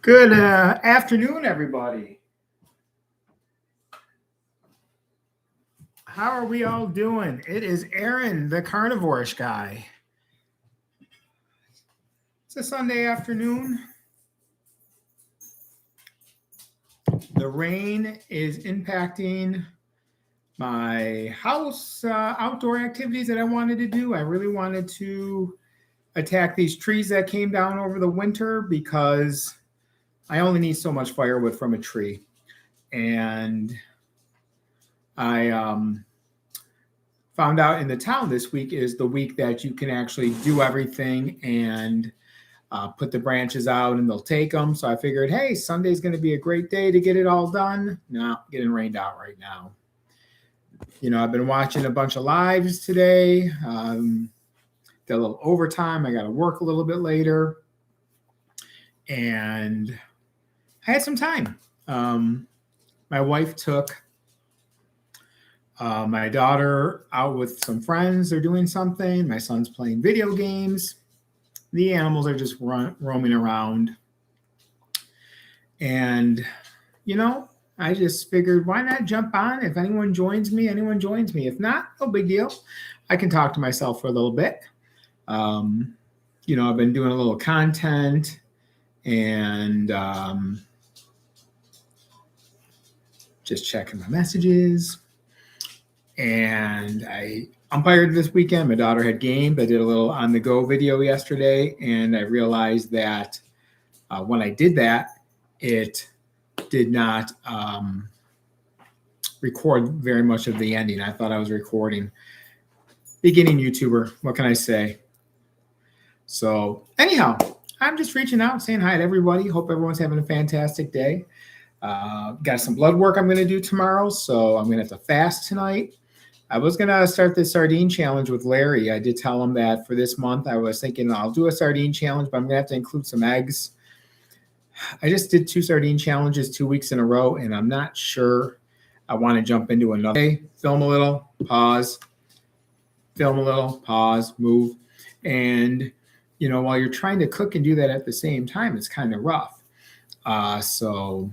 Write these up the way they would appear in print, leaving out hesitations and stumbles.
Good afternoon, everybody. How are we all doing? It is Aaron, the carnivore guy. It's a Sunday afternoon. The rain is impacting my house outdoor activities that I wanted to do. I really wanted to attack these trees that came down over the winter because I only need so much firewood from a tree. And I found out in the town this week is the week that you can actually do everything and put the branches out and they'll take them. So I figured, hey, Sunday's going to be a great day to get it all done. No, getting rained out right now. You know, I've been watching a bunch of lives today. Did a little overtime. I got to work a little bit later. And I had some time. My wife took my daughter out with some friends. They're doing something. My son's playing video games. The animals are just roaming around. And, you know, I just figured, why not jump on? If anyone joins me, anyone joins me. If not, no big deal. I can talk to myself for a little bit. You know, I've been doing a little content and just checking my messages. And I umpired this weekend. My daughter had games. I did a little on-the-go video yesterday, and I realized that when I did that, it did not record very much of the ending. I thought I was recording. Beginning YouTuber, what can I say? So anyhow, I'm just reaching out, saying hi to everybody. Hope everyone's having a fantastic day. Got some blood work I'm going to do tomorrow, so I'm going to have to fast tonight. I was going to start this sardine challenge with Larry. I did tell him that for this month, I was thinking I'll do a sardine challenge, but I'm going to have to include some eggs. I just did 2 sardine challenges 2 weeks in a row, and I'm not sure I want to jump into another. Okay, film a little, pause, film a little, pause, move. And, you know, while you're trying to cook and do that at the same time, it's kind of rough. So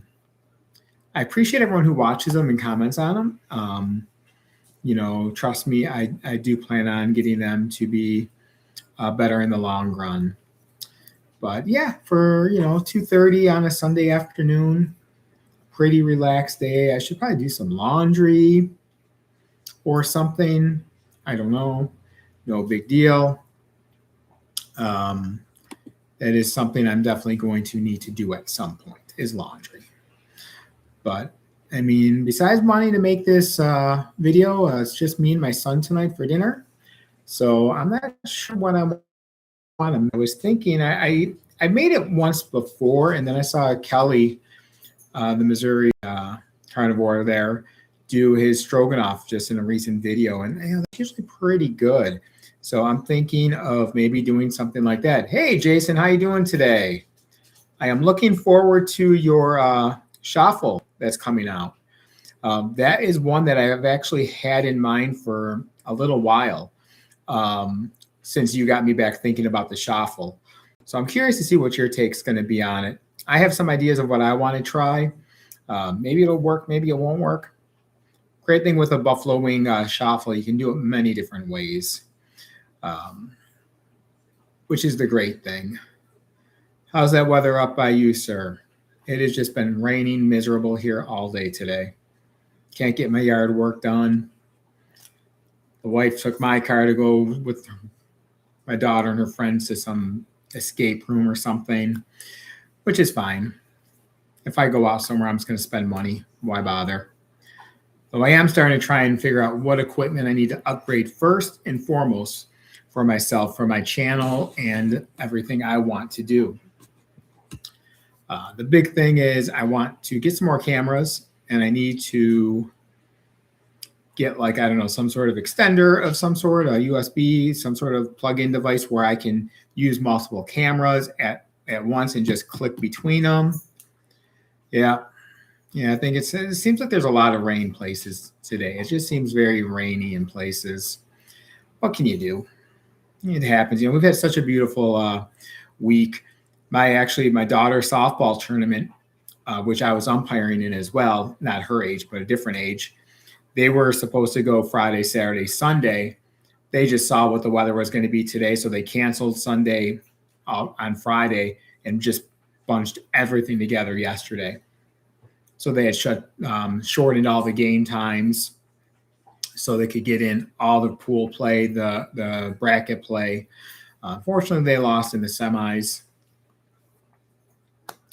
I appreciate everyone who watches them and comments on them. You know, trust me, I do plan on getting them to be better in the long run. But yeah, for, you know, 2:30 on a Sunday afternoon, pretty relaxed day. I should probably do some laundry or something. I don't know. No big deal. That is something I'm definitely going to need to do at some point, is laundry. But I mean, besides wanting to make this video, it's just me and my son tonight for dinner. So I'm not sure what I want. I was thinking I made it once before, and then I saw Kelly, the Missouri carnivore there, do his stroganoff just in a recent video, and you know, that's usually pretty good. So I'm thinking of maybe doing something like that. Hey, Jason, how you doing today? I am looking forward to your shuffle that's coming out. That is one that I have actually had in mind for a little while since you got me back thinking about the shuffle. So I'm curious to see what your take's going to be on it. I have some ideas of what I want to try. Maybe it'll work, maybe it won't work. Great thing with a buffalo wing shuffle, you can do it many different ways, which is the great thing. How's that weather up by you, sir? It has just been raining miserable here all day today. Can't get my yard work done. The wife took my car to go with my daughter and her friends to some escape room or something, which is fine. If I go out somewhere, I'm just going to spend money. Why bother? So I am starting to try and figure out what equipment I need to upgrade first and foremost for myself, for my channel, and everything I want to do. The big thing is I want to get some more cameras, and I need to get, like, I don't know, some sort of extender of some sort, a USB, some sort of plug-in device where I can use multiple cameras at once and just click between them. Yeah, I think it seems like there's a lot of rain places today. It just seems very rainy in places. What can you do? It happens. You know, we've had such a beautiful week. my daughter's softball tournament, which I was umpiring in as well, not her age, but a different age. They were supposed to go Friday, Saturday, Sunday. They just saw what the weather was going to be today, so they canceled Sunday on Friday and just bunched everything together yesterday. So they had shortened all the game times so they could get in all the pool play, the bracket play. Unfortunately, they lost in the semis.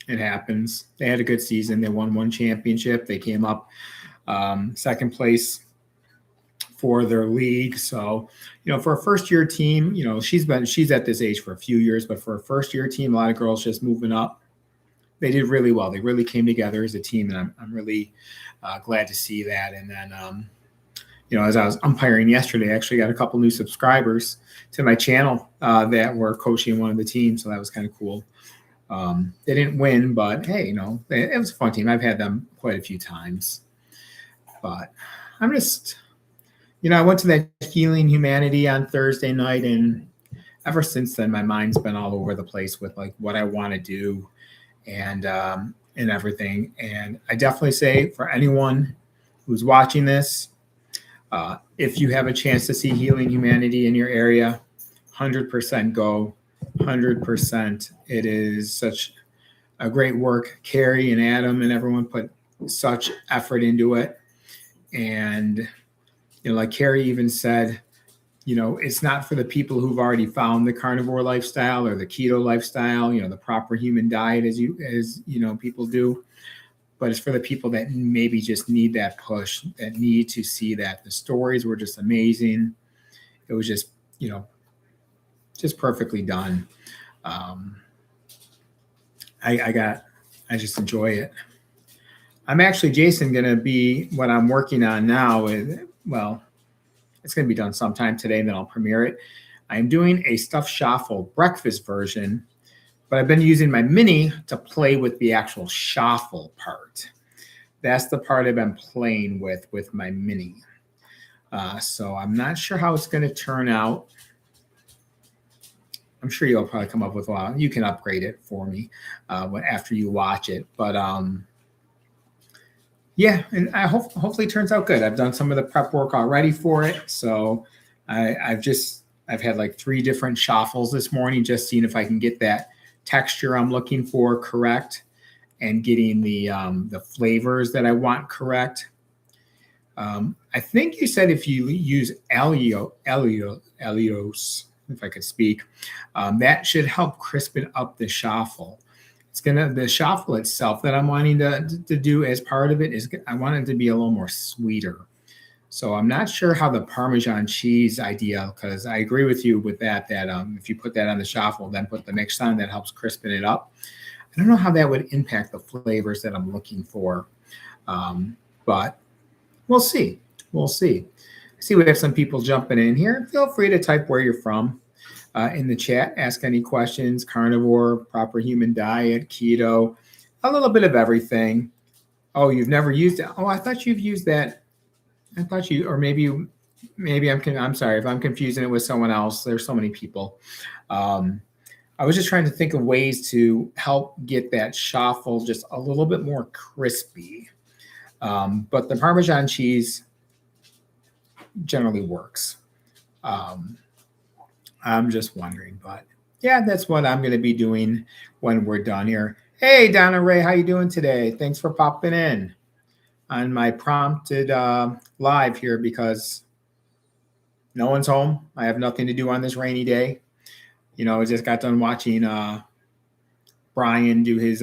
It happens. They had a good season. They won one championship. They came up second place for their league. So, for a first-year team, she's at this age for a few years, but for a first-year team, a lot of girls just moving up. They did really well. They really came together as a team, and I'm really glad to see that. And then, as I was umpiring yesterday, I actually got a couple new subscribers to my channel that were coaching one of the teams, so that was kind of cool. They didn't win, but hey, it was a fun team. I've had them quite a few times. But I'm just, I went to that Healing Humanity on Thursday night, and ever since then, my mind's been all over the place with like what I want to do and everything. And I definitely say for anyone who's watching this, if you have a chance to see Healing Humanity in your area, 100% go. 100%. It is such a great work. Carrie and Adam and everyone put such effort into it. And, like Carrie even said, it's not for the people who've already found the carnivore lifestyle or the keto lifestyle, the proper human diet as people do. But it's for the people that maybe just need that push, that need to see that. The stories were just amazing. It was just, just perfectly done. I just enjoy it. I'm actually, Jason, going to be, what I'm working on now is, it's going to be done sometime today, and then I'll premiere it. I'm doing a stuffed shuffle breakfast version, but I've been using my mini to play with the actual shuffle part. That's the part I've been playing with my mini. So I'm not sure how it's going to turn out. I'm sure you'll probably come up with a lot. You can upgrade it for me after you watch it. But yeah, and hopefully it turns out good. I've done some of the prep work already for it. So I've had like 3 different shuffles this morning, just seeing if I can get that texture I'm looking for correct and getting the flavors that I want correct. I think you said if you use Elios, if I could speak, that should help crispen up the shuffle. The shuffle itself that I'm wanting to do as part of it is I want it to be a little more sweeter. So I'm not sure how the Parmesan cheese idea, because I agree with you with that if you put that on the shuffle, then put the mix on, that helps crispen it up. I don't know how that would impact the flavors that I'm looking for, but we'll see. We'll see. I see we have some people jumping in here. Feel free to type where you're from in the chat. Ask any questions. Carnivore, proper human diet, keto, a little bit of everything. Oh, you've never used it? Oh, I thought you've used that. I thought you, or maybe I'm sorry if I'm confusing it with someone else. There's so many people. I was just trying to think of ways to help get that shuffle just a little bit more crispy. But the Parmesan cheese generally works. I'm just wondering, but yeah, that's what I'm going to be doing when we're done here. Hey, Donna Ray, how you doing today? Thanks for popping in on my prompted live here because no one's home. I have nothing to do on this rainy day. I just got done watching Brian do his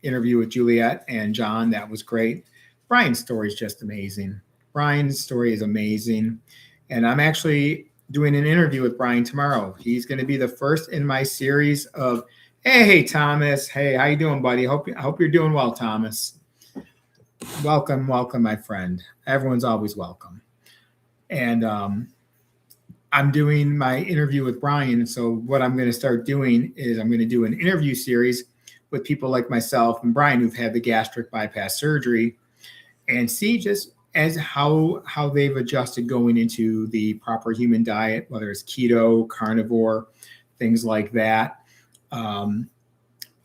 interview with Juliet and John. That was great. Brian's story is just amazing. Brian's story is amazing. And I'm actually doing an interview with Brian tomorrow. He's going to be the first in my series of, hey, Thomas. Hey, how you doing, buddy? I hope you're doing well, Thomas. Welcome, my friend. Everyone's always welcome. And I'm doing my interview with Brian. So what I'm going to start doing is I'm going to do an interview series with people like myself and Brian who've had the gastric bypass surgery and see just as how they've adjusted going into the proper human diet, whether it's keto, carnivore, things like that.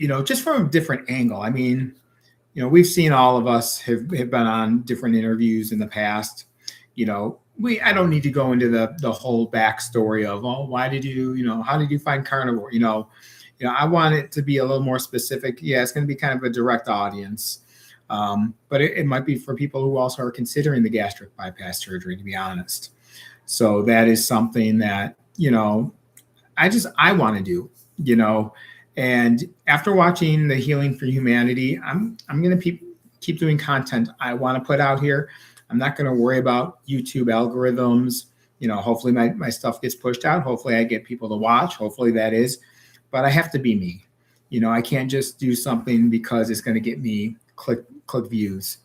just from a different angle. I mean, we've seen, all of us have been on different interviews in the past. I don't need to go into the whole backstory of, oh, why did how did you find Carnivore? I want it to be a little more specific. Yeah, it's going to be kind of a direct audience. But it might be for people who also are considering the gastric bypass surgery, to be honest. So that is something that, I want to do, and after watching the Healing for Humanity, I'm going to keep doing content I want to put out here. I'm not going to worry about YouTube algorithms. Hopefully my stuff gets pushed out. Hopefully I get people to watch. Hopefully that is, but I have to be me. I can't just do something because it's going to get me click views.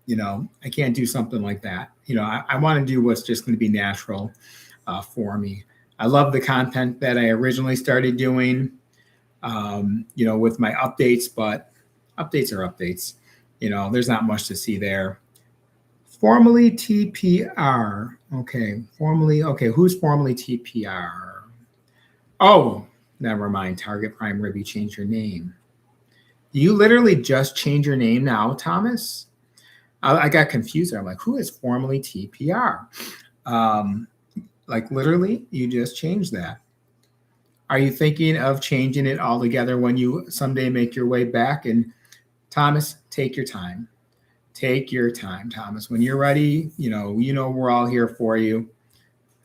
I can't do something like that. I want to do what's just going to be natural for me. I love the content that I originally started doing, with my updates, but updates are updates. There's not much to see there. Formerly TPR. Okay. Who's formerly TPR? Oh, never mind. Target Prime Rib, you changed your name. You literally just changed your name now, Thomas? I got confused there. I'm like, who is formerly TPR? Like literally, you just changed that. Are you thinking of changing it altogether when you someday make your way back? And Thomas, take your time. Take your time, Thomas. When you're ready, we're all here for you.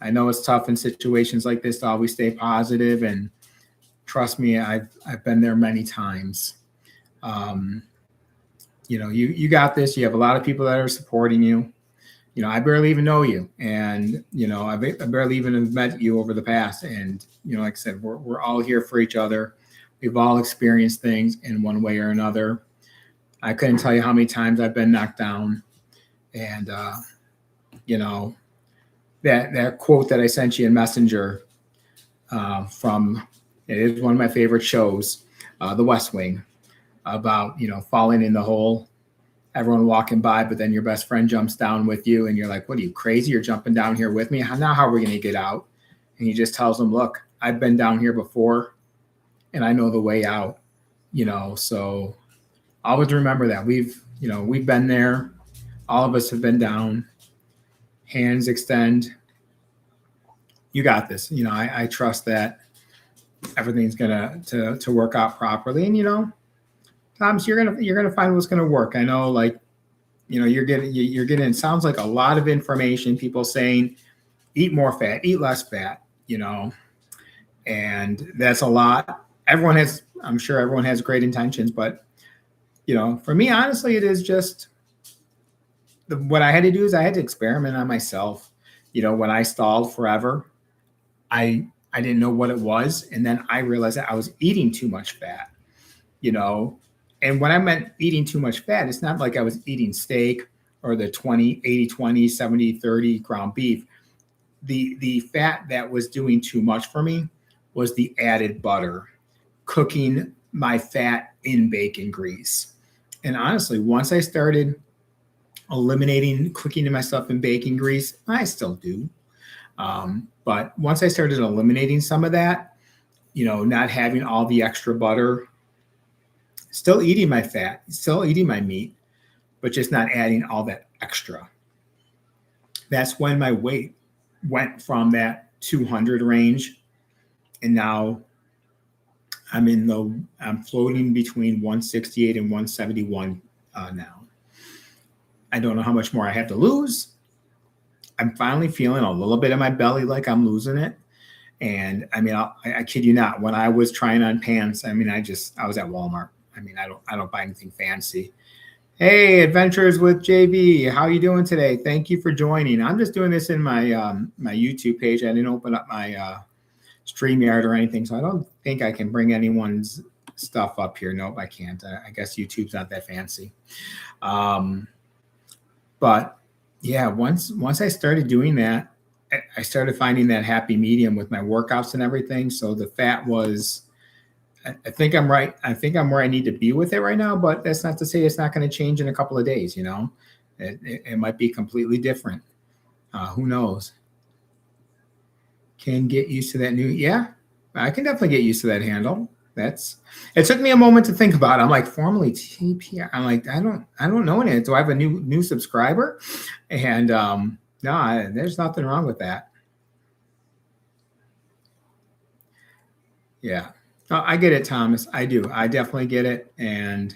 I know it's tough in situations like this to always stay positive, and trust me, I've been there many times. You got this. You have a lot of people that are supporting you. I barely even know you, and I barely even have met you over the past. And like I said, we're all here for each other. We've all experienced things in one way or another. I couldn't tell you how many times I've been knocked down, and that quote that I sent you in Messenger from, it is one of my favorite shows, The West Wing, about falling in the hole. Everyone walking by, but then your best friend jumps down with you, and you're like, what are you, crazy? You're jumping down here with me? How are we going to get out? And he just tells them, look, I've been down here before, and I know the way out. So always remember that we've been there. All of us have been down. Hands extend. You got this. I trust that everything's gonna to work out properly. And Thomas, you're gonna find what's gonna work. I know, you're getting. It sounds like a lot of information. People saying, eat more fat, eat less fat. And that's a lot. I'm sure everyone has great intentions, but for me, honestly, it is just what I had to do is I had to experiment on myself. When I stalled forever, I didn't know what it was, and then I realized that I was eating too much fat. And when I meant eating too much fat, it's not like I was eating steak or the 20, 80, 20, 70, 30 ground beef. The fat that was doing too much for me was the added butter, cooking my fat in bacon grease. And honestly, once I started eliminating cooking my stuff in bacon grease, I still do. But once I started eliminating some of that, not having all the extra butter, still eating my fat, still eating my meat, but just not adding all that extra. That's when my weight went from that 200 range, and now I'm floating between 168 and 171 now. I don't know how much more I have to lose. I'm finally feeling a little bit in my belly like I'm losing it. And I kid you not, when I was trying on pants, I was at Walmart. I don't buy anything fancy. Hey, Adventures with JV, how you doing today? Thank you for joining. I'm just doing this in my my YouTube page. I didn't open up my StreamYard or anything, so I don't think I can bring anyone's stuff up here. Nope, I can't. I guess YouTube's not that fancy. But yeah, once I started doing that, I started finding that happy medium with my workouts and everything. So the fat was, I think I'm right. I think I'm where I need to be with it right now, but that's not to say it's not going to change in a couple of days. It might be completely different. Who knows? Can get used to that new. Yeah, I can definitely get used to that handle. It took me a moment to think about it. I'm like, formerly TPR. I'm like, I don't know any. Do I have a new subscriber? And no, there's nothing wrong with that. Yeah. No, I get it, Thomas. I do. I definitely get it. And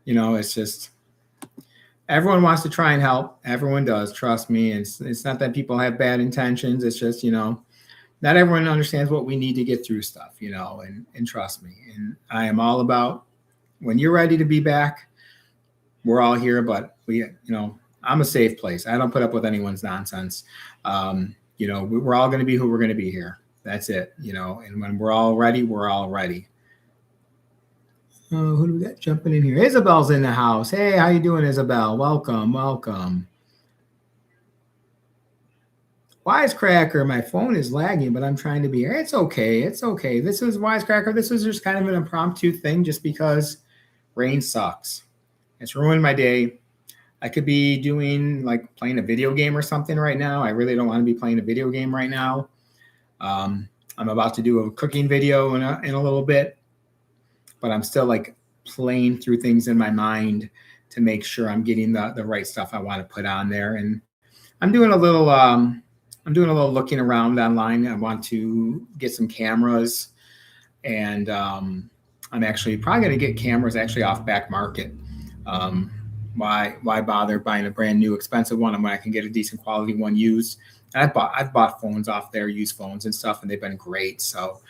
it's just everyone wants to try and help. Everyone does. Trust me. It's not that people have bad intentions. It's just not everyone understands what we need to get through stuff, and trust me. And I am all about when you're ready to be back, we're all here, but I'm a safe place. I don't put up with anyone's nonsense. We're all going to be who we're going to be here. That's it, and when we're all ready, we're all ready. Who do we got jumping in here? Isabel's in the house. Hey, how you doing, Isabel? Welcome. Wisecracker, my phone is lagging, but I'm trying to be here. It's okay. This is Wisecracker. This is just kind of an impromptu thing just because rain sucks. It's ruined my day. I could be doing like playing a video game or something right now. I really don't want to be playing a video game right now. I'm about to do a cooking video in a little bit, but I'm still like playing through things in my mind to make sure I'm getting the right stuff I want to put on there. And I'm doing a little looking around online. I want to get some cameras, and I'm actually probably going to get cameras actually off back market. Why bother buying a brand new expensive one when I can get a decent quality one used? And I've bought phones off there, used phones and stuff, and they've been great. So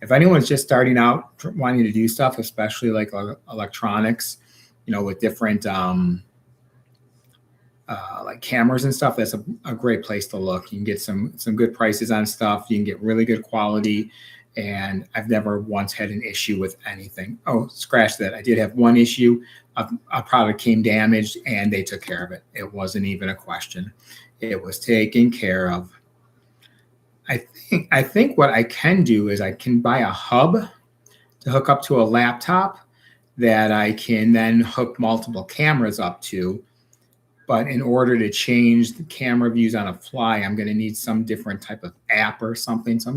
if anyone's just starting out wanting to do stuff, especially like electronics, with different like cameras and stuff, that's a great place to look. You can get some good prices on stuff. You can get really good quality. And I've never once had an issue with anything. Oh, scratch that. I did have one issue. A product came damaged and they took care of it. It wasn't even a question. It was taken care of. I think what I can do is I can buy a hub to hook up to a laptop that I can then hook multiple cameras up to. But in order to change the camera views on a fly, I'm going to need some different type of app or something. So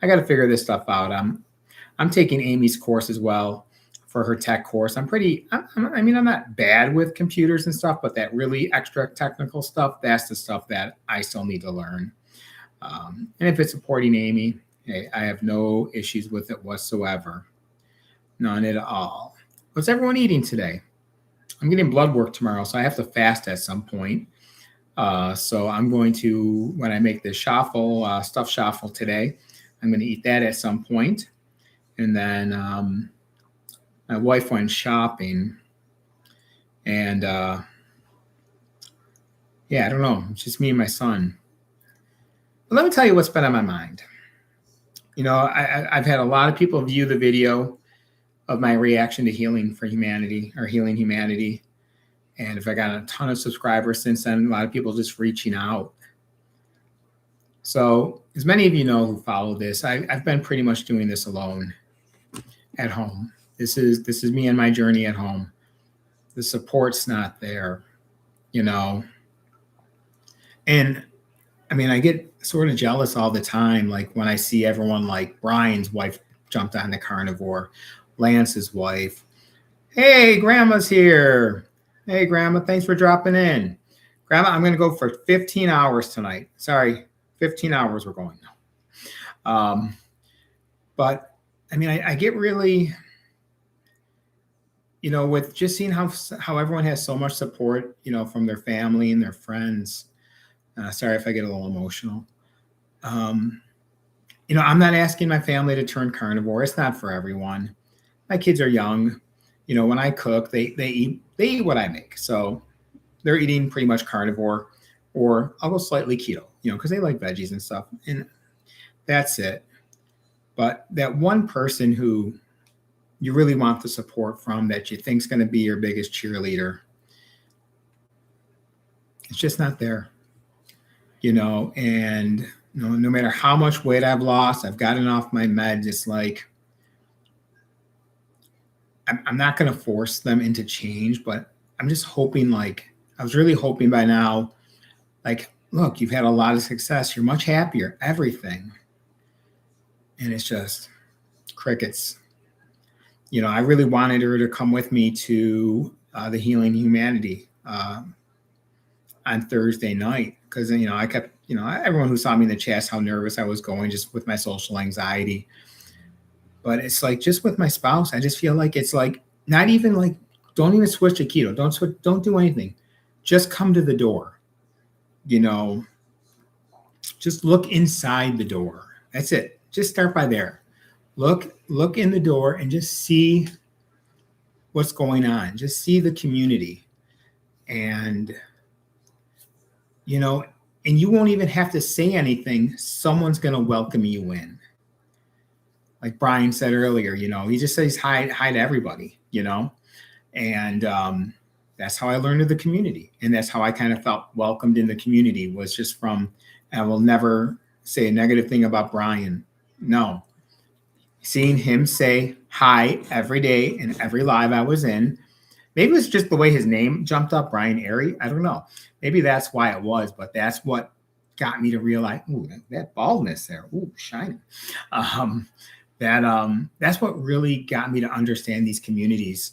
I got to figure this stuff out. I'm taking Amy's course as well for her tech course. I'm not bad with computers and stuff, but that really extra technical stuff, that's the stuff that I still need to learn. And if it's supporting Amy, hey, I have no issues with it whatsoever. None at all. What's everyone eating today? I'm getting blood work tomorrow, so I have to fast at some point. So I'm going to, when I make the stuffed shaffle today, I'm going to eat that at some point. And then my wife went shopping. And I don't know. It's just me and my son. But let me tell you what's been on my mind. I've had a lot of people view the video of my reaction to Healing Humanity. And if I got a ton of subscribers since then, a lot of people just reaching out. So as many of you know who follow this, I've been pretty much doing this alone at home. This is me and my journey at home. The support's not there, And I get sort of jealous all the time. Like when I see everyone, like Brian's wife jumped on the Carnivore, Lance's wife. Hey, Grandma's here. Hey, Grandma, thanks for dropping in. Grandma, I'm going to go for 15 hours tonight. Sorry, 15 hours we're going now. But I get really, with just seeing how everyone has so much support, from their family and their friends. Sorry if I get a little emotional. I'm not asking my family to turn carnivore. It's not for everyone. My kids are young. When I cook, they eat what I make. So they're eating pretty much carnivore, or I'll go slightly keto, because they like veggies and stuff. And that's it. But that one person who you really want the support from, that you think is going to be your biggest cheerleader, it's just not there. And no matter how much weight I've lost, I've gotten off my meds. It's like, I'm not going to force them into change, but I'm just hoping, I was really hoping by now, look, you've had a lot of success. You're much happier, everything. And it's just Crickets. I really wanted her to come with me to the Healing Humanity on Thursday night because I kept everyone who saw me in the chat how nervous I was going just with my social anxiety. But it's like just with my spouse, I just feel like it's like not even like don't even switch to keto. Don't do anything. Just come to the door. Just look inside the door. That's it. Just start by there. Look in the door and just see what's going on. Just see the community. And and you won't even have to say anything. Someone's going to welcome you in. Like Brian said earlier, he just says hi to everybody, and that's how I learned of the community. And that's how I kind of felt welcomed in the community was just from, I will never say a negative thing about Brian. No. Seeing him say hi every day in every live I was in, maybe it was just the way his name jumped up, Brian Airy. I don't know. Maybe that's why it was, but that's what got me to realize, ooh, that baldness there, ooh, shining. That's what really got me to understand these communities.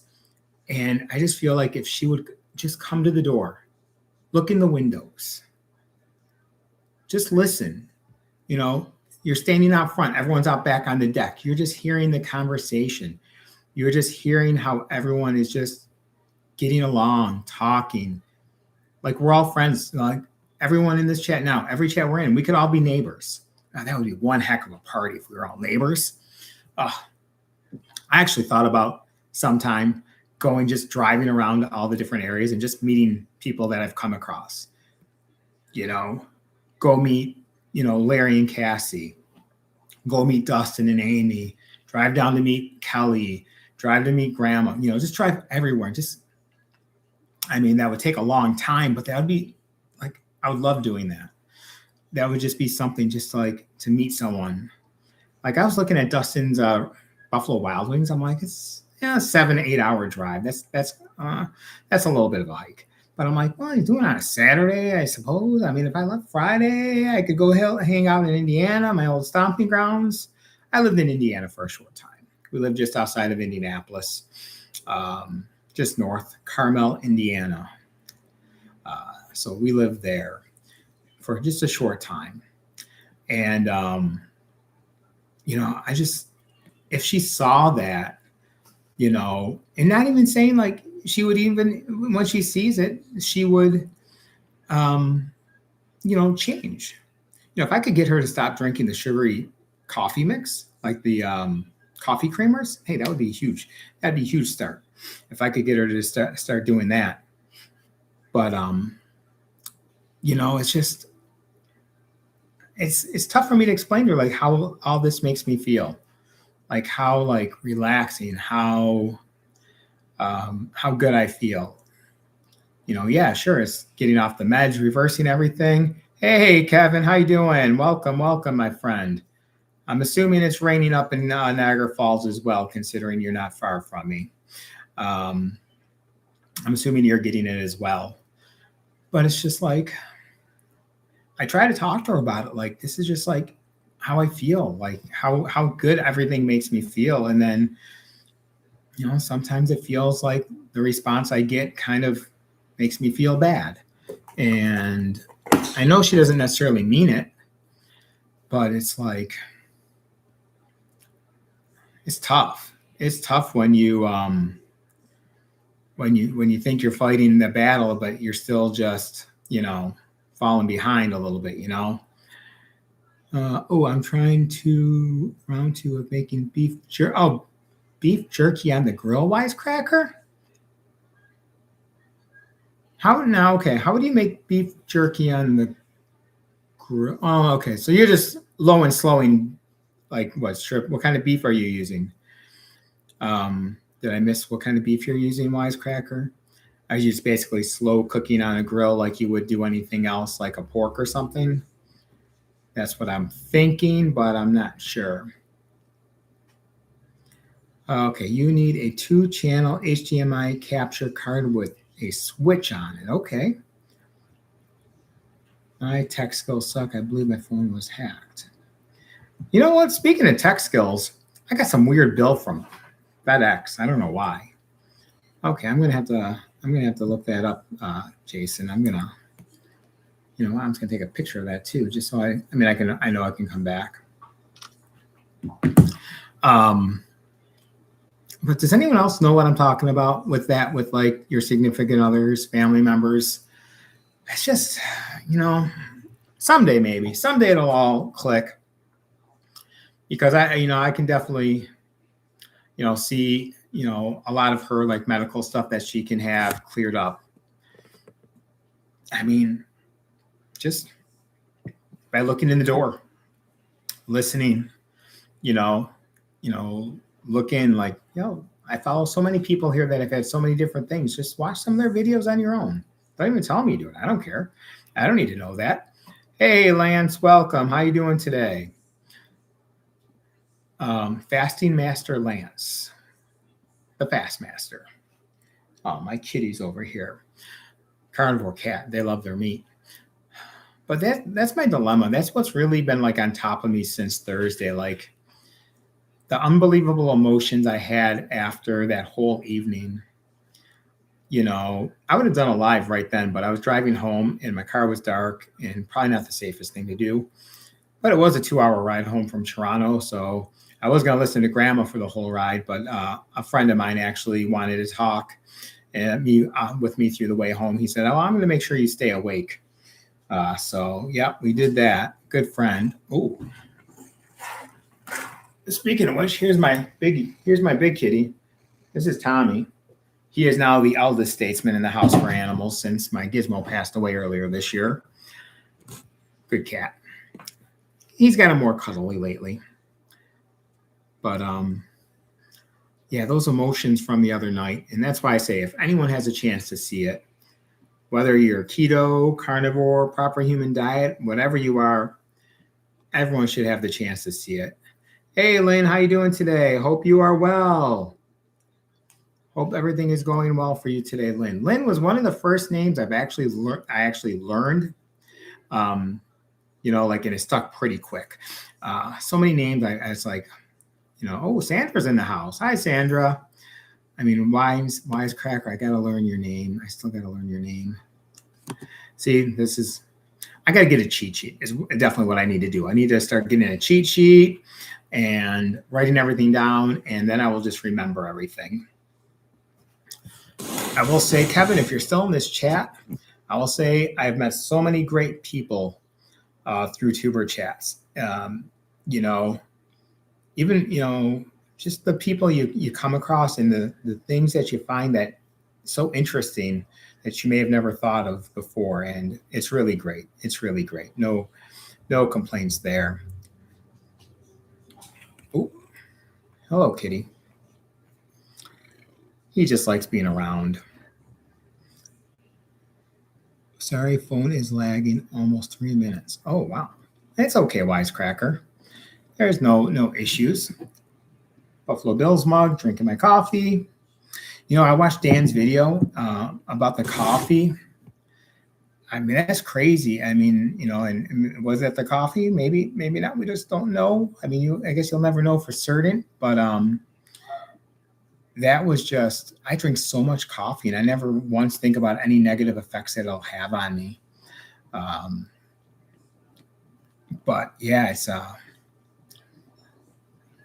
And I just feel like if she would just come to the door, look in the windows, just listen, you're standing out front, everyone's out back on the deck. You're just hearing the conversation. You're just hearing how everyone is just getting along, talking. Like we're all friends. Like everyone in this chat now, every chat we're in, we could all be neighbors. Now, that would be one heck of a party if we were all neighbors. I actually thought about sometime just driving around to all the different areas and just meeting people that I've come across. Go meet, Larry and Cassie. Go meet Dustin and Amy. Drive down to meet Kelly. Drive to meet Grandma. Just drive everywhere. That would take a long time, but that would be like, I would love doing that. That would just be something just like to meet someone. Like I was looking at Dustin's Buffalo Wild Wings. I'm like, it's 7 to 8 hour drive. That's a little bit of a hike. But I'm like, well, he's doing it on a Saturday, I suppose. If I left Friday, I could go hang out in Indiana, my old stomping grounds. I lived in Indiana for a short time. We lived just outside of Indianapolis, just north, Carmel, Indiana. So we lived there for just a short time. And if she saw that, and not even saying like she would even, when she sees it, she would, change. If I could get her to stop drinking the sugary coffee mix, like the coffee creamers, hey, that would be huge. That'd be a huge start. If I could get her to start doing that. But, it's just, it's tough for me to explain to her, like how all this makes me feel. Like how like relaxing, how good I feel. Yeah, sure. It's getting off the meds, reversing everything. Hey, Kevin, how you doing? Welcome, my friend. I'm assuming it's raining up in Niagara Falls as well, considering you're not far from me. I'm assuming you're getting it as well. But it's just like, I try to talk to her about it. Like, this is just like how I feel, like how good everything makes me feel. And then, sometimes it feels like the response I get kind of makes me feel bad. And I know she doesn't necessarily mean it, but it's like, it's tough. It's tough when you think you're fighting the battle, but you're still just, falling behind a little bit, I'm trying to round 2 of making beef jerky on the grill, wisecracker. How would you make beef jerky on the grill? Oh, okay. So you're just low and slowing, like what strip? What kind of beef are you using? Did I miss what kind of beef you're using, wisecracker? Are you just basically slow cooking on a grill like you would do anything else, like a pork or something? That's what I'm thinking, but I'm not sure. Okay, you need a 2-channel HDMI capture card with a switch on it. Okay. My tech skills suck. I believe my phone was hacked. You know what? Speaking of tech skills, I got some weird bill from FedEx. I don't know why. Okay, I'm gonna have to look that up, Jason. I'm gonna, I'm just gonna take a picture of that too, just so I know I can come back. But does anyone else know what I'm talking about with that, with like your significant others, family members? It's just, someday it'll all click, because I can definitely, see, a lot of her like medical stuff that she can have cleared up. I mean, just by looking in the door, listening, looking like, I follow so many people here that have had so many different things. Just watch some of their videos on your own. Don't even tell me to do it. I don't care. I don't need to know that. Hey, Lance, welcome. How you doing today? Fasting Master Lance, the Fast Master. Oh, my kitty's over here. Carnivore cat. They love their meat. But that's my dilemma. That's what's really been like on top of me since Thursday. Like the unbelievable emotions I had after that whole evening. I would have done a live right then, but I was driving home and my car was dark and probably not the safest thing to do. But it was a 2-hour ride home from Toronto. So I was going to listen to Grandma for the whole ride, but a friend of mine actually wanted to talk with me through the way home. He said, I'm going to make sure you stay awake. So, yeah, we did that. Good friend. Oh, speaking of which, here's my big kitty. This is Tommy. He is now the eldest statesman in the house for animals since my Gizmo passed away earlier this year. Good cat. He's gotten more cuddly lately. But, yeah, those emotions from the other night. And that's why I say if anyone has a chance to see it, whether you're keto, carnivore, proper human diet, whatever you are, everyone should have the chance to see it. Hey, Lynn, how you doing today? Hope you are well. Hope everything is going well for you today, Lynn. Lynn was one of the first names I actually learned. And it stuck pretty quick. So many names, I was like, Sandra's in the house. Hi, Sandra. I mean, wise cracker. I got to learn your name. I still got to learn your name. See, I got to get a cheat sheet. Is definitely what I need to do. I need to start getting a cheat sheet and writing everything down, and then I will just remember everything. I will say, Kevin, if you're still in this chat, I will say I've met so many great people through Tuber chats. Just the people you come across and the things that you find that so interesting that you may have never thought of before. And it's really great. It's really great. No complaints there. Oh, hello, kitty. He just likes being around. Sorry, phone is lagging almost 3 minutes. Oh, wow. It's okay, wisecracker. There's no issues. Buffalo Bills mug, drinking my coffee. I watched Dan's video about the coffee. I mean, that's crazy. I mean, and was it the coffee? Maybe not. We just don't know. I mean, I guess you'll never know for certain. But that was just, I drink so much coffee and I never once think about any negative effects that it'll have on me. But yeah, it's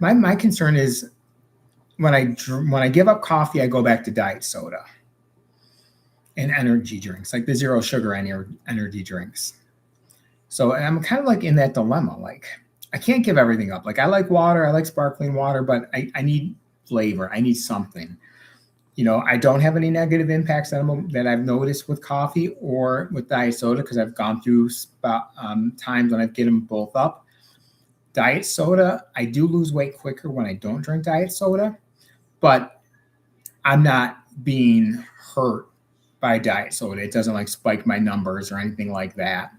my concern is when I give up coffee, I go back to diet soda and energy drinks, like the zero sugar energy drinks. So I'm kind of like in that dilemma. Like I can't give everything up. Like I like water, I like sparkling water, but I need flavor. I need something. I don't have any negative impacts that I've noticed with coffee or with diet soda because I've gone through times when I've get them both up. Diet soda, I do lose weight quicker when I don't drink diet soda, but I'm not being hurt by diet soda. It doesn't like spike my numbers or anything like that.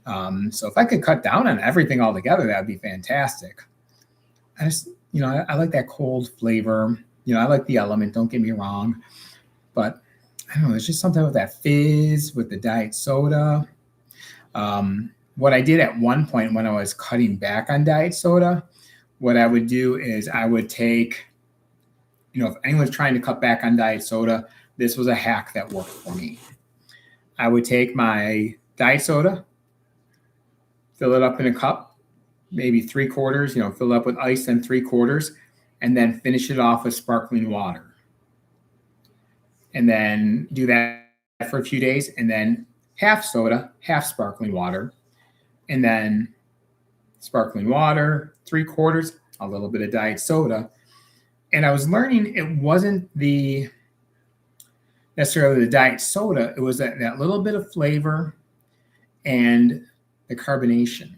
So if I could cut down on everything altogether, that'd be fantastic. I just, I like that cold flavor. I like the element, don't get me wrong. But I don't know, there's just something with that fizz, with the diet soda. What I did at one point when I was cutting back on diet soda what I would do is I would take, if anyone's trying to cut back on diet soda, this was a hack that worked for me. I would take my diet soda, fill it up in a cup, maybe 3/4, fill it up with ice and 3/4, and then finish it off with sparkling water. And then do that for a few days, and then half soda, half sparkling water, and then sparkling water, 3/4, a little bit of diet soda. And I was learning it wasn't necessarily the diet soda, it was that little bit of flavor and the carbonation.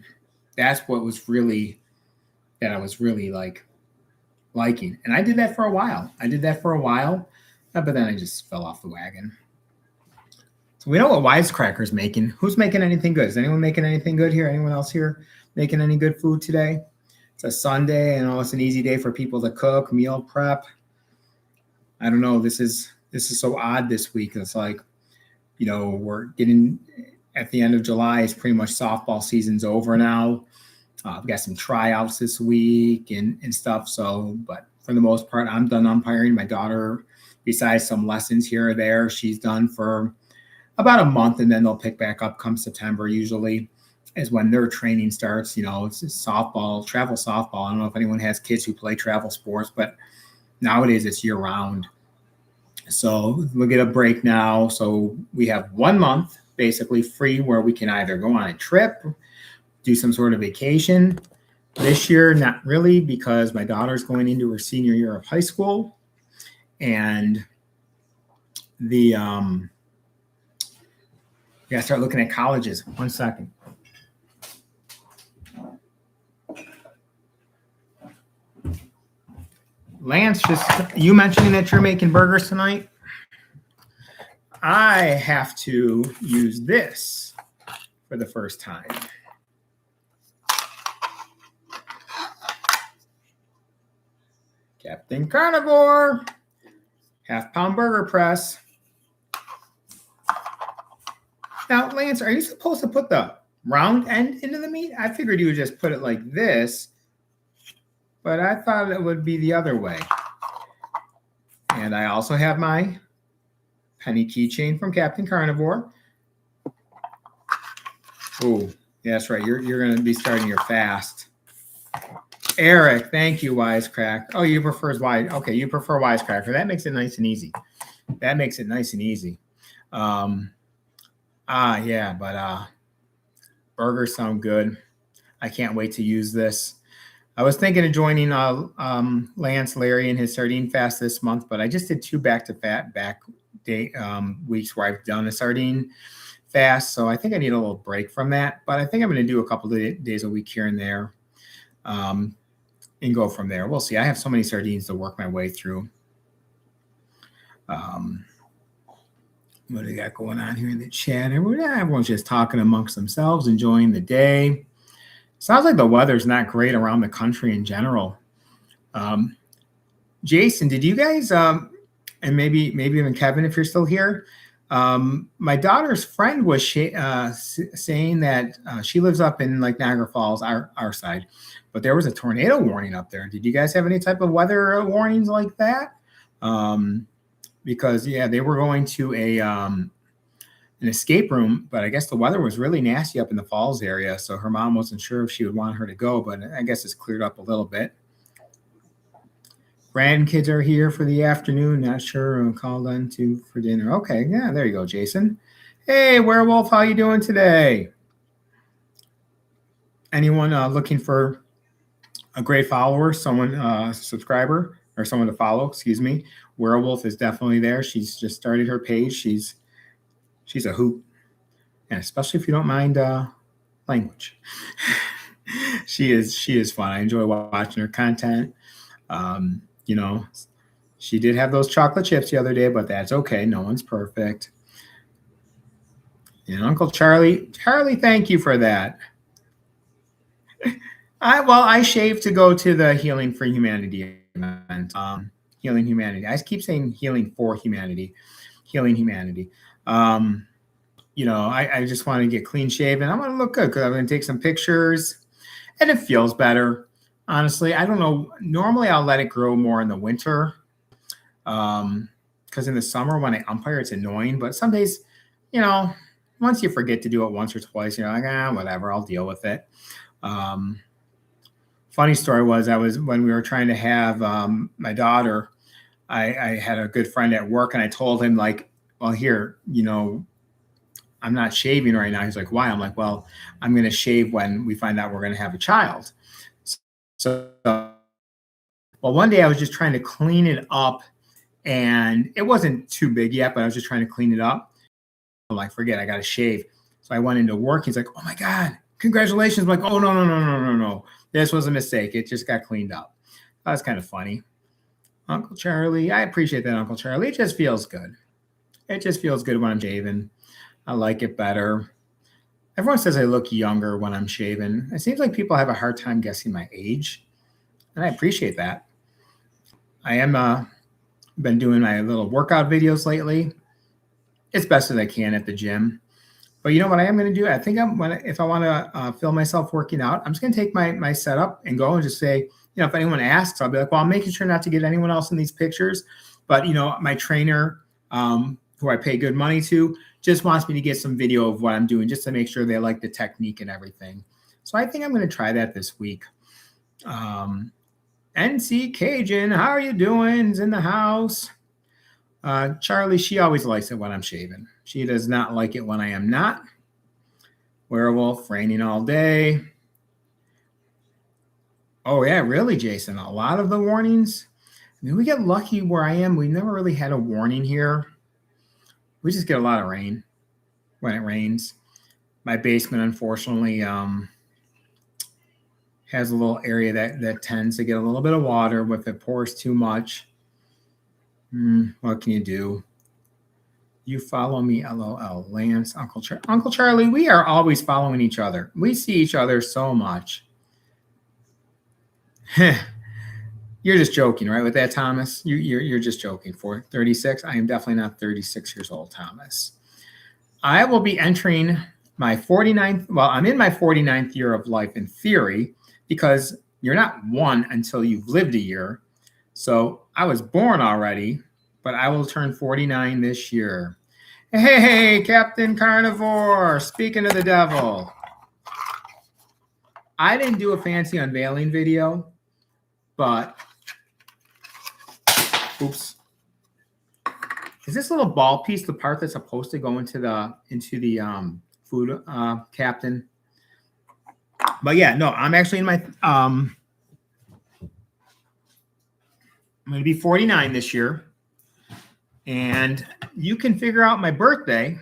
That's what was really, that I was really liking. And I did that for a while. But then I just fell off the wagon. So we know what Wisecracker's making. Who's making anything good? Is anyone making anything good here? Anyone else here making any good food today? It's a Sunday, and it's an easy day for people to cook, meal prep. I don't know. This is so odd this week. It's like, we're getting at the end of July. It's pretty much softball season's over now. I've got some tryouts this week and stuff. So, but for the most part, I'm done umpiring. My daughter, besides some lessons here or there, she's done for about a month, and then they'll pick back up come September usually is when their training starts. It's softball, travel softball. I don't know if anyone has kids who play travel sports, but nowadays it's year round. So we'll get a break now. So we have 1 month basically free where we can either go on a trip, do some sort of vacation. This year, not really, because my daughter's going into her senior year of high school, and we gotta start looking at colleges. 1 second. Lance, you mentioning that you're making burgers tonight? I have to use this for the first time. Captain Carnivore, half-pound burger press. Now, Lance, are you supposed to put the round end into the meat? I figured you would just put it like this, but I thought it would be the other way. And I also have my penny keychain from Captain Carnivore. Oh, that's right. You're going to be starting your fast. Eric, thank you, Wisecrack. Oh, you prefer Okay, you prefer Wisecracker. That makes it nice and easy. Yeah, but burgers sound good. I can't wait to use this. I was thinking of joining Lance, Larry, and his sardine fast this month, but I just did 2 back weeks where I've done a sardine fast, so I think I need a little break from that. But I think I'm going to do a couple of days a week here and there, and go from there. We'll see. I have so many sardines to work my way through. What do we got going on here in the chat? Everyone's just talking amongst themselves, enjoying the day. Sounds like the weather's not great around the country in general. Jason, did you guys, and maybe even Kevin, if you're still here, my daughter's friend was saying that she lives up in Niagara Falls, our side, but there was a tornado warning up there. Did you guys have any type of weather warnings like that? Because they were going to an escape room, but I guess the weather was really nasty up in the Falls area, so her mom wasn't sure if she would want her to go, but I guess it's cleared up a little bit. Grandkids are here for the afternoon, not sure, I'm called on for dinner. Okay, yeah, there you go, Jason. Hey, Werewolf, how you doing today? Anyone looking for a great follower, someone subscriber, or someone to follow, excuse me. Werewolf is definitely there. She's just started her page. She's a hoot, and especially if you don't mind language. She is fun. I enjoy watching her content. She did have those chocolate chips the other day, but that's okay. No one's perfect. And Uncle Charlie, thank you for that. I shaved to go to the Healing for Humanity event. Healing Humanity. I keep saying Healing for Humanity. Healing Humanity. I just want to get clean shaven. I want to look good because I'm going to take some pictures, and it feels better. Honestly, I don't know. Normally, I'll let it grow more in the winter. Because in the summer when I umpire, it's annoying. But some days, you know, once you forget to do it once or twice, you're like, whatever, I'll deal with it. Um, Funny story was I was when we were trying to have my daughter. I had a good friend at work, and I told him like, well, here, I'm not shaving right now. He's like, why? I'm like, well, I'm going to shave when we find out we're going to have a child. So, well, one day I was just trying to clean it up, and it wasn't too big yet, but I was just trying to clean it up. I'm like, forget, I got to shave. So I went into work. He's like, oh my God, congratulations. I'm like, oh, no, no, no, no, no, no. This was a mistake. It just got cleaned up. That was kind of funny. Uncle Charlie, I appreciate that, Uncle Charlie. It just feels good. It just feels good when I'm shaving. I like it better. Everyone says I look younger when I'm shaving. It seems like people have a hard time guessing my age, and I appreciate that. I am been doing my little workout videos lately. It's best as I can at the gym. But you know what I am going to do? I think if I want to film myself working out, I'm just going to take my setup and go and just say, if anyone asks, I'll be like, well, I'm making sure not to get anyone else in these pictures. But, my trainer, who I pay good money to, just wants me to get some video of what I'm doing just to make sure they like the technique and everything. So I think I'm going to try that this week. NC Cajun, how are you doing? Is in the house. Charlie, she always likes it when I'm shaving. She does not like it when I am not. Werewolf, raining all day. Oh, yeah, really, Jason? A lot of the warnings? I mean, we get lucky where I am. We never really had a warning here. We just get a lot of rain when it rains. My basement, unfortunately, has a little area that tends to get a little bit of water if it pours too much. What can you do? You follow me, LOL. Lance, Uncle Charlie, we are always following each other. We see each other so much. You're just joking, right, with that, Thomas? You're just joking. For 36, I am definitely not 36 years old, Thomas. I will be entering my 49th. Well, I'm in my 49th year of life in theory, because you're not one until you've lived a year. So I was born already, but I will turn 49 this year. Hey, Captain Carnivore, speaking of the devil. I didn't do a fancy unveiling video, but oops. Is this little ball piece the part that's supposed to go into the food, Captain? But yeah, no, I'm actually in my I'm going to be 49 this year. And you can figure out my birthday.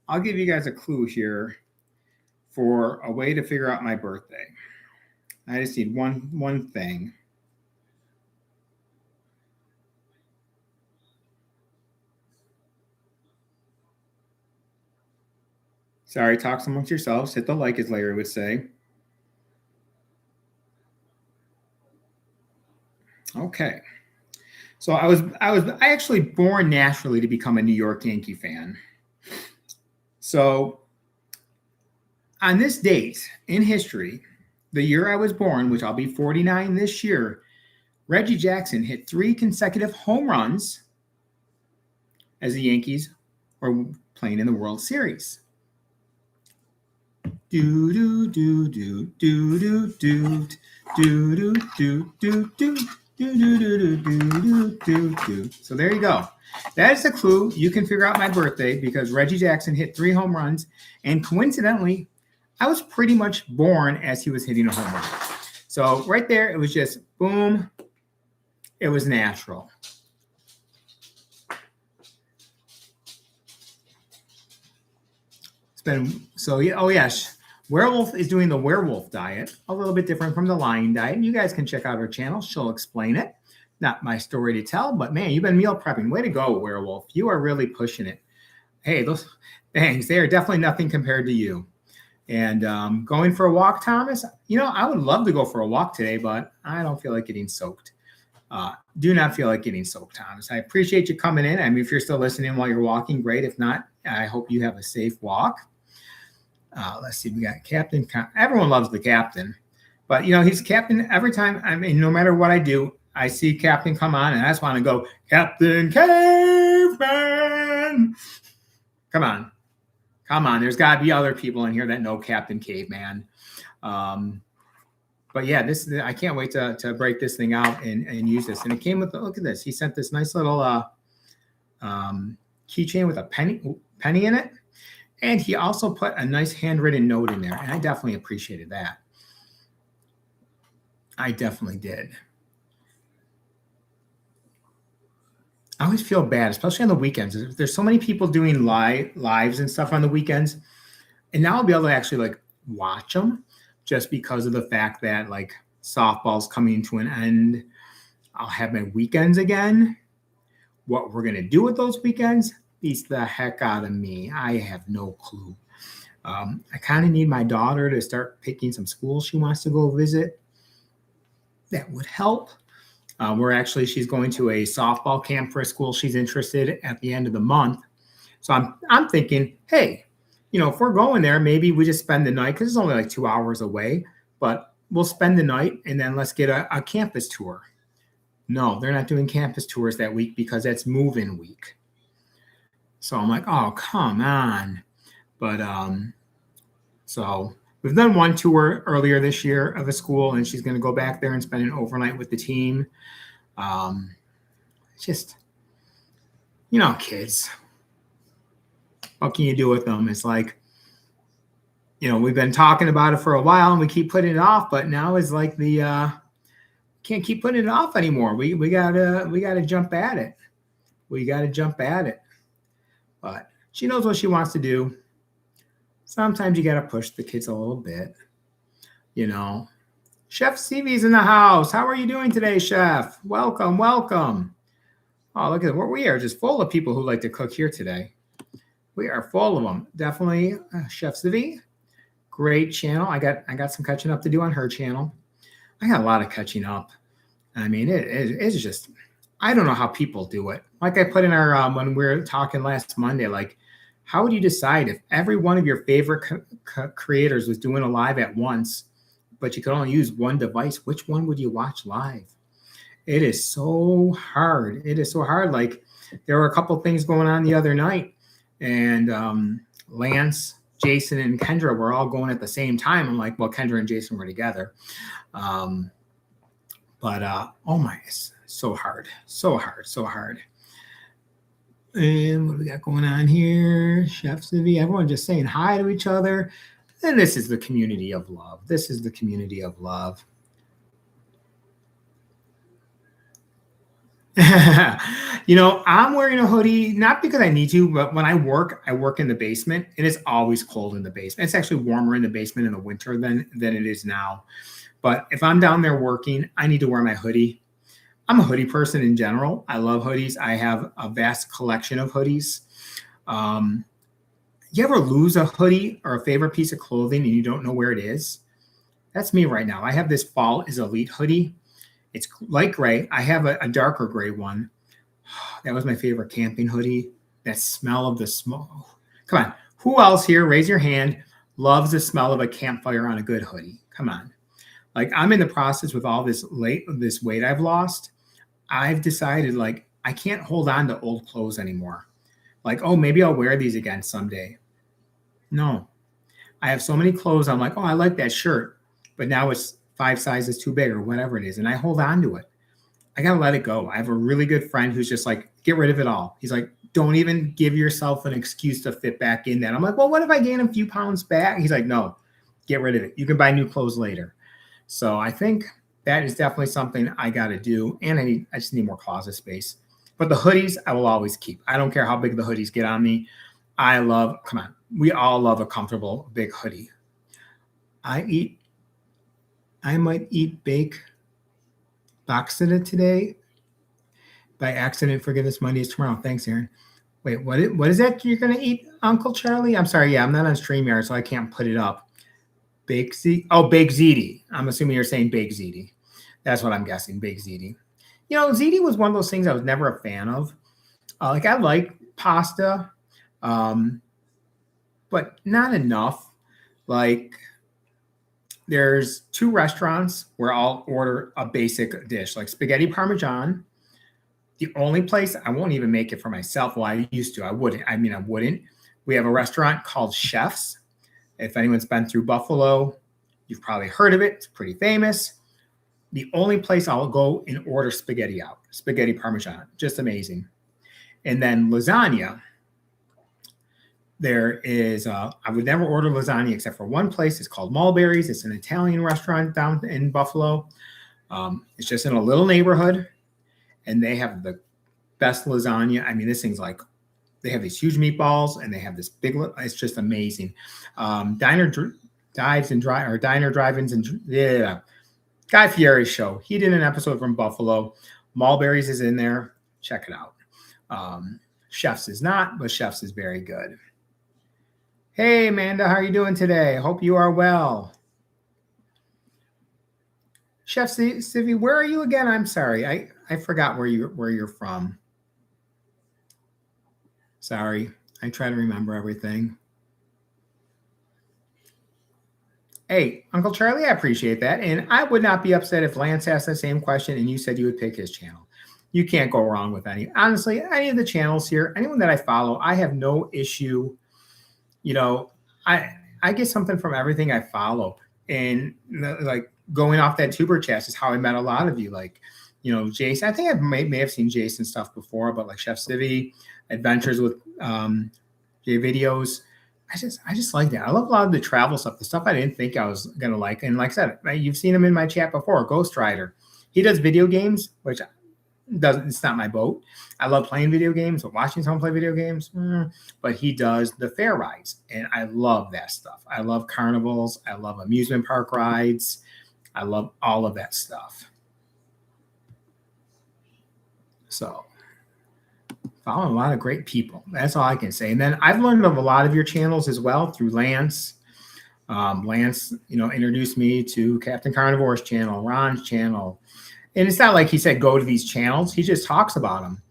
I'll give you guys a clue here for a way to figure out my birthday. I just need one thing. Sorry, talks amongst yourselves. Hit the like, as Larry would say. Okay. So I actually born naturally to become a New York Yankee fan. So on this date in history, the year I was born, which I'll be 49 this year, Reggie Jackson hit 3 consecutive home runs as the Yankees were playing in the World Series. Do do do do do do do do do do do do. So there you go. That is a clue. You can figure out my birthday because Reggie Jackson hit 3 home runs. And coincidentally, I was pretty much born as he was hitting a home run. So right there, it was just boom. It was natural. It's been so yeah. Oh yes. Werewolf is doing the werewolf diet, a little bit different from the lion diet. You guys can check out her channel. She'll explain it. Not my story to tell, but man, you've been meal prepping. Way to go, werewolf. You are really pushing it. Hey, those bangs, they are definitely nothing compared to you. And going for a walk, Thomas, I would love to go for a walk today, but I don't feel like getting soaked. Do not feel like getting soaked, Thomas. I appreciate you coming in. I mean, if you're still listening while you're walking, great. If not, I hope you have a safe walk. Let's see. We got Captain. Everyone loves the Captain. But he's captain every time. I mean, no matter what I do, I see Captain come on, and I just want to go, Captain Caveman. Come on. There's got to be other people in here that know Captain Caveman. But yeah, I can't wait to break this thing out and use this. And it came with, look at this. He sent this nice little keychain with a penny in it. And he also put a nice handwritten note in there. And I definitely appreciated that. I definitely did. I always feel bad, especially on the weekends. There's so many people doing lives and stuff on the weekends. And now I'll be able to actually like watch them just because of the fact that like softball's coming to an end. I'll have my weekends again. What we're going to do with those weekends beats the heck out of me. I have no clue. I kind of need my daughter to start picking some schools she wants to go visit. That would help. She's going to a softball camp for a school she's interested at the end of the month. So I'm thinking, hey, if we're going there, maybe we just spend the night because it's only like 2 hours away, but we'll spend the night and then let's get a campus tour. No, they're not doing campus tours that week because that's move-in week. So I'm like, oh, come on. But so we've done one tour earlier this year of a school, and she's going to go back there and spend an overnight with the team. Just, kids. What can you do with them? It's like, we've been talking about it for a while, and we keep putting it off, but now it's like can't keep putting it off anymore. We gotta jump at it. But she knows what she wants to do. Sometimes you gotta push the kids a little bit. Chef Stevie's in the house. How are you doing today, Chef? Welcome. Oh, look at it. We are just full of people who like to cook here today. We are full of them. Definitely Chef Stevie. Great channel. I got some catching up to do on her channel. I got a lot of catching up. I mean, it's just, I don't know how people do it. Like I put in our, when we were talking last Monday, like, how would you decide if every one of your favorite creators was doing a live at once, but you could only use one device? Which one would you watch live? It is so hard. Like there were a couple things going on the other night, and Lance, Jason, and Kendra were all going at the same time. I'm like, well, Kendra and Jason were together. Oh my, it's so hard. And what do we got going on here? Chef Civi, everyone just saying hi to each other. And this is the community of love. I'm wearing a hoodie, not because I need to, but when I work in the basement, and it's always cold in the basement. It's actually warmer in the basement in the winter than it is now. But if I'm down there working, I need to wear my hoodie. I'm a hoodie person in general. I love hoodies. I have a vast collection of hoodies. You ever lose a hoodie or a favorite piece of clothing and you don't know where it is? That's me right now. I have this Fall is Elite hoodie. It's light gray. I have a darker gray one. That was my favorite camping hoodie. That smell of the smoke. Come on. Who else here, raise your hand, loves the smell of a campfire on a good hoodie? Come on. Like I'm in the process with all this weight I've lost. I've decided like I can't hold on to old clothes anymore. Like, oh, maybe I'll wear these again someday. No. I have so many clothes. I'm like, oh, I like that shirt. But now it's 5 sizes too big or whatever it is. And I hold on to it. I got to let it go. I have a really good friend who's just like, get rid of it all. He's like, don't even give yourself an excuse to fit back in that. I'm like, well, what if I gain a few pounds back? He's like, no, get rid of it. You can buy new clothes later. So I think that is definitely something I got to do. And I just need more closet space. But the hoodies, I will always keep. I don't care how big the hoodies get on me. We all love a comfortable big hoodie. I might eat bake Boxita today. By accident, forgiveness Monday is tomorrow. Thanks, Aaron. Wait, what is that you're going to eat, Uncle Charlie? I'm sorry. Yeah, I'm not on StreamYard, so I can't put it up. Bake ziti. I'm assuming you're saying bake ziti. That's what I'm guessing, bake ziti. Ziti was one of those things I was never a fan of. I like pasta, but not enough. Like there's 2 restaurants where I'll order a basic dish like spaghetti parmesan. The only place I won't even make it for myself. Well, I used to. I wouldn't. I wouldn't. We have a restaurant called Chef's. If anyone's been through Buffalo, you've probably heard of it. It's pretty famous. The only place I'll go and order spaghetti parmesan, just amazing. And then lasagna. There is, I would never order lasagna except for one place. It's called Mulberry's. It's an Italian restaurant down in Buffalo. It's just in a little neighborhood, and they have the best lasagna. I mean, this thing's like, they have these huge meatballs, and they have this big. It's just amazing. Diner Drive-ins, and yeah, Guy Fieri's show. He did an episode from Buffalo. Mulberry's is in there. Check it out. Chef's is not, but Chef's is very good. Hey, Amanda, how are you doing today? Hope you are well. Chef Stevie, where are you again? I'm sorry. I forgot where you're from. Sorry. I try to remember everything. Hey, Uncle Charlie, I appreciate that. And I would not be upset if Lance asked the same question and you said you would pick his channel. You can't go wrong with any. Honestly, any of the channels here, anyone that I follow, I have no issue. I get something from everything I follow. And like going off that tuber chat is how I met a lot of you. Like, Jason, I think I may have seen Jason stuff before, but like Chef Civvy, Adventures with J videos. I just like that. I love a lot of the travel stuff, the stuff I didn't think I was going to like. And like I said, you've seen him in my chat before, Ghost Rider. He does video games, which it's not my boat. I love playing video games, but watching someone play video games, but he does the fair rides, and I love that stuff. I love carnivals. I love amusement park rides. I love all of that stuff. So following a lot of great people. That's all I can say. And then I've learned of a lot of your channels as well through Lance. Lance, introduced me to Captain Carnivore's channel, Ron's channel. And it's not like he said, go to these channels. He just talks about them.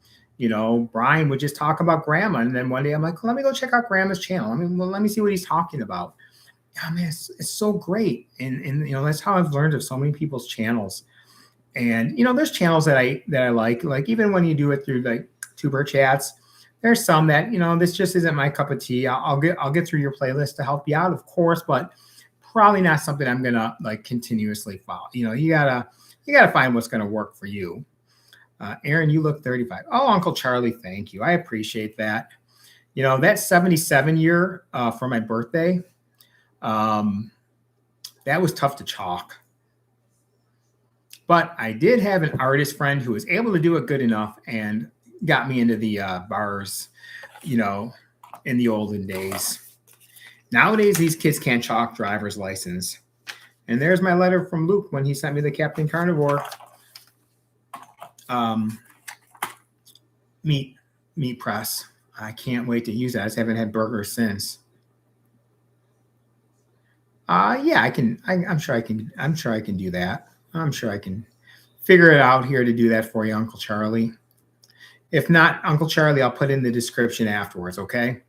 Brian would just talk about grandma. And then one day I'm like, let me go check out grandma's channel. Let me see what he's talking about. I mean, it's so great. And that's how I've learned of so many people's channels. And, there's channels that I like even when you do it through like tuber chats, there's some that, this just isn't my cup of tea. I'll get through your playlist to help you out, of course, but probably not something I'm going to like continuously follow. You gotta find what's going to work for you. Aaron, you look 35. Oh, Uncle Charlie, thank you. I appreciate that. That 77 year for my birthday, that was tough to chalk. But I did have an artist friend who was able to do it good enough and got me into the bars, in the olden days. Nowadays, these kids can't chalk driver's license. And there's my letter from Luke when he sent me the Captain Carnivore meat press. I can't wait to use that. I just haven't had burgers since. Yeah, I can. I'm sure I can. I'm sure I can do that. I'm sure I can figure it out here to do that for you, Uncle Charlie. If not, Uncle Charlie, I'll put in the description afterwards. Okay,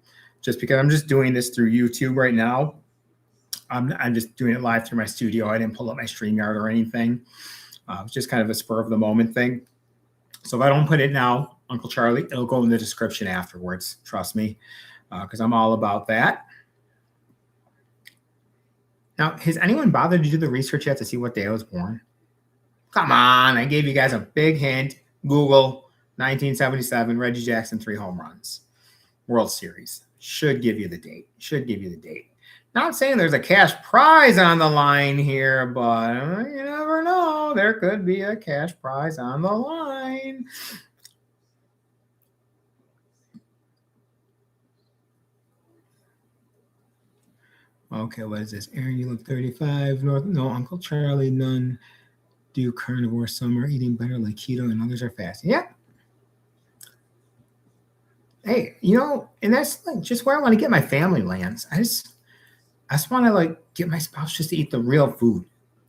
just because I'm just doing this through YouTube right now. I'm just doing it live through my studio. I didn't pull up my StreamYard or anything. It's just kind of a spur of the moment thing. So if I don't put it now, Uncle Charlie, it'll go in the description afterwards. Trust me, because I'm all about that. Now, has anyone bothered to do the research yet to see what day I was born? Come on, I gave you guys a big hint. Google 1977, Reggie Jackson, 3 home runs. World Series. Should give you the date. Not saying there's a cash prize on the line here, but you never know. There could be a cash prize on the line. Okay, what is this? Aaron, you look 35. No, Uncle Charlie, none do carnivore. Some are eating better like keto and others are fasting. Yeah. Hey, and that's like just where I want to get my family lands. I just want to like get my spouse just to eat the real food.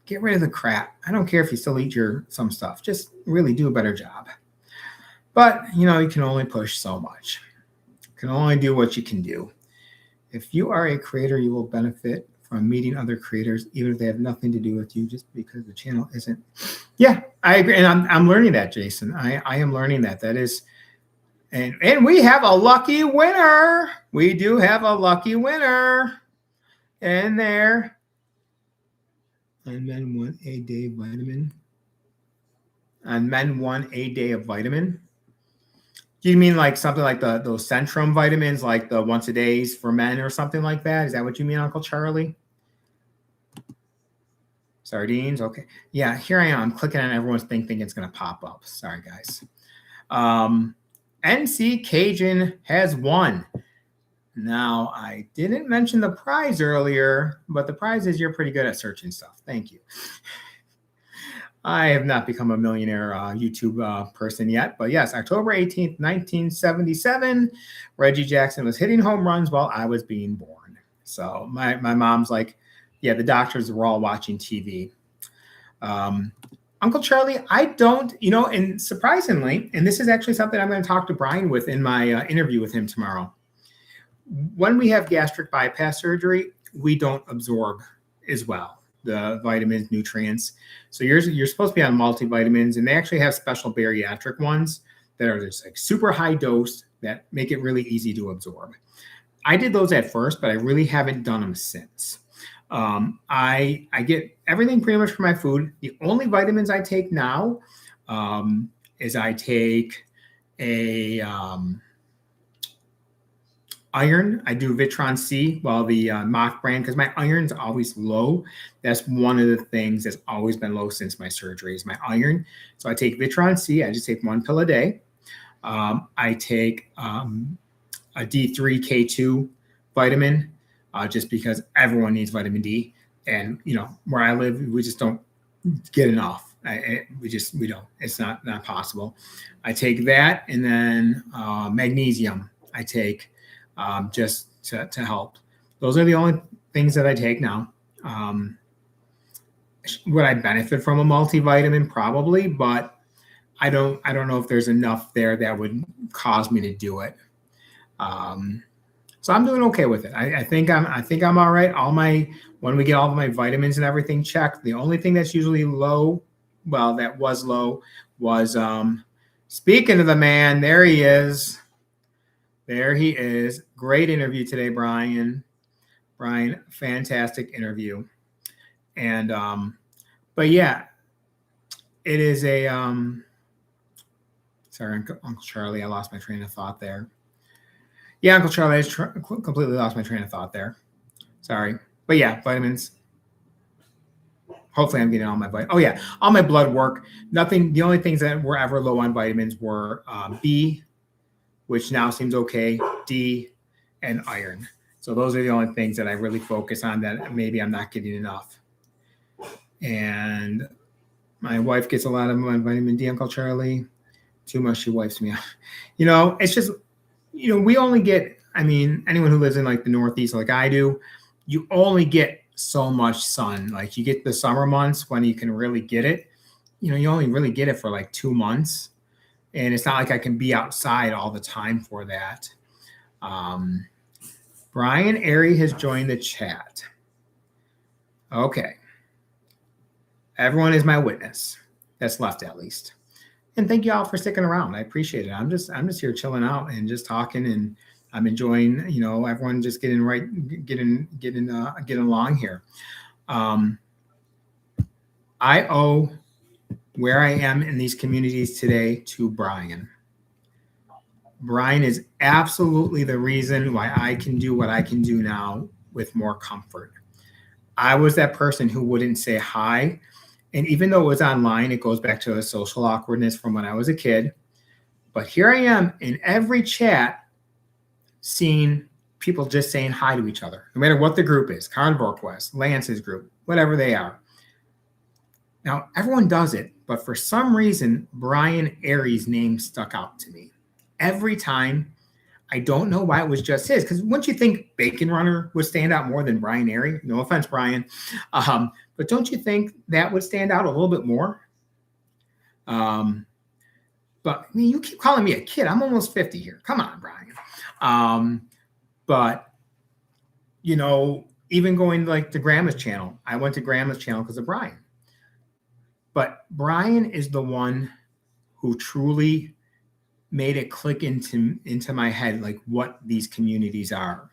Get rid of the crap. I don't care if you still eat some stuff. Just really do a better job. But, you can only push so much. You can only do what you can do. If you are a creator, you will benefit from meeting other creators, even if they have nothing to do with you, just because the channel isn't. Yeah, I agree. And I'm learning that, Jason. I am learning that. That is, and we have a lucky winner. We do have a lucky winner in there. And men want a day vitamin. And men want a day of vitamin. Do you mean like something like those Centrum vitamins, like the once a days for men or something like that? Is that what you mean, Uncle Charlie? Sardines, okay. Yeah, here I am. I'm clicking on everyone's thing thinking it's going to pop up. Sorry, guys. NC Cajun has won. Now, I didn't mention the prize earlier, but the prize is you're pretty good at searching stuff. Thank you. I have not become a millionaire YouTube person yet, but yes, October 18th, 1977, Reggie Jackson was hitting home runs while I was being born. So my mom's like, yeah, the doctors were all watching TV. Uncle Charlie, I don't, and surprisingly, and this is actually something I'm going to talk to Brian with in my interview with him tomorrow. When we have gastric bypass surgery, we don't absorb as well the vitamins, nutrients. So you're supposed to be on multivitamins, and they actually have special bariatric ones that are just like super high dose that make it really easy to absorb. I did those at first, but I really haven't done them since. I get everything pretty much from my food. The only vitamins I take now is I take a iron. I do Vitron C, while the Mach brand, because my iron's always low. That's one of the things that's always been low since my surgery is my iron. So I take Vitron C. I just take 1 pill a day. I take a D3K2 vitamin, just because everyone needs vitamin D. And, where I live, we just don't get enough. We don't. It's not possible. I take that, and then magnesium I take just to help. Those are the only things that I take now. Would I benefit from a multivitamin? Probably, but I don't know if there's enough there that would cause me to do it. So I'm doing okay with it. I think I'm all right. When we get all of my vitamins and everything checked, the only thing that's usually low, well, that was low, was speaking of the man, there he is. There he is. Great interview today, Brian. Brian, fantastic interview. And but yeah, it is a sorry, Uncle Charlie, I lost my train of thought there. Yeah, Uncle Charlie, I completely lost my train of thought there. Sorry. But yeah, vitamins. Hopefully I'm getting all my vitamins. Oh yeah, all my blood work. Nothing. The only things that were ever low on vitamins were B, which now seems okay, D, and iron. So those are the only things that I really focus on that maybe I'm not getting enough. And my wife gets a lot of my vitamin D, Uncle Charlie. Too much, she wipes me out. It's just, we only get, anyone who lives in like the Northeast like I do, you only get so much sun. Like you get the summer months when you can really get it. You only really get it for like 2 months. And it's not like I can be outside all the time for that. Brian Airy has joined the chat. Okay. Everyone is my witness. That's left at least. And thank you all for sticking around. I appreciate it. I'm just here chilling out and just talking, and I'm enjoying, everyone just getting along here. I owe where I am in these communities today to Brian. Brian is absolutely the reason why I can do what I can do now with more comfort. I was that person who wouldn't say hi. And even though it was online, it goes back to a social awkwardness from when I was a kid. But here I am in every chat seeing people just saying hi to each other, no matter what the group is, Carnivore Quest, Lance's group, whatever they are. Now, everyone does it, but for some reason, Brian Airy's name stuck out to me. Every time, I don't know why it was just his, because wouldn't you think Bacon Runner would stand out more than Brian Airy? No offense, Brian. But don't you think that would stand out a little bit more? But you keep calling me a kid. I'm almost 50 here. Come on, Brian. But, even going like to Grandma's channel. I went to Grandma's channel because of Brian. But Brian is the one who truly made it click into my head, like what these communities are.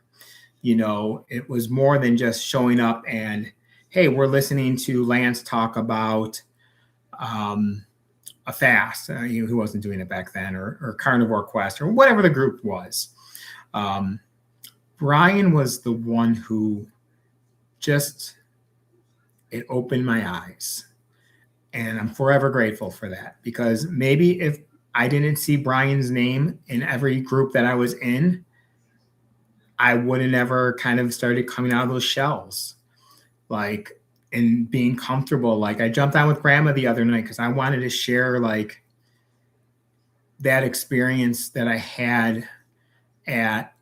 You know, it was more than just showing up and, hey, we're listening to Lance talk about a fast. Who wasn't doing it back then, or Carnivore Quest, or whatever the group was. Brian was the one who it opened my eyes. And I'm forever grateful for that, because maybe if I didn't see Brian's name in every group that I was in, I would have never kind of started coming out of those shells, like, and being comfortable. Like, I jumped on with Grandma the other night because I wanted to share like that experience that I had at,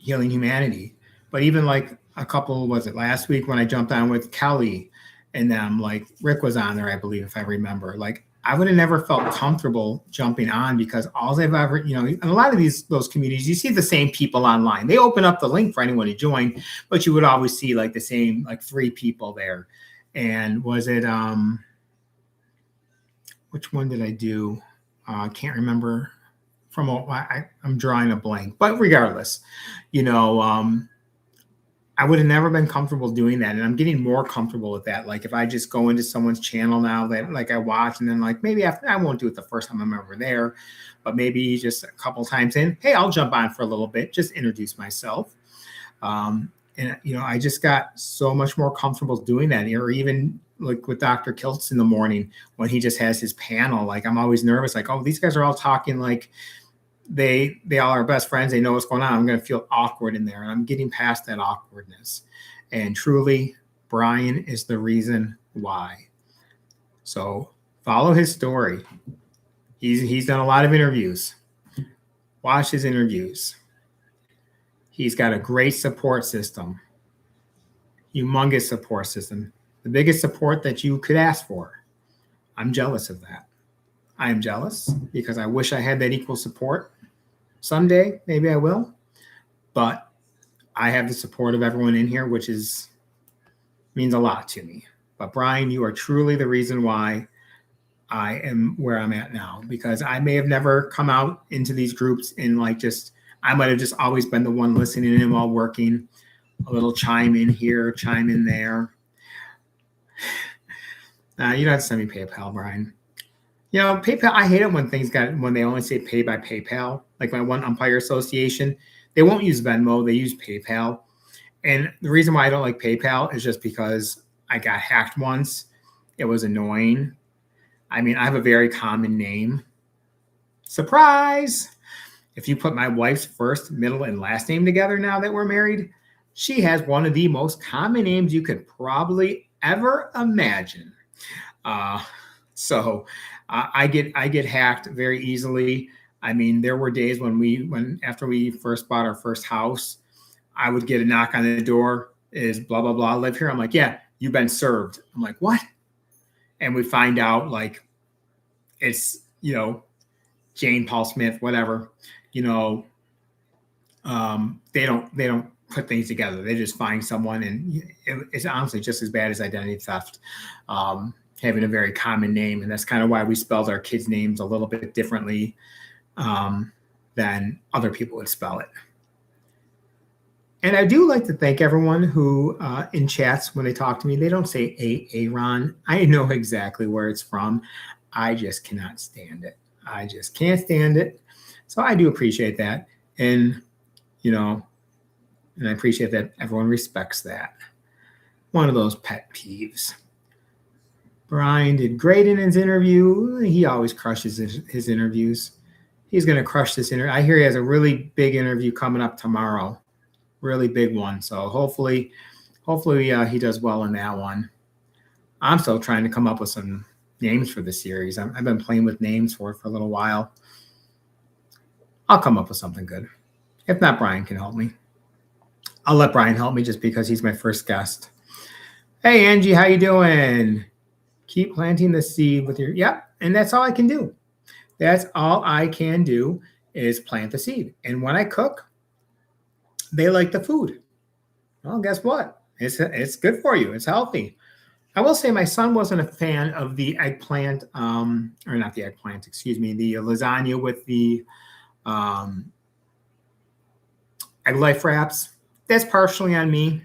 Healing Humanity. But even like a couple, was it last week when I jumped on with Kelly and them, like Rick was on there, I believe, if I remember. Like, I would have never felt comfortable jumping on, because all I've ever, in a lot of those communities, you see the same people online. They open up the link for anyone to join, but you would always see like the same, like 3 people there. And was it, which one did I do? I can't remember. I'm drawing a blank, but regardless, I would have never been comfortable doing that. And I'm getting more comfortable with that. Like, if I just go into someone's channel now that like I watch, and then like maybe after, I won't do it the first time I'm ever there, but maybe just a couple times in, hey, I'll jump on for a little bit, just introduce myself. I just got so much more comfortable doing that. Or even like with Dr. Kiltz in the morning when he just has his panel, like I'm always nervous, like, oh, these guys are all talking like they all are best friends. They know what's going on. I'm going to feel awkward in there. And I'm getting past that awkwardness. And truly, Brian is the reason why. So follow his story. He's done a lot of interviews. Watch his interviews. He's got a great support system. Humongous support system. The biggest support that you could ask for. I'm jealous of that. I am jealous because I wish I had that equal support. Someday, maybe I will. But I have the support of everyone in here, which means a lot to me. But Brian, you are truly the reason why I am where I'm at now, because I may have never come out into these groups and I might have just always been the one listening in while working, a little chime in here, chime in there. You don't have to send me PayPal, Brian. PayPal, I hate it when they only say pay by PayPal. Like my one umpire association, they won't use Venmo, they use PayPal. And the reason why I don't like PayPal is just because I got hacked once. It was annoying. I mean, I have a very common name. Surprise! If you put my wife's first, middle, and last name together now that we're married, she has one of the most common names you could probably ever imagine. So I get hacked very easily. I mean, there were days when after we first bought our first house, I would get a knock on the door, is blah, blah, blah, live here. I'm like, yeah, you've been served. I'm like, what? And we find out like it's, Jane Paul Smith, whatever, they don't put things together. They just find someone, and it's honestly just as bad as identity theft, having a very common name. And that's kind of why we spelled our kids' names a little bit differently than other people would spell it. And I do like to thank everyone who in chats, when they talk to me, they don't say Aaron. I know exactly where it's from. I just cannot stand it. I just can't stand it. So I do appreciate that. And, and I appreciate that everyone respects that. One of those pet peeves. Brian did great in his interview. He always crushes his interviews. He's going to crush this interview. I hear he has a really big interview coming up tomorrow. Really big one. So hopefully he does well in that one. I'm still trying to come up with some names for the series. I've been playing with names for a little while. I'll come up with something good. If not, Brian can help me. I'll let Brian help me just because he's my first guest. Hey, Angie, how you doing? Keep planting the seed with your, yep. And that's all I can do. That's all I can do is plant the seed. And when I cook, they like the food. Well, guess what? It's good for you. It's healthy. I will say my son wasn't a fan of the eggplant, or not the eggplant, excuse me, the lasagna with the egg life wraps. That's partially on me.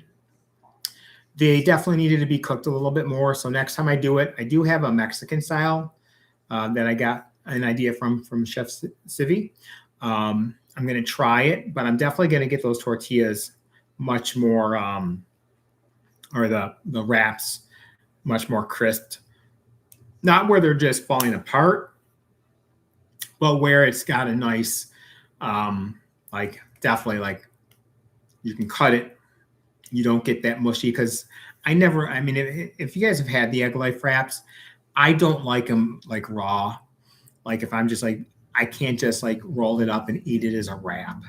They definitely needed to be cooked a little bit more. So next time I do it, I do have a Mexican style that I got an idea from Chef Civi. I'm going to try it, but I'm definitely going to get those tortillas much more, or the wraps much more crisped. Not where they're just falling apart, but where it's got a nice, like definitely like you can cut it. You don't get that mushy because I mean, if you guys have had the egg life wraps, I don't like them like raw. Like if I'm just like, I can't just like roll it up and eat it as a wrap.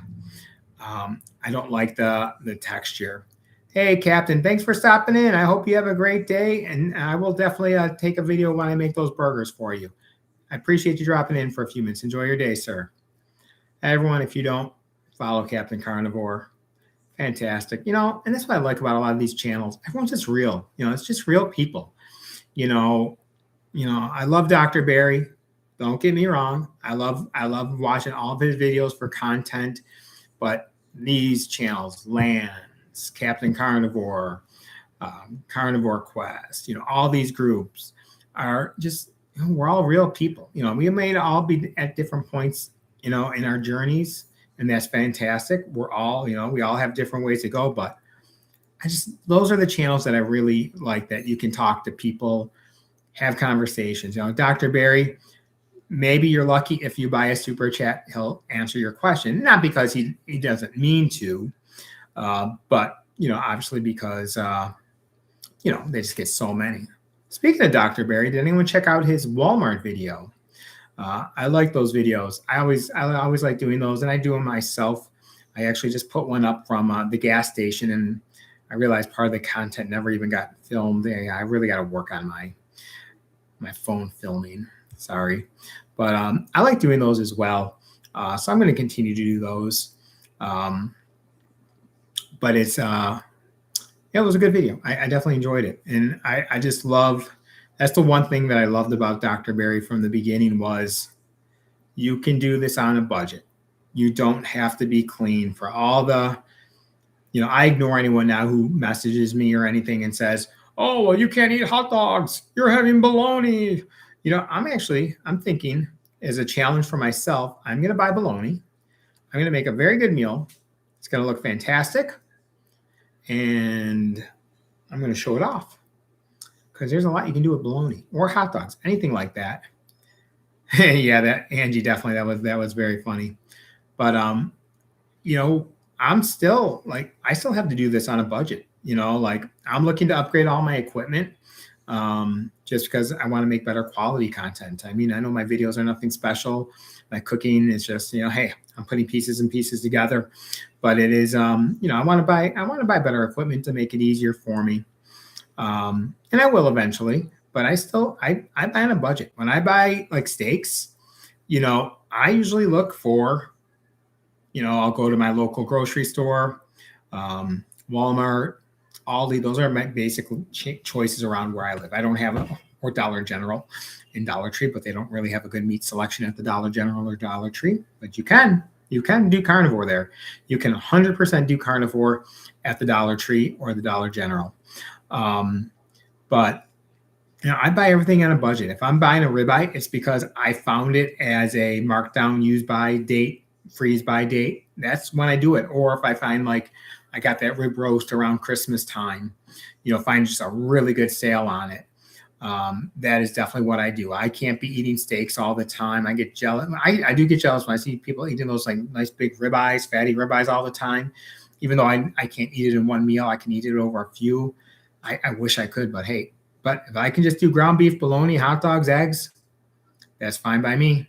I don't like the texture. Hey, Captain, thanks for stopping in. I hope you have a great day. And I will definitely take a video when I make those burgers for you. I appreciate you dropping in for a few minutes. Enjoy your day, sir. Everyone, if you don't, follow Captain Carnivore. Fantastic. And that's what I like about a lot of these channels. Everyone's just real. It's just real people. I love Dr. Barry. Don't get me wrong. I love watching all of his videos for content, but these channels, Lance, Captain Carnivore, Carnivore Quest, all these groups are just, we're all real people. We may all be at different points, in our journeys, and that's fantastic. We're all, we all have different ways to go, but those are the channels that I really like, that you can talk to people, have conversations. Dr. Barry, maybe you're lucky if you buy a super chat, he'll answer your question. Not because he doesn't mean to, but, obviously because, they just get so many. Speaking of Dr. Barry, did anyone check out his Walmart video? I like those videos. I always like doing those, and I do them myself. I actually just put one up from the gas station, and I realized part of the content never even got filmed. I really got to work on my phone filming. Sorry. But I like doing those as well. So I'm going to continue to do those. But it was a good video. I definitely enjoyed it. And I just love, that's the one thing that I loved about Dr. Barry from the beginning was you can do this on a budget. You don't have to be clean for all the, I ignore anyone now who messages me or anything and says, oh, well, you can't eat hot dogs. You're having bologna. I'm thinking as a challenge for myself, I'm going to buy bologna. I'm going to make a very good meal. It's going to look fantastic. And I'm going to show it off because there's a lot you can do with bologna or hot dogs, anything like that. Yeah, that Angie, definitely. That was very funny. But, I'm still I still have to do this on a budget, I'm looking to upgrade all my equipment. Just because I want to make better quality content. I mean, I know my videos are nothing special. My cooking is just, hey, I'm putting pieces and pieces together, but it is, I want to buy better equipment to make it easier for me. And I will eventually, but I buy on a budget. When I buy steaks, I usually look for, I'll go to my local grocery store, Walmart, Aldi. Those are my basic choices around where I live. I don't have or Dollar General and Dollar Tree, but they don't really have a good meat selection at the Dollar General or Dollar Tree. But you can do carnivore there. You can 100% do carnivore at the Dollar Tree or the Dollar General. But I buy everything on a budget. If I'm buying a ribeye, it's because I found it as a markdown, use by date, freeze by date. That's when I do it. Or if I find I got that rib roast around Christmas time, find just a really good sale on it. That is definitely what I do. I can't be eating steaks all the time. I get jealous. I do get jealous when I see people eating those nice big ribeyes, fatty ribeyes all the time. Even though I can't eat it in one meal, I can eat it over a few. I wish I could, but hey, if I can just do ground beef, bologna, hot dogs, eggs, that's fine by me.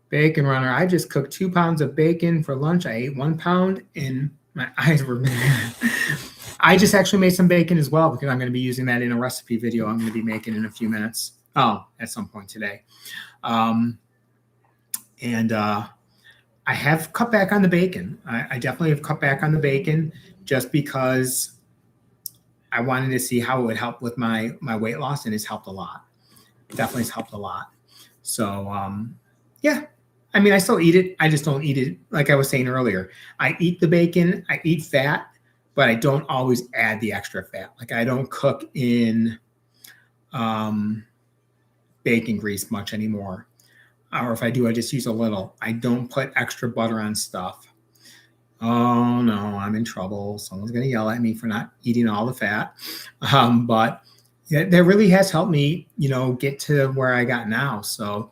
Bacon runner. I just cooked 2 pounds of bacon for lunch. I ate 1 pound and my eyes were I just actually made some bacon as well because I'm going to be using that in a recipe video I'm going to be making in a few minutes. At some point today. And I have cut back on the bacon. I definitely have cut back on the bacon just because I wanted to see how it would help with my weight loss, and it's helped a lot. Definitely has helped a lot. So yeah, I mean, I still eat it. I just don't eat it like I was saying earlier. I eat the bacon. I eat fat, but I don't always add the extra fat. Like I don't cook in um, bacon grease much anymore. Or if I do, I just use a little. I don't put extra butter on stuff. Oh no, I'm in trouble. Someone's going to yell at me for not eating all the fat. But that really has helped me, get to where I got now. So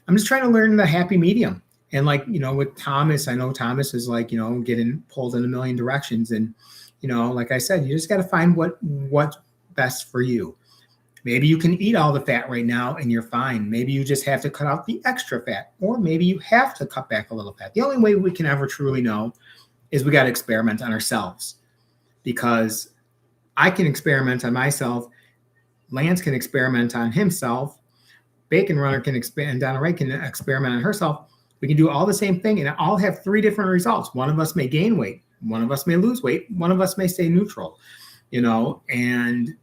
I'm just trying to learn the happy medium. And like, with Thomas, I know Thomas is like, getting pulled in a million directions. And, like I said, you just got to find what's best for you. Maybe you can eat all the fat right now and you're fine. Maybe you just have to cut out the extra fat, or maybe you have to cut back a little fat. The only way we can ever truly know is we got to experiment on ourselves, because I can experiment on myself. Lance can experiment on himself. Bacon Runner can expand. Donna Ray can experiment on herself. We can do all the same thing and all have 3 different results. One of us may gain weight. One of us may lose weight. One of us may stay neutral, and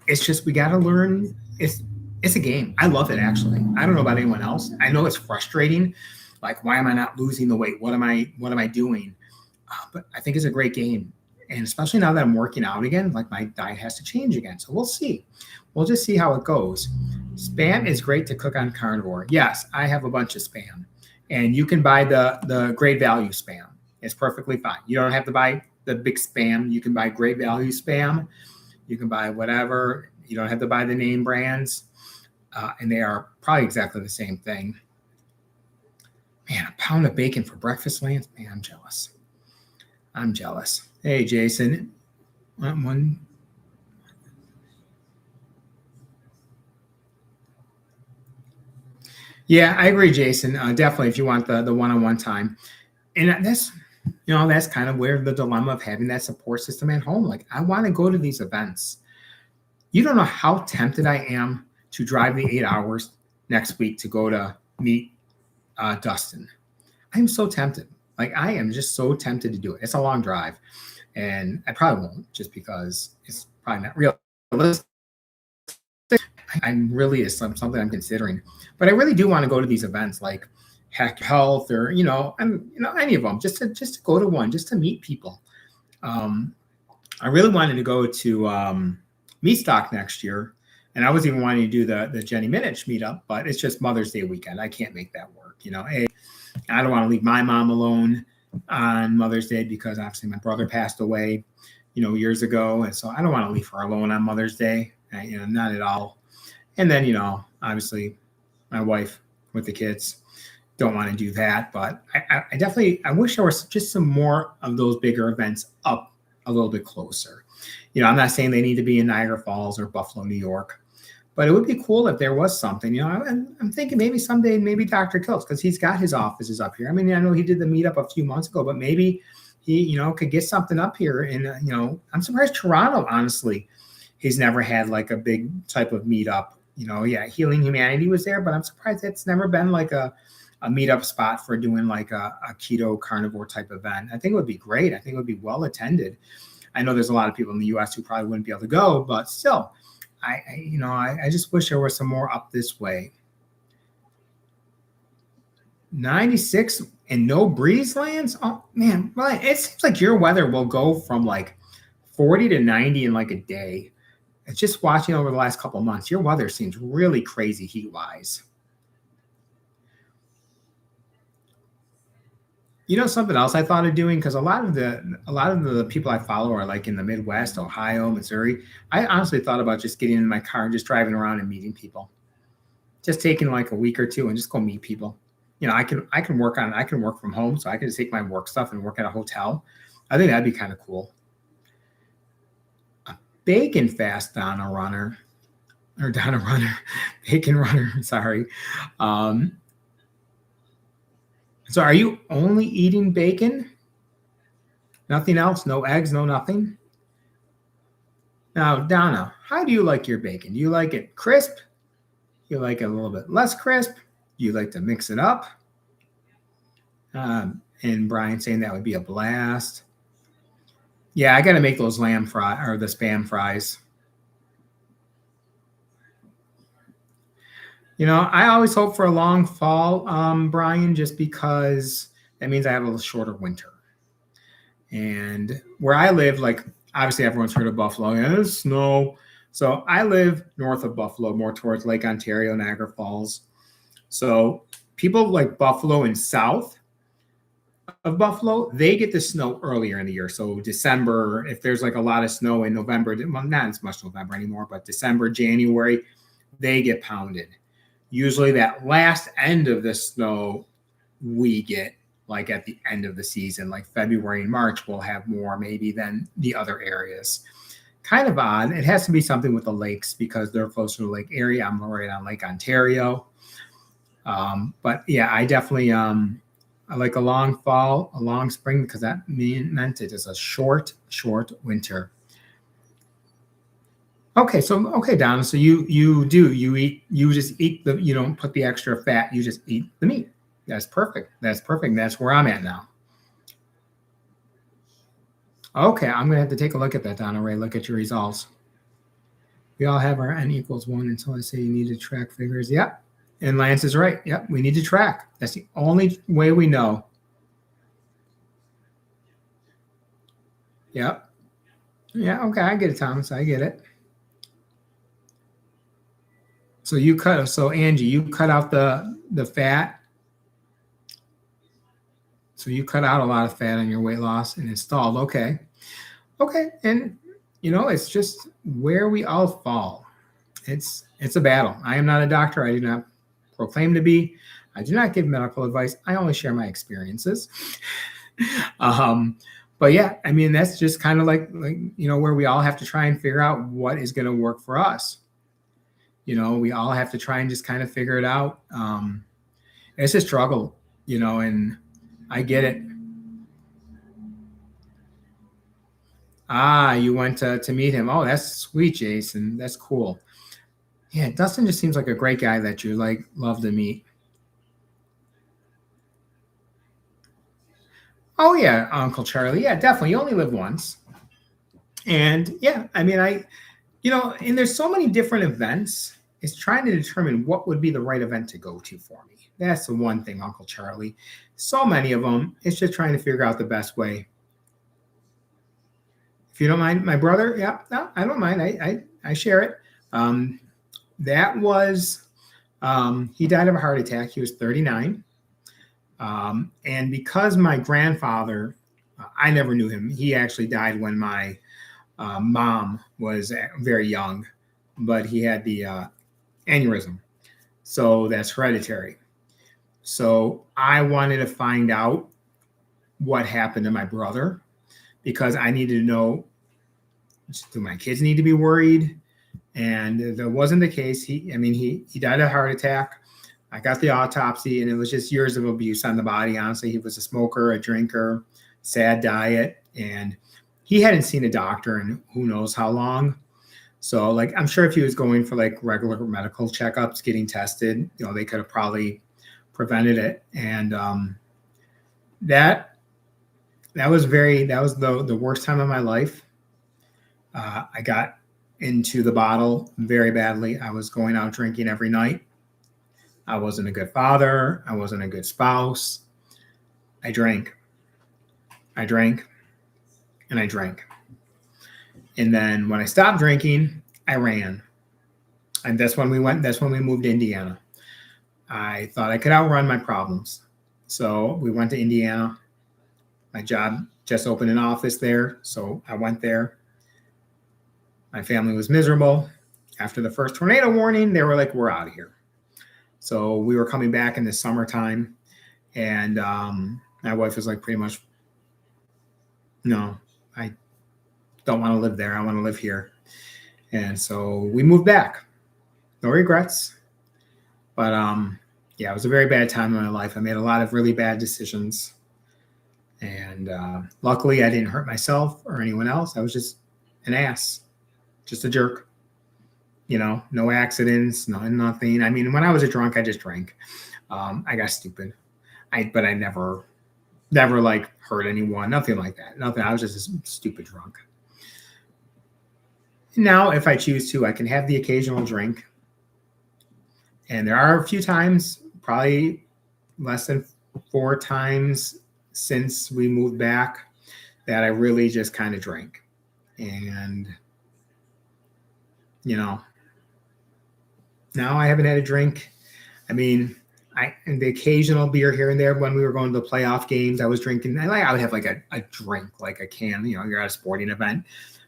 it's just, we got to learn. It's a game. I love it, actually. I don't know about anyone else. I know it's frustrating. Like, why am I not losing the weight? What am I doing? But I think it's a great game. And especially now that I'm working out again, like my diet has to change again. So we'll see. We'll just see how it goes. Spam is great to cook on Carnivore. Yes, I have a bunch of Spam. And you can buy the great value Spam. It's perfectly fine. You don't have to buy the big Spam. You can buy great value Spam. You can buy whatever. You don't have to buy the name brands. And they are probably exactly the same thing. Man, a pound of bacon for breakfast, Lance? Man, I'm jealous. I'm jealous. Hey, Jason. One. Yeah, I agree, Jason. Definitely, if you want the one-on-one time, and that's kind of where the dilemma of having that support system at home. Like, I want to go to these events. You don't know how tempted I am to drive the 8 hours next week to go to meet Dustin. I'm so tempted. Like, I am just so tempted to do it. It's a long drive, and I probably won't, just because it's probably not realistic. I'm really is something I'm considering, but I really do want to go to these events like Hack Health, or any of them, just to go to one, just to meet people. I really wanted to go to Meat Stock next year, and I was even wanting to do the Jenny Minich meetup, but it's just Mother's Day weekend. I can't make that work. I don't want to leave my mom alone on Mother's Day, because obviously my brother passed away, years ago, and so I don't want to leave her alone on Mother's Day. Not at all. And then, obviously my wife with the kids, don't want to do that. But I definitely, I wish there was just some more of those bigger events up a little bit closer. I'm not saying they need to be in Niagara Falls or Buffalo, New York, but it would be cool if there was something. I'm thinking maybe someday, maybe Dr. Kiltz, because he's got his offices up here. I mean, I know he did the meetup a few months ago, but maybe he, could get something up here. And, I'm surprised Toronto, honestly, he's never had like a big type of meetup. Healing Humanity was there, but I'm surprised it's never been like a meetup spot for doing like a keto carnivore type event. I think it would be great. I think it would be well attended. I know there's a lot of people in the US who probably wouldn't be able to go, but still, I just wish there was some more up this way. 96 and no breeze, Lands? Oh man, well, it seems like your weather will go from like 40 to 90 in like a day. It's just watching over the last couple of months, your weather seems really crazy heat-wise. Something else I thought of doing, because a lot of the people I follow are like in the Midwest, Ohio, Missouri. I honestly thought about just getting in my car and just driving around and meeting people. Just taking like a week or two and just go meet people. I can work from home, so I can just take my work stuff and work at a hotel. I think that'd be kind of cool. A bacon fast Donna Runner. Bacon Runner, sorry. So are you only eating bacon? Nothing else? No eggs, no nothing? Now, Donna, how do you like your bacon? Do you like it crisp? Do you like it a little bit less crisp? Do you like to mix it up? And Brian saying that would be a blast. Yeah, I got to make those lamb fry or the spam fries. I always hope for a long fall, Brian, just because that means I have a little shorter winter. And where I live, like obviously everyone's heard of Buffalo, and there's snow. So I live north of Buffalo, more towards Lake Ontario, Niagara Falls. So people like Buffalo and south of Buffalo, they get the snow earlier in the year. So December, if there's like a lot of snow in November, well, not as much November anymore, but December, January, they get pounded. Usually that last end of the snow we get like at the end of the season, like February and March, we'll have more maybe than the other areas. Kind of odd. It has to be something with the lakes because they're closer to Lake Erie. I'm right on Lake Ontario. But yeah, I definitely I like a long fall, a long spring because that meant it is a short winter. Okay, Donna. So you just eat you don't put the extra fat. You just eat the meat. That's perfect. That's perfect. That's where I'm at now. Okay, I'm gonna have to take a look at that, Donna Ray. Look at your results. We all have our n equals 1 until I say you need to track figures. Yep. And Lance is right. Yep, we need to track. That's the only way we know. Yep. Yeah, okay, I get it, Thomas. I get it. So Angie, you cut out the fat. So you cut out a lot of fat on your weight loss and installed. Okay. Okay. And it's just where we all fall. It's a battle. I am not a doctor. I do not proclaim to be. I do not give medical advice. I only share my experiences. But yeah, I mean, that's just kind of like where we all have to try and figure out what is going to work for us. We all have to try and just kind of figure it out. It's a struggle, and I get it. You went to meet him. Oh, that's sweet, Jason. That's cool. Yeah, Dustin just seems like a great guy that you love to meet. Oh yeah, Uncle Charlie. Yeah, definitely. You only live once. And yeah, I mean, and there's so many different events. It's trying to determine what would be the right event to go to for me. That's the one thing, Uncle Charlie. So many of them. It's just trying to figure out the best way. If you don't mind, my brother. Yeah, no, I don't mind. I share it. That was he died of a heart attack. He was 39. And because my grandfather, I never knew him. He actually died when my mom was very young, but he had the aneurysm. So that's hereditary. So I wanted to find out what happened to my brother because I needed to know, do my kids need to be worried? And that wasn't the case. He died of a heart attack. I got the autopsy, and it was just years of abuse on the body. Honestly, he was a smoker, a drinker, sad diet, and he hadn't seen a doctor in who knows how long. So, I'm sure if he was going for regular medical checkups, getting tested, they could have probably prevented it. And that was the worst time of my life. I got into the bottle very badly. I was going out drinking every night. I wasn't a good father. I wasn't a good spouse. I drank. And I drank. And then when I stopped drinking, I ran. And that's when we moved to Indiana. I thought I could outrun my problems. So we went to Indiana. My job just opened an office there. So I went there. My family was miserable. After the first tornado warning, they were like, we're out of here. So we were coming back in the summertime. And my wife was like, pretty much, no, I don't want to live there. I want to live here. And so we moved back. No regrets. But yeah, it was a very bad time in my life. I made a lot of really bad decisions. And luckily, I didn't hurt myself or anyone else. I was just an ass, just a jerk. No accidents, nothing. I mean, when I was a drunk, I just drank. I got stupid. But I never Never like hurt anyone, nothing like that. Nothing. I was just a stupid drunk. Now, if I choose to, I can have the occasional drink. And there are a few times, probably less than 4 times since we moved back, that I really just kind of drank. And, now I haven't had a drink. I mean, and the occasional beer here and there when we were going to the playoff games, I was drinking. I would have like a drink, like a can, you're at a sporting event.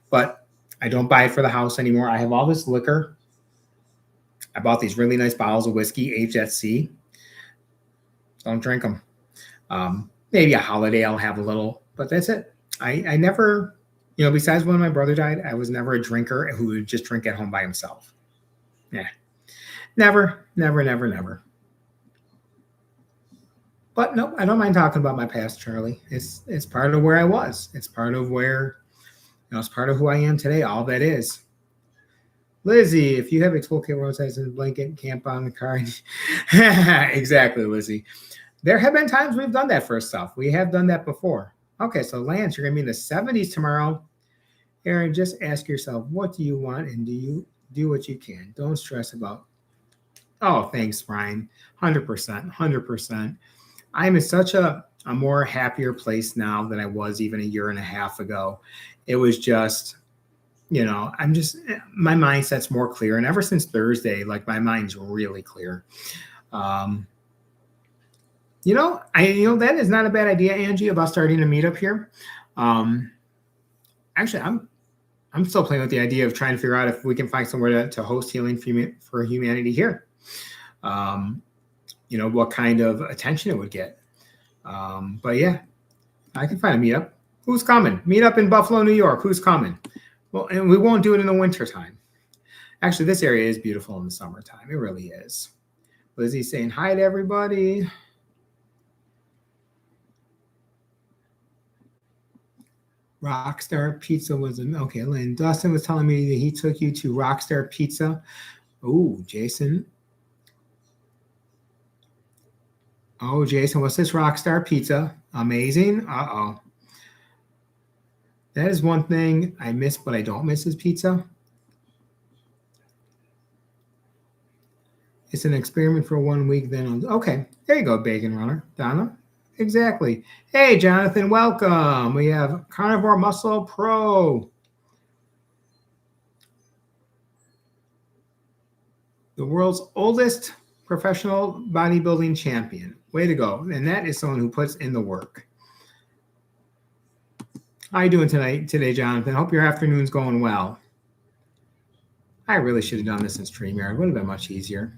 But I don't buy it for the house anymore. I have all this liquor. I bought these really nice bottles of whiskey, aged at sea. Don't drink them. Maybe a holiday I'll have a little, but that's it. I never, besides when my brother died, I was never a drinker who would just drink at home by himself. Yeah. Never. But no, I don't mind talking about my past, Charlie. It's part of where I was. It's part of where, it's part of who I am today. All that is. Lizzie, if you have a toolkit roadside and blanket, camp on the car. Exactly, Lizzie. There have been times we've done that for stuff. We have done that before. Okay, so Lance, you're going to be in the 70s tomorrow. Aaron, just ask yourself, what do you want, and do you do what you can? Don't stress about. Oh, thanks, Brian. 100%. I'm in such a more happier place now than I was even a year and a half ago. It was just, my mindset's more clear. And ever since Thursday, like my mind's really clear. That is not a bad idea, Angie, about starting a meetup here. Actually, I'm still playing with the idea of trying to figure out if we can find somewhere to host Healing for Humanity here. What kind of attention it would get. But yeah, I can find a meetup. Who's coming? Meetup in Buffalo, New York. Who's coming? Well, and we won't do it in the winter time. Actually, this area is beautiful in the summertime. It really is. Lizzie's saying hi to everybody. Rockstar Pizza was okay. Lynn Dustin was telling me that he took you to Rockstar Pizza. Oh, Jason. Oh, Jason, what's this Rockstar Pizza? Amazing. Uh-oh. That is one thing I miss, but I don't miss is pizza. It's an experiment for 1 week. Then okay, there you go, Bacon Runner. Donna. Exactly. Hey, Jonathan, welcome. We have Carnivore Muscle Pro. The world's oldest professional bodybuilding champion. Way to go. And that is someone who puts in the work. How you doing today, Jonathan? Hope your afternoon's going well. I really should have done this in StreamYard. It would have been much easier.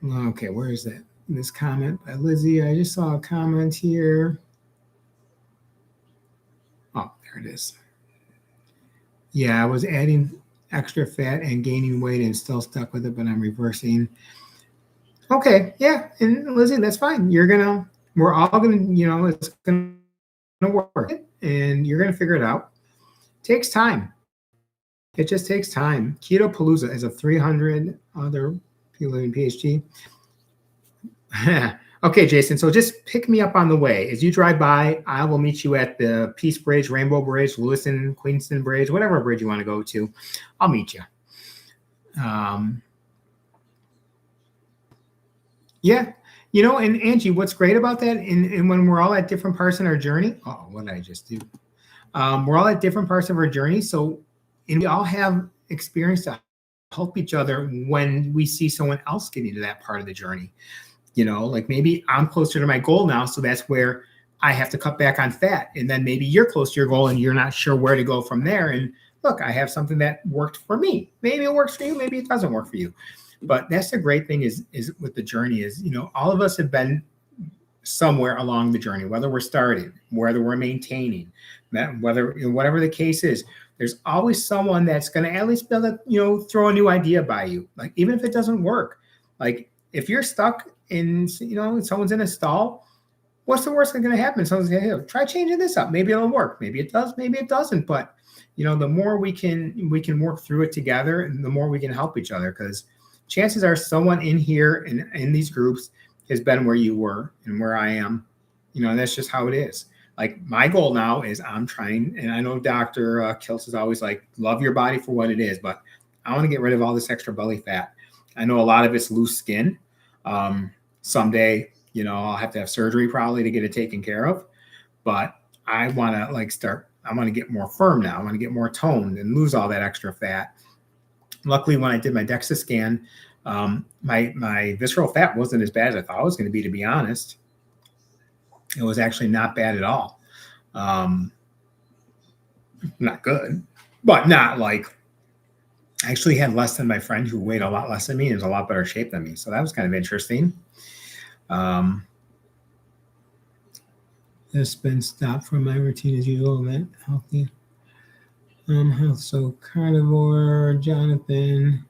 Okay, where is that? This comment by Lizzie. I just saw a comment here. Oh, there it is. Yeah, I was adding extra fat and gaining weight and still stuck with it, but I'm reversing. Okay, yeah, and Lizzie, that's fine. We're all gonna, it's gonna work, and you're gonna figure it out. It takes time. It just takes time. Keto Palooza is a 300 other people in PhD. Okay, Jason. So just pick me up on the way. As you drive by, I will meet you at the Peace Bridge, Rainbow Bridge, Lewiston, Queenston Bridge, whatever bridge you want to go to. I'll meet you. Yeah. And Angie, what's great about that, and when we're all at different parts in our journey, what did I just do? We're all at different parts of our journey. So we all have experience to help each other when we see someone else getting to that part of the journey. Like maybe I'm closer to my goal now, so that's where I have to cut back on fat. And then maybe you're close to your goal and you're not sure where to go from there. And look, I have something that worked for me. Maybe it works for you, maybe it doesn't work for you. But that's the great thing is with the journey is, all of us have been somewhere along the journey, whether we're starting, whether we're maintaining, whatever the case is, there's always someone that's going to at least be able to, throw a new idea by you. Like, even if it doesn't work, like if you're stuck in, someone's in a stall, what's the worst that's going to happen? Someone's going to try changing this up. Maybe it'll work. Maybe it does. Maybe it doesn't. But, the more we can work through it together, and the more we can help each other, because chances are someone in here in these groups has been where you were and where I am, That's just how it is. Like my goal now is I'm trying, and I know Dr. Kills is always like, love your body for what it is, but I want to get rid of all this extra belly fat. I know a lot of it's loose skin. Someday, I'll have to have surgery probably to get it taken care of, but I want to I want to get more firm now. I want to get more toned and lose all that extra fat. Luckily, when I did my DEXA scan, my visceral fat wasn't as bad as I thought it was going to be honest. It was actually not bad at all. Not good, but not like, I actually had less than my friend who weighed a lot less than me and was a lot better shape than me. So that was kind of interesting. It's been stopped from my routine as usual. That healthy. Health. So Carnivore, Jonathan,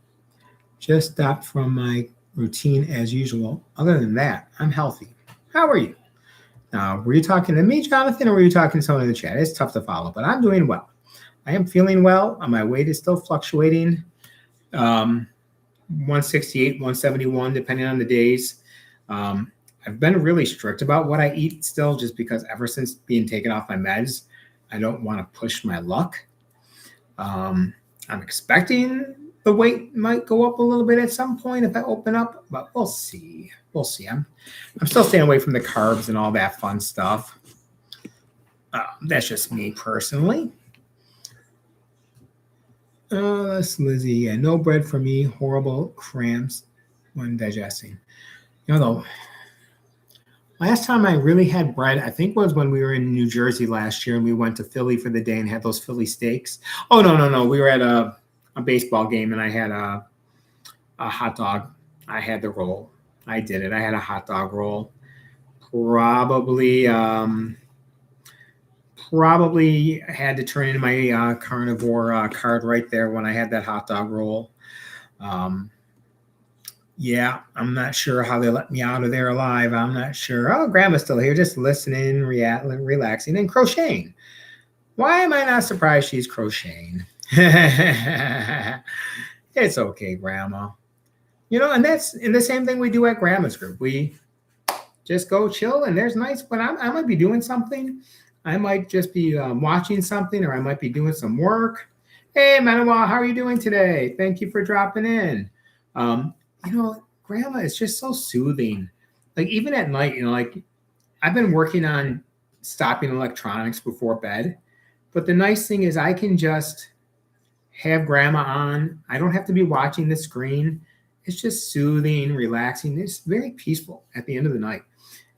just stopped from my routine as usual. Other than that, I'm healthy. How are you? Were you talking to me, Jonathan, or were you talking to someone in the chat? It's tough to follow, but I'm doing well. I am feeling well. My weight is still fluctuating. 168, 171, depending on the days. I've been really strict about what I eat still, just because ever since being taken off my meds, I don't want to push my luck. I'm expecting the weight might go up a little bit at some point if I open up, but we'll see. I'm still staying away from the carbs and all that fun stuff. That's just me personally. That's Lizzie. Yeah, no bread for me. Horrible cramps when digesting. Though, last time I really had bread, I think was when we were in New Jersey last year and we went to Philly for the day and had those Philly steaks. Oh, no. We were at a baseball game and I had a hot dog. I had the roll. I did it. I had a hot dog roll. Probably had to turn in my Carnivore card right there when I had that hot dog roll. Yeah, I'm not sure how they let me out of there alive. I'm not sure. Oh, Grandma's still here, just listening, relaxing, and crocheting. Why am I not surprised she's crocheting? It's okay, Grandma. And that's the same thing we do at Grandma's group. We just go chill, and there's nights when I might be doing something. I might just be watching something, or I might be doing some work. Hey, Manuel, how are you doing today? Thank you for dropping in. Grandma is just so soothing. Like even at night, like I've been working on stopping electronics before bed. But the nice thing is I can just have Grandma on. I don't have to be watching the screen. It's just soothing, relaxing. It's very peaceful at the end of the night.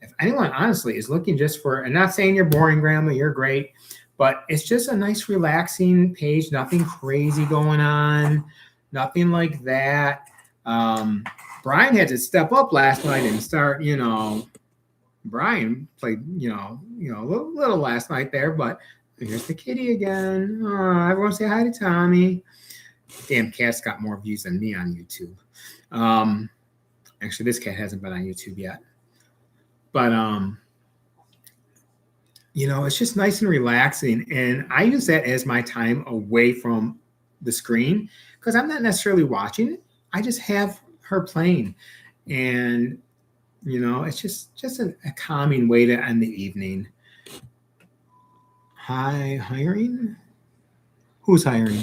If anyone honestly is looking just for, and not saying you're boring, Grandma, you're great, but it's just a nice relaxing page, nothing crazy going on, nothing like that. Brian had to step up last night and start, Brian played, a little last night there, but here's the kitty again. Oh, everyone say hi to Tommy. Damn, cat's got more views than me on YouTube. Actually, this cat hasn't been on YouTube yet. But, it's just nice and relaxing. And I use that as my time away from the screen because I'm not necessarily watching it. I just have her playing. And, it's just a calming way to end the evening. Hi, hiring? Who's hiring?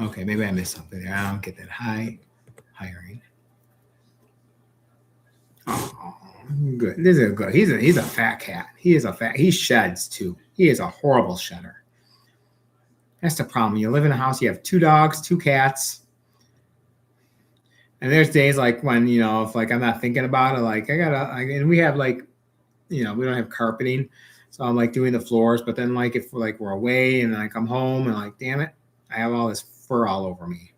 Okay, maybe I missed something there. I don't get that. Hi, hiring. Oh, good. This is good. He's a fat cat. He sheds too. He is a horrible shedder. That's the problem. You live in a house, you have 2 dogs, 2 cats. And there's days like when, if like I'm not thinking about it, like and we have like, we don't have carpeting. So I'm like doing the floors, but then like if we're away and I come home and like, damn it, I have all this fur all over me.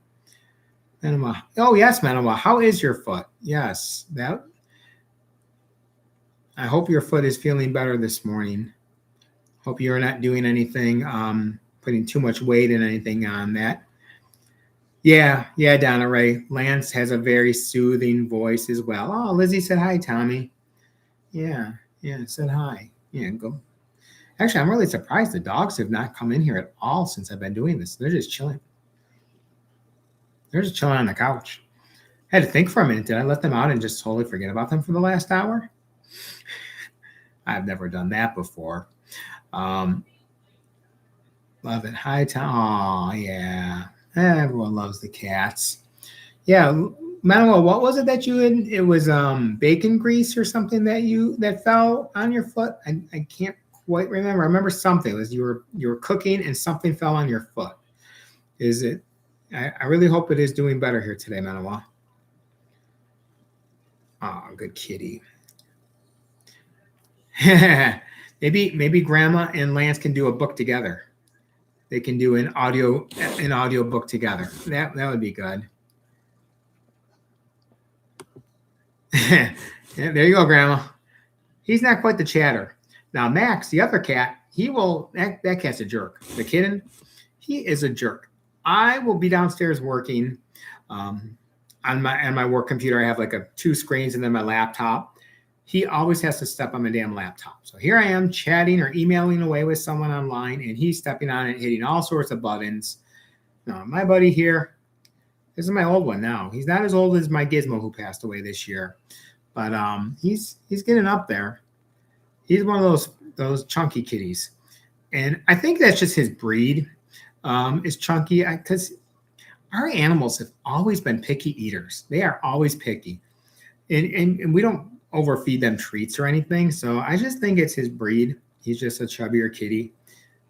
Manama. Oh yes, Manama. How is your foot? Yes, I hope your foot is feeling better this morning. Hope you're not doing anything, putting too much weight in anything on that. Yeah, Donna Ray. Lance has a very soothing voice as well. Oh, Lizzie said hi, Tommy. Yeah, said hi. Yeah, go. Actually, I'm really surprised the dogs have not come in here at all since I've been doing this. They're just chilling. They're just chilling on the couch. I had to think for a minute. Did I let them out and just totally forget about them for the last hour? I've never done that before. Love it. High town. Oh, yeah. Everyone loves the cats. Yeah. Manuel, what was it that you had? It was bacon grease or something that fell on your foot. I can't quite remember. I remember something. It was you were cooking and something fell on your foot. Is it? I really hope it is doing better here today, Manuel. Oh, good kitty. maybe Grandma and Lance can do a book together. They can do an audio book together. That would be good. Yeah, there you go, Grandma. He's not quite the chatter. Now, Max, the other cat, that cat's a jerk. The kitten, he is a jerk. I will be downstairs working on my work computer. I have like two screens and then my laptop. He always has to step on my damn laptop. So here I am chatting or emailing away with someone online, and he's stepping on it, hitting all sorts of buttons. No, my buddy here, this is my old one now. He's not as old as my Gizmo who passed away this year, but he's getting up there. He's one of those chunky kitties, and I think that's just his breed. Is chunky because our animals have always been picky eaters. They are always picky, and we don't overfeed them treats or anything. So I just think it's his breed. He's just a chubbier kitty,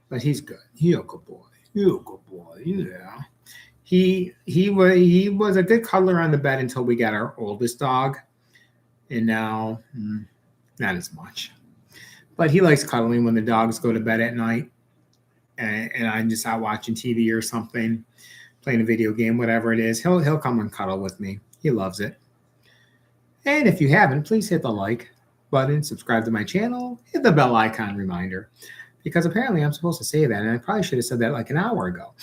but he's good. He's a good boy. He's a good boy. Yeah. He was a good cuddler on the bed until we got our oldest dog, and now not as much. But he likes cuddling when the dogs go to bed at night, and I'm just out watching TV or something, playing a video game, whatever it is. He'll come and cuddle with me. He loves it. And if you haven't, please hit the like button, subscribe to my channel, hit the bell icon reminder, because apparently I'm supposed to say that, and I probably should have said that like an hour ago.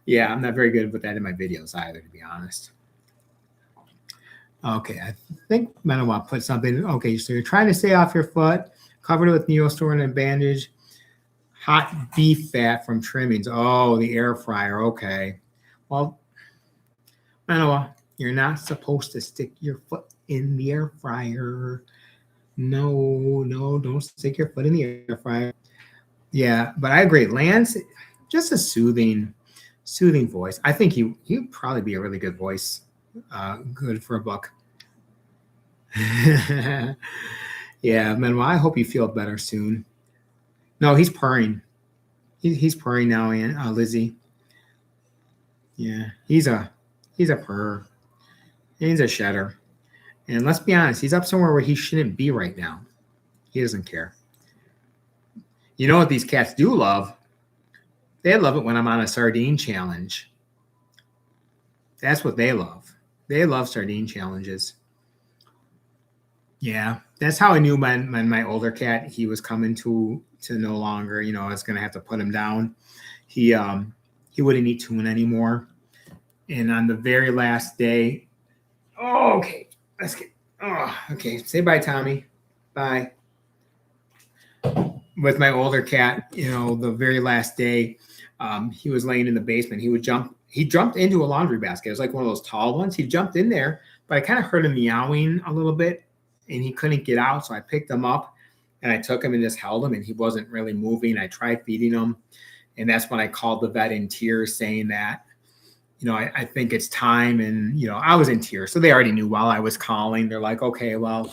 Yeah, I'm not very good with that in my videos either, to be honest. Okay, I think Manawa put something. Okay, so you're trying to stay off your foot, covered it with Neosporin and bandage. Hot beef fat from trimmings. Oh, the air fryer. Okay. Well, Manawa, you're not supposed to stick your foot in the air fryer. No, don't stick your foot in the air fryer. Yeah, but I agree. Lance, just a soothing voice. I think he'd probably be a really good voice. Good for a book. Yeah, man. Well, I hope you feel better soon. No, he's purring. He's purring now, Lizzie. Yeah, he's a purr. He's a shedder. And let's be honest, he's up somewhere where he shouldn't be right now. He doesn't care. You know what these cats do love? They love it when I'm on a sardine challenge. That's what they love. They love sardine challenges. Yeah, that's how I knew when my older cat, he was coming to no longer, I was going to have to put him down. He wouldn't eat tuna anymore. And on the very last day, okay, say bye, Tommy. Bye. With my older cat, the very last day, he was laying in the basement. He jumped into a laundry basket. It was like one of those tall ones. He jumped in there, but I kind of heard him meowing a little bit, and he couldn't get out. So I picked him up, and I took him and just held him, and he wasn't really moving. I tried feeding him, and that's when I called the vet in tears saying that, I think it's time. And, I was in tears. So they already knew while I was calling. They're like, okay, well,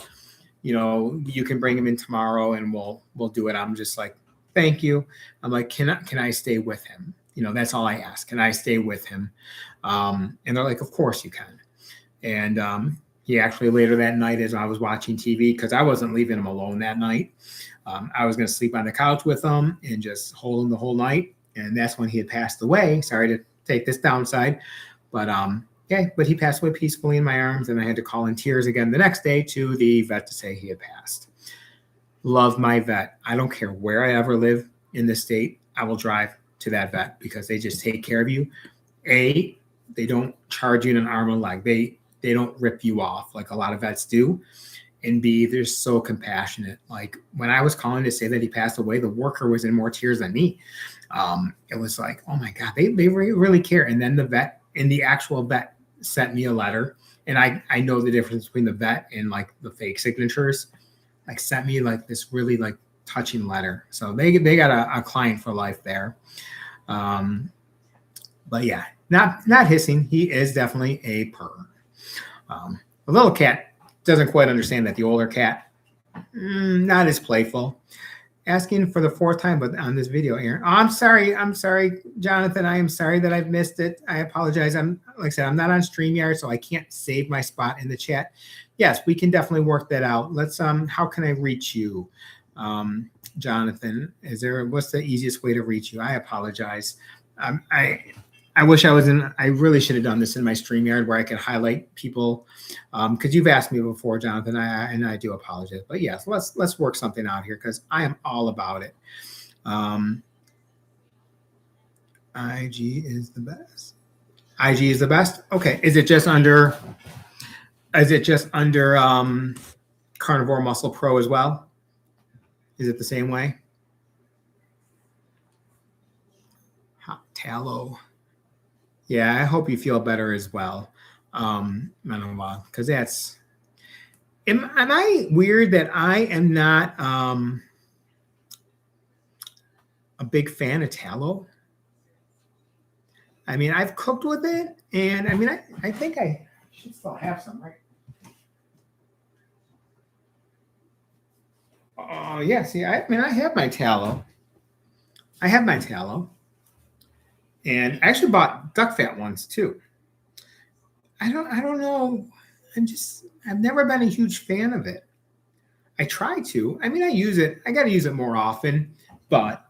you can bring him in tomorrow and we'll do it. I'm just like, thank you. I'm like, can I stay with him? That's all I ask. Can I stay with him? And they're like, of course you can. And he actually later that night, as I was watching TV, because I wasn't leaving him alone that night, I was going to sleep on the couch with him and just hold him the whole night. And that's when he had passed away. Sorry to take this downside, but he passed away peacefully in my arms, and I had to call in tears again the next day to the vet to say he had passed. Love my vet. I don't care where I ever live in the state. I will drive to that vet because they just take care of you. A, they don't charge you an arm and leg. They don't rip you off like a lot of vets do. And B, they're so compassionate. Like when I was calling to say that he passed away, the worker was in more tears than me. It was like, oh my God, they really care. And then the actual vet sent me a letter and I know the difference between the vet and like the fake signatures, like sent me like this really like touching letter. So they got a client for life there. But yeah, not hissing. He is definitely a purr. The little cat doesn't quite understand that. The older cat, not as playful. Asking for the fourth time, but on this video, Aaron. Oh, I'm sorry, Jonathan. I am sorry that I've missed it. I apologize. I'm like I said, I'm not on StreamYard, so I can't save my spot in the chat. Yes, we can definitely work that out. Let's how can I reach you? Jonathan, what's the easiest way to reach you? I apologize. I wish I was I really should have done this in my StreamYard where I could highlight people, because you've asked me before, Jonathan, and I do apologize. But yes, let's work something out here because I am all about it. IG is the best. IG is the best. Okay, is it just under Carnivore Muscle Pro as well? Is it the same way? Hot tallow. Yeah, I hope you feel better as well. Because that's. Am I weird that I am not a big fan of tallow? I mean, I've cooked with it, and I mean, I think I should still have some, right? Oh yeah, see, I have my tallow. And I actually bought duck fat ones too. I don't know. I've never been a huge fan of it. I try to. I mean, I use it. I got to use it more often, but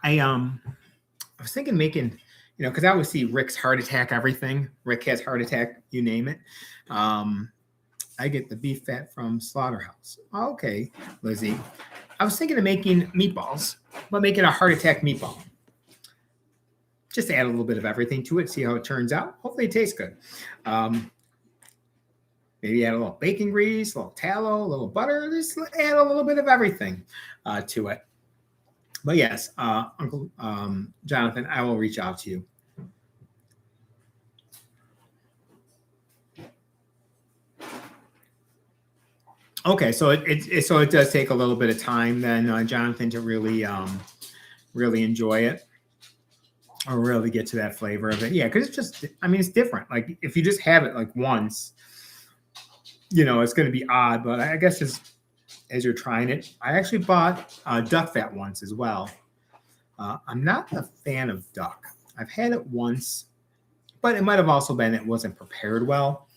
I was thinking making, because I always see Rick's heart attack everything. Rick has heart attack, you name it. I get the beef fat from Slaughterhouse. Okay, Lizzie. I was thinking of making meatballs, but making a heart attack meatball. Just add a little bit of everything to it, see how it turns out. Hopefully it tastes good. Maybe add a little bacon grease, a little tallow, a little butter. Just add a little bit of everything to it. But yes, Uncle Jonathan, I will reach out to you. Okay, so it does take a little bit of time then, Jonathan, to really enjoy it or really get to that flavor of it. Yeah, because it's different. Like if you just have it like once, it's going to be odd. But I guess as you're trying it, I actually bought duck fat once as well. I'm not a fan of duck. I've had it once, but it might have also been it wasn't prepared well.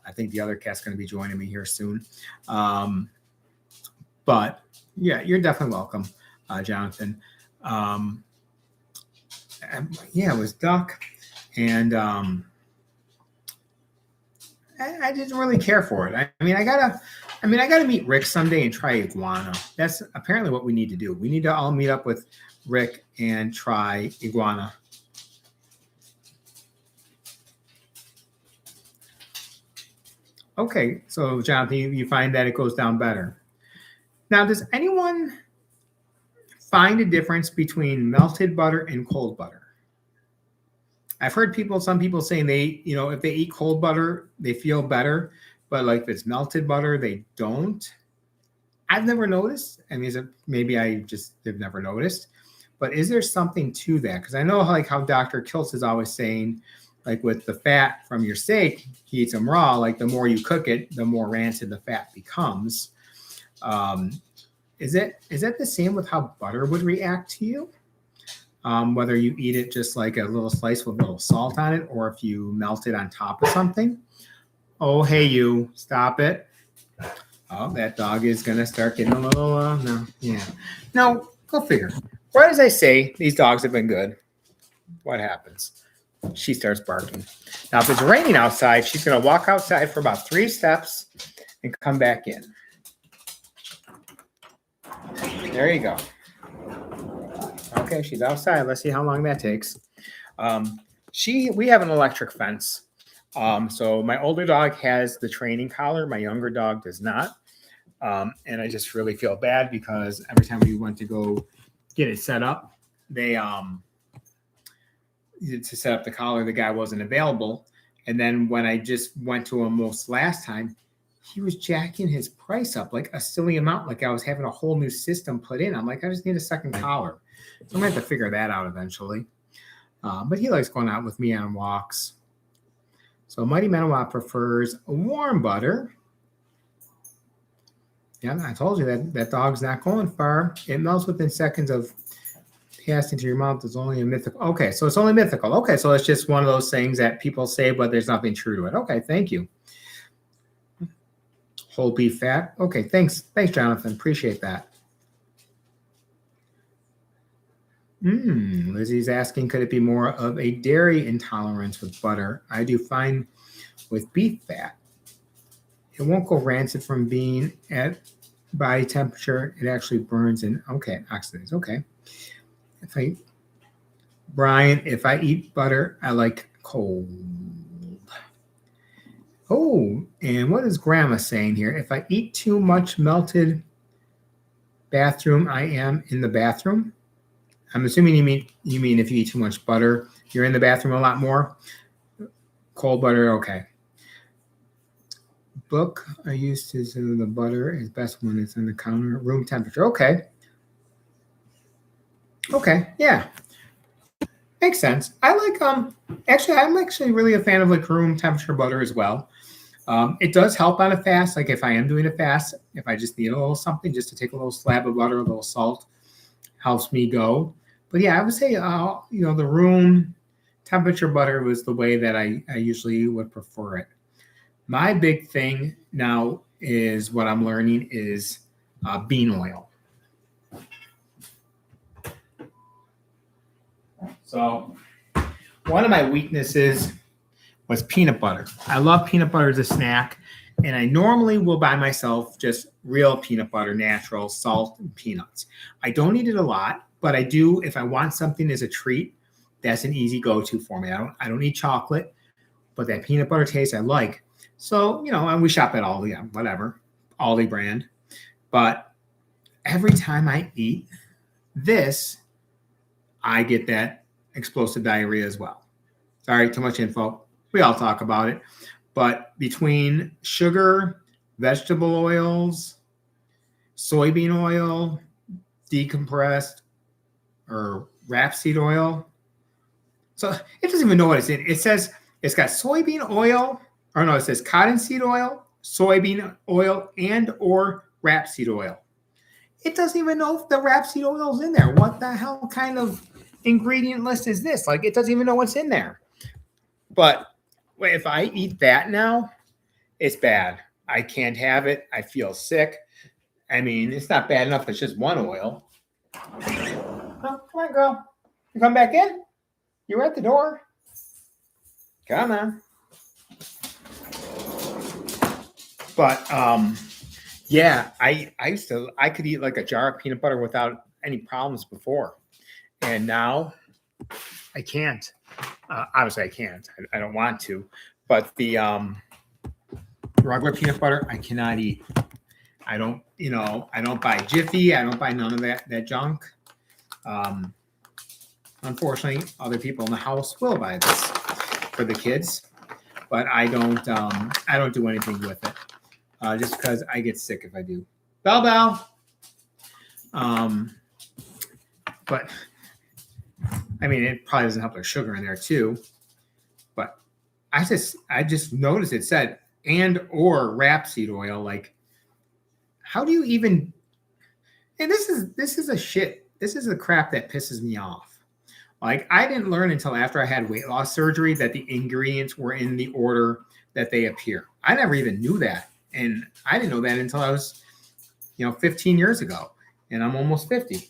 I think the other cat's going to be joining me here soon. But yeah, you're definitely welcome, Jonathan. It was duck, and I didn't really care for it. I gotta meet Rick someday and try iguana. That's apparently what we need to do. We need to all meet up with Rick and try iguana. Okay, so Jonathan, you find that it goes down better. Now, does anyone find a difference between melted butter and cold butter? I've heard some people saying they, if they eat cold butter, they feel better, but like if it's melted butter, they don't. I've never noticed. I mean, maybe I just have never noticed, but is there something to that? Because I know how Dr. Kiltz is always saying, like with the fat from your steak, he eats them raw. Like the more you cook it, the more rancid the fat becomes. Is that the same with how butter would react to you? Whether you eat it just like a little slice with a little salt on it, or if you melt it on top of something. Oh, hey, you, stop it. Oh, that dog is going to start getting a little, no, yeah. No, go figure. Right as I say, these dogs have been good. What happens? She starts barking. Now, if it's raining outside, she's going to walk outside for about 3 steps and come back in. There you go. Okay, she's outside. Let's see how long that takes. We have an electric fence. So my older dog has the training collar. My younger dog does not. And I just really feel bad because every time we went to go get it set up, they to set up the collar, the guy wasn't available. And then when I just went to him most last time, he was jacking his price up like a silly amount, like I was having a whole new system put in. I'm like, I just need a second collar. So I'm gonna have to figure that out eventually. But he likes going out with me on walks. So Mighty Menawa prefers warm butter. Yeah, I told you that dog's not going far. It melts within seconds of passing to your mouth. It's only a mythical. Okay, so it's only mythical. Okay, so it's just one of those things that people say, but there's nothing true to it. Okay, thank you. Whole beef fat. Okay, thanks, Jonathan. Appreciate that. Lizzie's asking, could it be more of a dairy intolerance with butter? I do fine with beef fat. It won't go rancid from being at body temperature. It actually burns and oxidizes. Okay. Brian, if I eat butter, I like cold. Oh, and what is Grandma saying here? If I eat too much melted bathroom, I am in the bathroom. I'm assuming you mean if you eat too much butter, you're in the bathroom a lot more. Cold butter, okay. Book I used to say the butter is best when it's on the counter, room temperature. Okay, yeah, makes sense. I like actually I'm actually really a fan of like room temperature butter as well. It does help on a fast. Like if I am doing a fast, if I just need a little something, just to take a little slab of butter, a little salt, helps me go. But yeah, I would say the room temperature butter was the way that I usually would prefer it. My big thing now is what I'm learning is bean oil. So one of my weaknesses was peanut butter. I love peanut butter as a snack, and I normally will buy myself just real peanut butter, natural, salt, and peanuts. I don't eat it a lot, but I do if I want something as a treat. That's an easy go-to for me. I don't eat chocolate, but that peanut butter taste I like. So, and we shop at Aldi, whatever, Aldi brand. But every time I eat this, I get that explosive diarrhea as well. Sorry, too much info. We all talk about it. But between sugar, vegetable oils, soybean oil, decompressed, or rapeseed oil. So it doesn't even know what it's in. It says it's got soybean oil, or no, it says cottonseed oil, soybean oil, and or rapeseed oil. It doesn't even know if the rapeseed oil is in there. What the hell kind of ingredient list is this? Like, it doesn't even know what's in there. But if I eat that now, it's bad. I can't have it. I feel sick. I mean, it's not bad enough. It's just one oil. Oh, come on, girl. You come back in? You were at the door. Come on. But yeah, I could eat like a jar of peanut butter without any problems before, and now I can't. Obviously, I can't. I don't want to, but the regular peanut butter I cannot eat. I don't buy Jiffy. I don't buy none of that junk. Unfortunately, other people in the house will buy this for the kids, but I don't do anything with it. Just because I get sick if I do. Bell. But I mean, it probably doesn't help there's sugar in there too. But I just noticed it said and or rapeseed oil. Like, how do you even? And this is the crap that pisses me off. Like, I didn't learn until after I had weight loss surgery that the ingredients were in the order that they appear. I never even knew that. And I didn't know that until I was, 15 years ago. And I'm almost 50,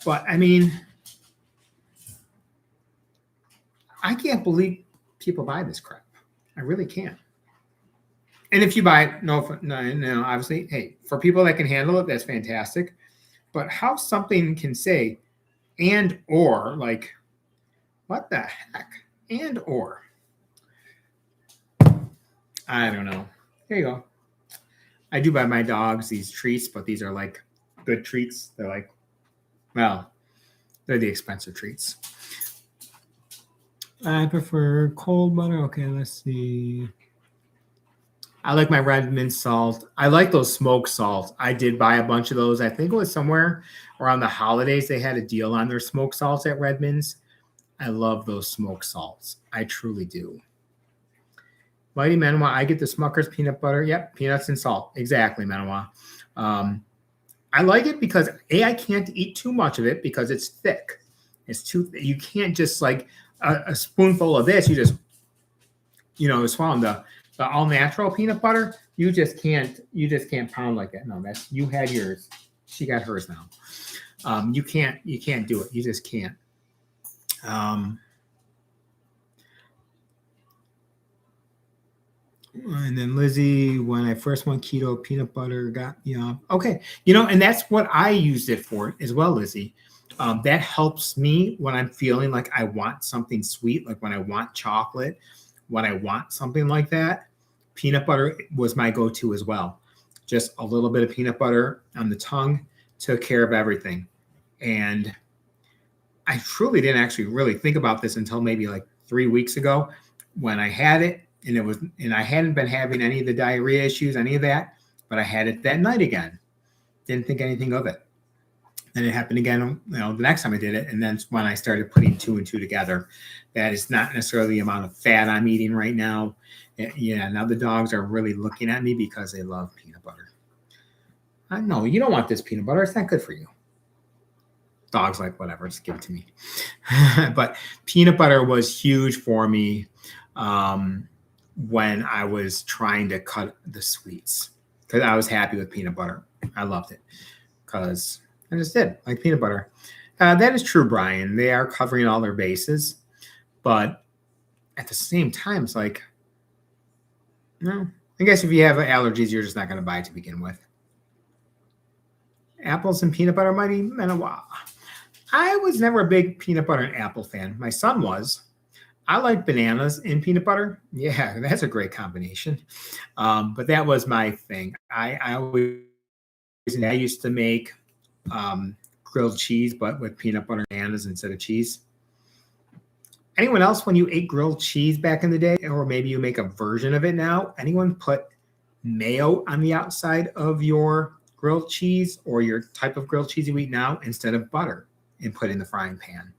But, I mean, I can't believe people buy this crap. I really can't. And if you buy it, no, obviously, hey, for people that can handle it, that's fantastic. But how something can say and or, like, what the heck? And or. I don't know. There you go. I do buy my dogs these treats, but these are like good treats. They're like, well, they're the expensive treats. I prefer cold butter. Okay, let's see. I like my red mint salt. I like those smoked salts. I did buy a bunch of those. I think it was somewhere around the holidays. They had a deal on their smoked salts at Redmond's. I love those smoked salts. I truly do. Mighty Manoa, I get the Smucker's peanut butter. Yep, peanuts and salt. Exactly, Manoa. I like it because I can't eat too much of it because it's thick. It's too. You can't just like a spoonful of this. You just swallow the all natural peanut butter. You just can't pound like that. No, that's you had yours. She got hers now. You can't do it. You just can't. And then Lizzie, when I first went keto, peanut butter got okay. And that's what I used it for as well, Lizzie. That helps me when I'm feeling like I want something sweet, like when I want chocolate, when I want something like that. Peanut butter was my go-to as well. Just a little bit of peanut butter on the tongue took care of everything. And I truly didn't actually really think about this until maybe like 3 weeks ago when I had it. And I hadn't been having any of the diarrhea issues, any of that, but I had it that night again. Didn't think anything of it. Then it happened again, the next time I did it. And then when I started putting 2 and 2 together, that is not necessarily the amount of fat I'm eating right now. Yeah, now the dogs are really looking at me because they love peanut butter. I know you don't want this peanut butter. It's not good for you. Dogs like whatever, just give it to me. But peanut butter was huge for me when I was trying to cut the sweets because I was happy with peanut butter. I loved it because I just did like peanut butter. That is true, Brian. They are covering all their bases, but at the same time, it's like, no. I guess if you have allergies, you're just not going to buy it to begin with. Apples and peanut butter, Mighty Manoa. I was never a big peanut butter and apple fan. My son was. I like bananas in peanut butter. Yeah, that's a great combination. But that was my thing. I used to make grilled cheese, but with peanut butter and bananas instead of cheese. Anyone else, when you ate grilled cheese back in the day, or maybe you make a version of it now, anyone put mayo on the outside of your grilled cheese or your type of grilled cheese you eat now instead of butter and put in the frying pan?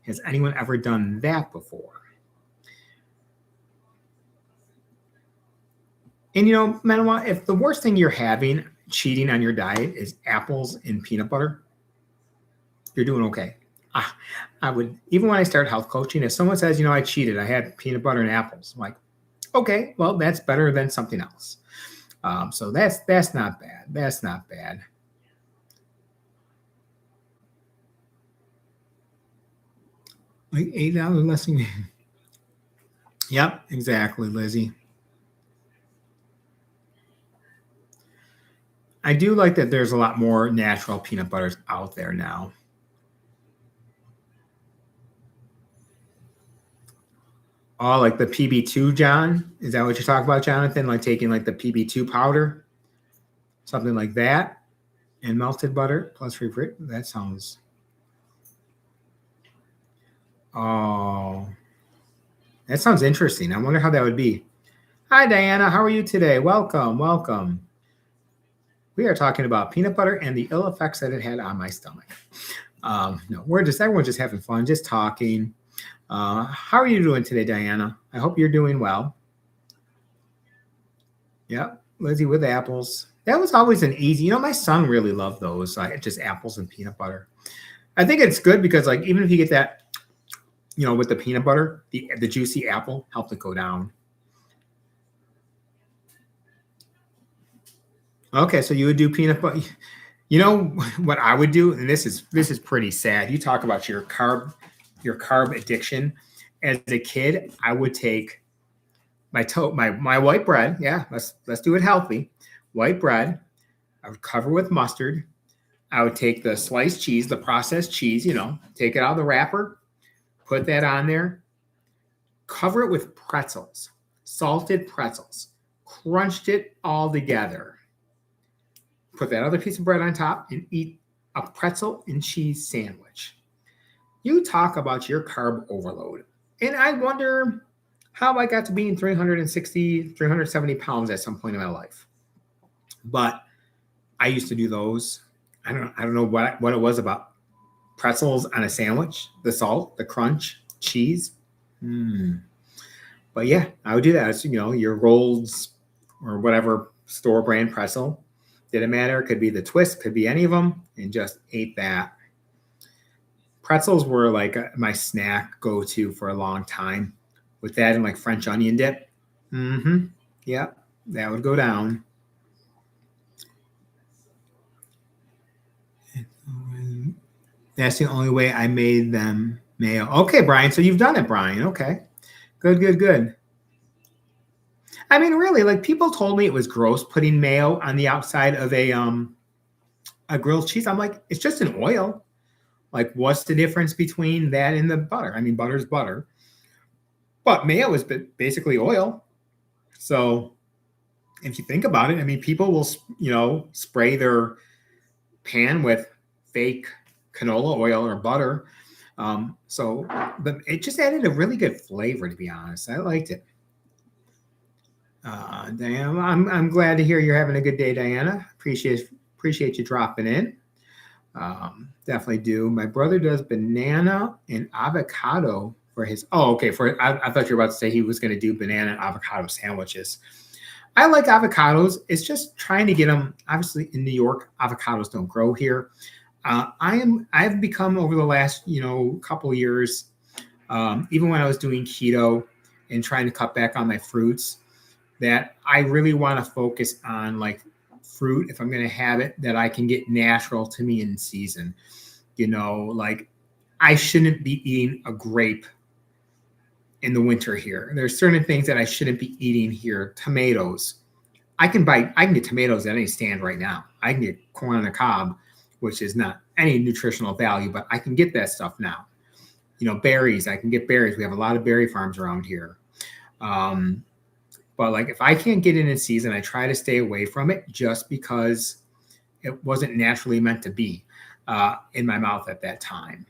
Has anyone ever done that before? And Manoa, if the worst thing you're having cheating on your diet is apples and peanut butter, you're doing okay. I would, even when I start health coaching, if someone says, I cheated, I had peanut butter and apples, I'm like, okay, well, that's better than something else. So that's not bad. That's not bad. Like $8 less than. Yep, exactly, Lizzie. I do like that there's a lot more natural peanut butters out there now. Oh, like the PB2, John? Is that what you're talking about, Jonathan? Like taking like the PB2 powder? Something like that? And melted butter plus refrigerant? That sounds... Oh, that sounds interesting. I wonder how that would be. Hi, Diana. How are you today? Welcome. Welcome. We are talking about peanut butter and the ill effects that it had on my stomach. No, everyone's just having fun, just talking. How are you doing today, Diana? I hope you're doing well. Yep, Lizzie with apples. That was always an easy, my son really loved those, just apples and peanut butter. I think it's good because like, even if you get that, with the peanut butter, the juicy apple helped it go down. Okay, so you would do peanut butter. What I would do, and this is pretty sad. You talk about your carb addiction. As a kid, I would take my white bread. Yeah, let's do it healthy. White bread. I would cover with mustard. I would take the sliced cheese, the processed cheese, take it out of the wrapper, put that on there, cover it with pretzels, salted pretzels, crunched it all together. put that other piece of bread on top, and eat a pretzel and cheese sandwich. You talk about your carb overload. And I wonder how I got to being 360, 370 pounds at some point in my life. But I used to do those. I don't know what it was about pretzels on a sandwich, the salt, the crunch, cheese. But yeah, I would do that. It's, your Rolls or whatever store brand pretzel. Didn't matter. Could be the twist, could be any of them, and just ate that. Pretzels were like my snack go-to for a long time. With that and like French onion dip. Yep, that would go down. That's the only way I made them mayo. Okay, Brian. So you've done it, Brian. Okay. Good. I mean, really, like people told me it was gross putting mayo on the outside of a grilled cheese. I'm like, it's just an oil. Like, what's the difference between that and the butter? I mean, butter's butter. But mayo is basically oil. So if you think about it, I mean, people will, spray their pan with fake canola oil or butter. But it just added a really good flavor, to be honest. I liked it. Diana, I'm glad to hear you're having a good day, Diana. Appreciate you dropping in. Definitely do. My brother does banana and avocado for his. Oh, okay. I thought you were about to say he was going to do banana and avocado sandwiches. I like avocados. It's just trying to get them. Obviously, in New York, avocados don't grow here. I've become over the last couple years, even when I was doing keto and trying to cut back on my fruits, that I really want to focus on like fruit, if I'm going to have it, that I can get natural to me in season. Like I shouldn't be eating a grape in the winter here. There's certain things that I shouldn't be eating here. Tomatoes. I can get tomatoes at any stand right now. I can get corn on the cob, which is not any nutritional value, but I can get that stuff now. Berries. I can get berries. We have a lot of berry farms around here. But like if I can't get it in season, I try to stay away from it just because it wasn't naturally meant to be in my mouth at that time.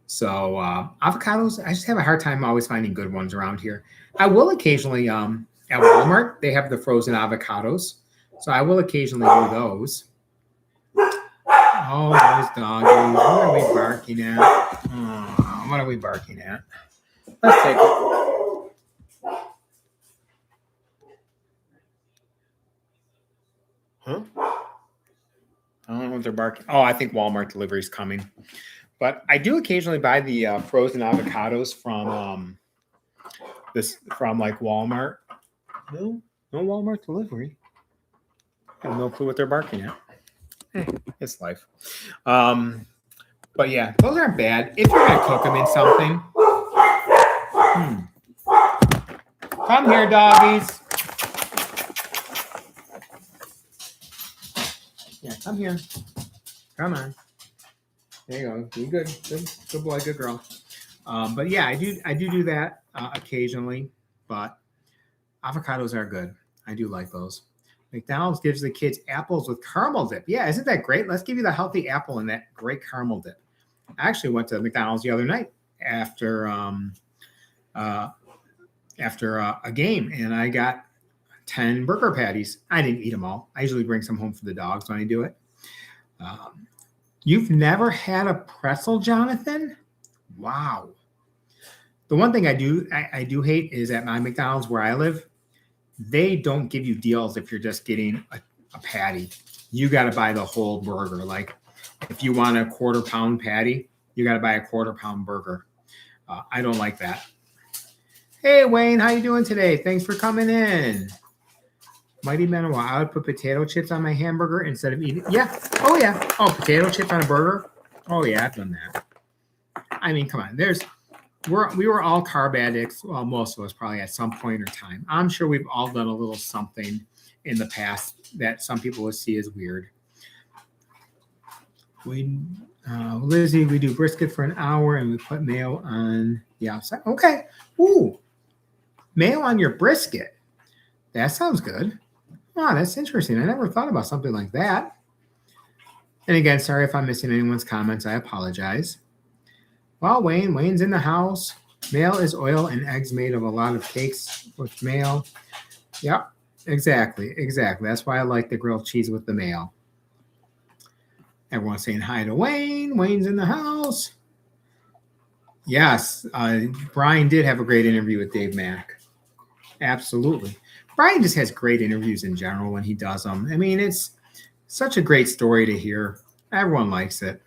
So avocados, I just have a hard time always finding good ones around here. I will occasionally, at Walmart, they have the frozen avocados. So I will occasionally do those. Oh, those doggies. What are we barking at? Oh, what are we barking at? Let's take it. Huh? I don't know what they're barking. Oh, I think Walmart delivery is coming. But I do occasionally buy the frozen avocados from like Walmart. No Walmart delivery. I have no clue what they're barking at. It's life. But yeah, those aren't bad. If you're gonna cook them in something. Come here, doggies. Yeah, come here. Come on. There you go. Be good. Good boy, good girl. But yeah, I do that occasionally. But avocados are good. I do like those. McDonald's gives the kids apples with caramel dip. Yeah, isn't that great? Let's give you the healthy apple and that great caramel dip. I actually went to McDonald's the other night after a game, and I got 10 burger patties. I didn't eat them all. I usually bring some home for the dogs when I do it. You've never had a pretzel, Jonathan? Wow. The one thing I do hate is at my McDonald's where I live, they don't give you deals if you're just getting a patty. You got to buy the whole burger. Like if you want a 1/4 pound patty, you got to buy a 1/4 pound burger. I don't like that. Hey, Wayne, how you doing today? Thanks for coming in. Mighty Manoa, I would put potato chips on my hamburger instead of eating. Yeah. Oh, yeah. Oh, potato chips on a burger? Oh, yeah, I've done that. I mean, come on. We were all carb addicts. Well, most of us probably at some point or time. I'm sure we've all done a little something in the past that some people would see as weird. Lizzie, we do brisket for an hour and we put mayo on the outside. Okay. Ooh. Mayo on your brisket. That sounds good. Oh, that's interesting. I never thought about something like that. And again, sorry if I'm missing anyone's comments. I apologize. Well, Wayne's in the house. Mail is oil and eggs made of a lot of cakes with mail. Yep, exactly. That's why I like the grilled cheese with the mail. Everyone's saying hi to Wayne. Wayne's in the house. Yes, Brian did have a great interview with Dave Mack. Absolutely. Brian just has great interviews in general when he does them. I mean, it's such a great story to hear. Everyone likes it.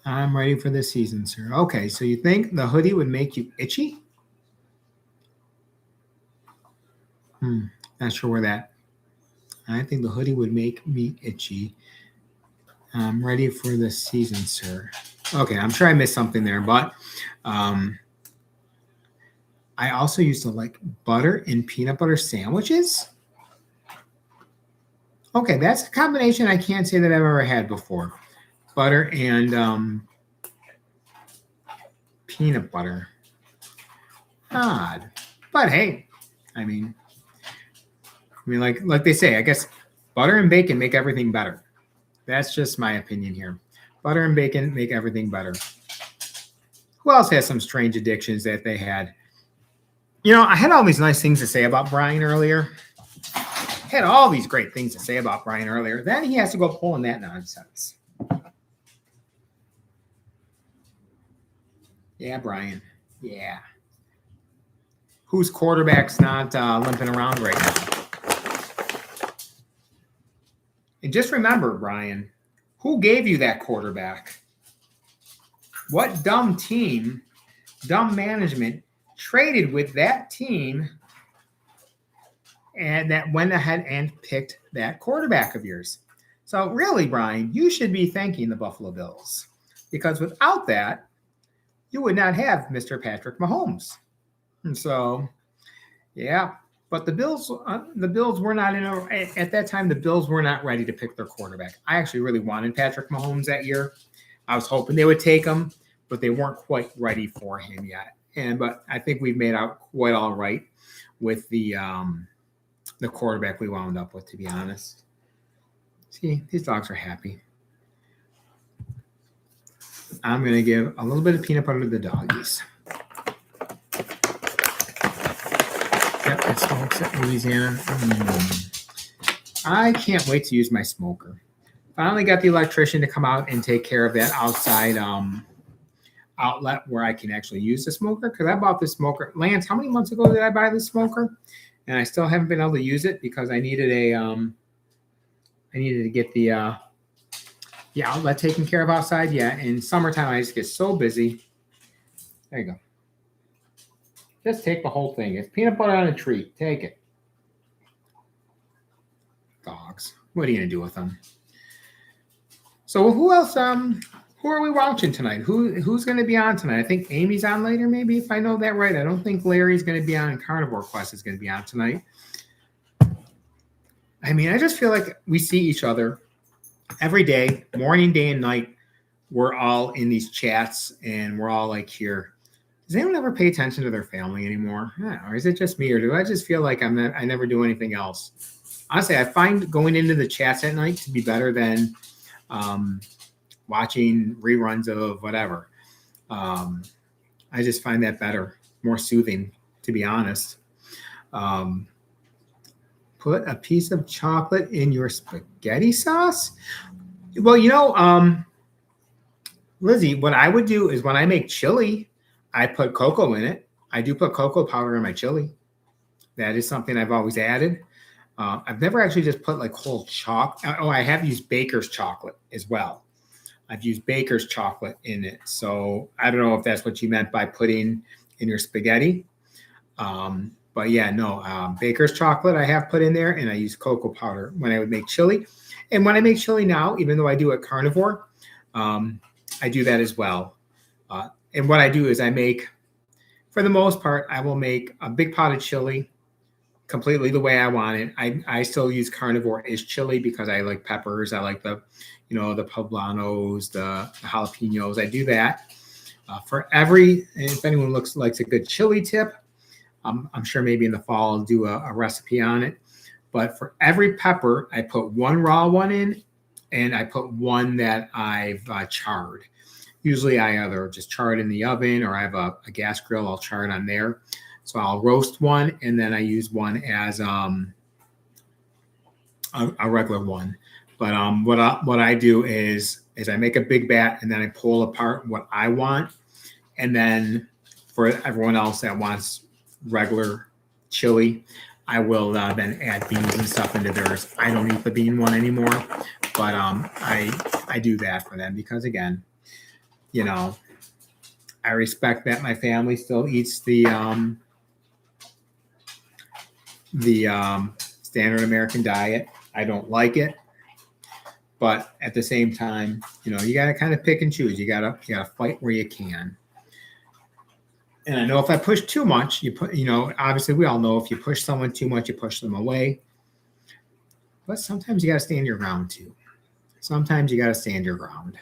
I'm ready for this season, sir. Okay, so you think the hoodie would make you itchy? Not sure where that. I think the hoodie would make me itchy. I'm ready for the season, sir. Okay, I'm sure I missed something there, but I also used to like butter and peanut butter sandwiches. Okay, that's a combination I can't say that I've ever had before. Butter and peanut butter. Odd. But hey, I mean, like they say, I guess butter and bacon make everything better. That's just my opinion here. Butter and bacon make everything better. Who else has some strange addictions that they had? You know, I had all these nice things to say about Brian earlier. Had all these great things to say about Brian earlier. Then he has to go pulling that nonsense. Yeah, Brian. Yeah. Whose quarterback's not limping around right now? And just remember, Brian, who gave you that quarterback? What dumb team, dumb management traded with that team and that went ahead and picked that quarterback of yours? So really, Brian, you should be thanking the Buffalo Bills because without that, you would not have Mr. Patrick Mahomes. And so, yeah. But the Bills were not at that time. The Bills were not ready to pick their quarterback. I actually really wanted Patrick Mahomes that year. I was hoping they would take him, but they weren't quite ready for him yet. But I think we've made out quite all right with the quarterback we wound up with. To be honest, see, these dogs are happy. I'm gonna give a little bit of peanut butter to the doggies. Yep, it smokes at Louisiana. I can't wait to use my smoker. Finally got the electrician to come out and take care of that outside outlet where I can actually use the smoker because I bought this smoker. Lance, how many months ago did I buy this smoker? And I still haven't been able to use it because I needed to get the outlet taken care of outside. Yeah, in summertime I just get so busy. There you go. Just take the whole thing. It's peanut butter on a treat. Take it. Dogs. What are you gonna do with them? So who else? Who are we watching tonight? Who's gonna be on tonight? I think Amy's on later, maybe if I know that right. I don't think Larry's gonna be on and Carnivore Quest is gonna be on tonight. I mean, I just feel like we see each other every day, morning, day, and night. We're all in these chats and we're all like here. Does anyone ever pay attention to their family anymore? Yeah, or is it just me, or do I just feel like I never do anything else? Honestly, I find going into the chats at night to be better than watching reruns of whatever. I just find that better, more soothing, to be honest. Put a piece of chocolate in your spaghetti sauce? Well, you know, Lizzie, what I would do is when I make chili, I put cocoa in it. I do put cocoa powder in my chili. That is something I've always added. I've never actually just put like whole chocolate. Oh, I have used baker's chocolate as well. I've used baker's chocolate in it. So I don't know if that's what you meant by putting in your spaghetti. But yeah, no, baker's chocolate I have put in there, and I use cocoa powder when I would make chili. And when I make chili now, even though I do it carnivore, I do that as well. And what I do is I make, for the most part, I will make a big pot of chili completely the way I want it. I still use carnivore as chili because I like peppers. I like the poblanos, the jalapenos. I do that for every. And if anyone likes a good chili tip, I'm sure maybe in the fall I'll do a recipe on it. But for every pepper, I put one raw one in, and I put one that I've charred. Usually I either just char it in the oven, or I have a gas grill. I'll char it on there. So I'll roast one, and then I use one as a regular one. But what I do is I make a big bat, and then I pull apart what I want, and then for everyone else that wants regular chili, I will then add beans and stuff into theirs. I don't eat the bean one anymore, but I do that for them because, again, you know, I respect that my family still eats the standard American diet. I don't like it, but at the same time, you know, you got to kind of pick and choose. You gotta fight where you can. And I know if I push too much, obviously we all know if you push someone too much, you push them away. But sometimes you got to stand your ground too. Sometimes you got to stand your ground.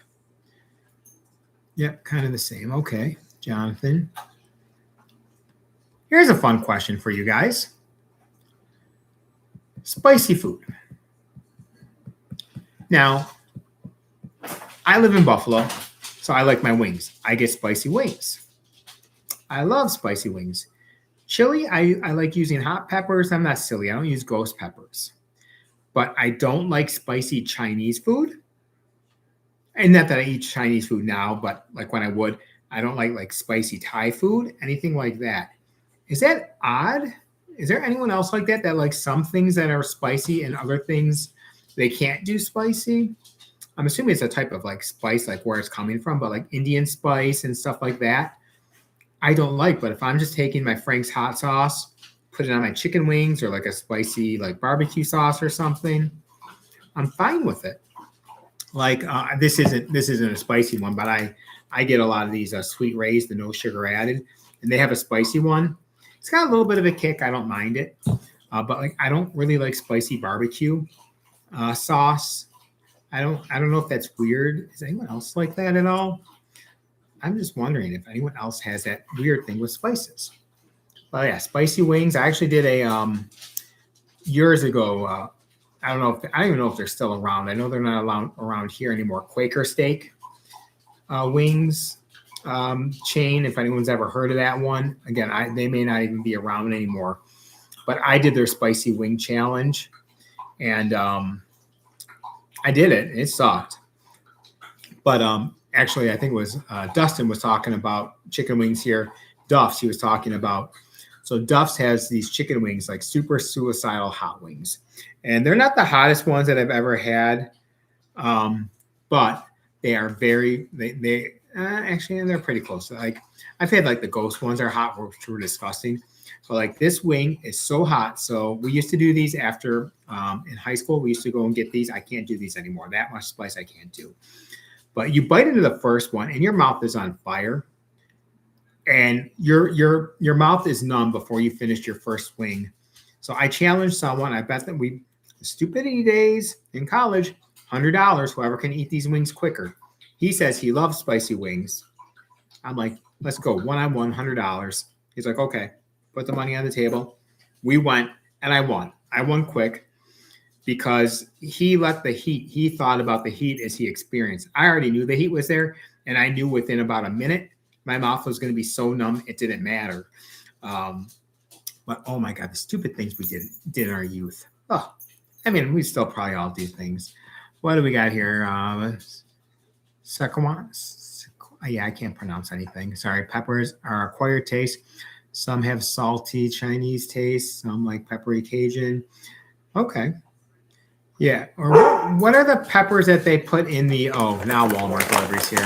Yep, kind of the same. Okay, Jonathan. Here's a fun question for you guys. Spicy food. Now, I live in Buffalo, so I like my wings. I get spicy wings. I love spicy wings. Chili, I like using hot peppers. I'm not silly. I don't use ghost peppers. But I don't like spicy Chinese food. And not that I eat Chinese food now, but like when I would, I don't like spicy Thai food, anything like that. Is that odd? Is there anyone else like that likes some things that are spicy and other things they can't do spicy? I'm assuming it's a type of like spice, like where it's coming from, but like Indian spice and stuff like that, I don't like. But if I'm just taking my Frank's hot sauce, put it on my chicken wings or like a spicy like barbecue sauce or something, I'm fine with it. Like this isn't a spicy one, but I get a lot of these sweet rays, the no sugar added, and they have a spicy one. It's got a little bit of a kick. I don't mind it, but like I don't really like spicy barbecue sauce. I don't know if that's weird. Is anyone else like that at all? I'm just wondering if anyone else has that weird thing with spices. But yeah, spicy wings. I actually did a years ago. I don't even know if they're still around. I know they're not around here anymore. Quaker Steak wings chain. If anyone's ever heard of that one, again, they may not even be around anymore. But I did their spicy wing challenge, and I did it. It sucked. But actually, I think it was Dustin was talking about chicken wings here. Duff's he was talking about. So Duff's has these chicken wings, like super suicidal hot wings. And they're not the hottest ones that I've ever had, but they are actually, they're pretty close. Like I've had like the ghost ones are hot, which were disgusting. So like this wing is so hot. So we used to do these after in high school. We used to go and get these. I can't do these anymore. That much spice I can't do. But you bite into the first one and your mouth is on fire. And your mouth is numb before you finish your first wing. So I challenged someone. I bet that stupidity days in college, $100, whoever can eat these wings quicker. He says he loves spicy wings. I'm like, let's go. One-on-one, $100. He's like, okay, put the money on the table. We went, and I won. I won quick because he let the heat. He thought about the heat as he experienced. I already knew the heat was there, and I knew within about a minute my mouth was going to be so numb it didn't matter. But oh my God, the stupid things we did in our youth. Oh, I mean, we still probably all do things. What do we got here? Yeah, I can't pronounce anything. Sorry. Peppers are acquired taste. Some have salty Chinese taste. Some like peppery Cajun. Okay. Yeah. Or what are the peppers that they put in the? Oh, now Walmart deliveries here.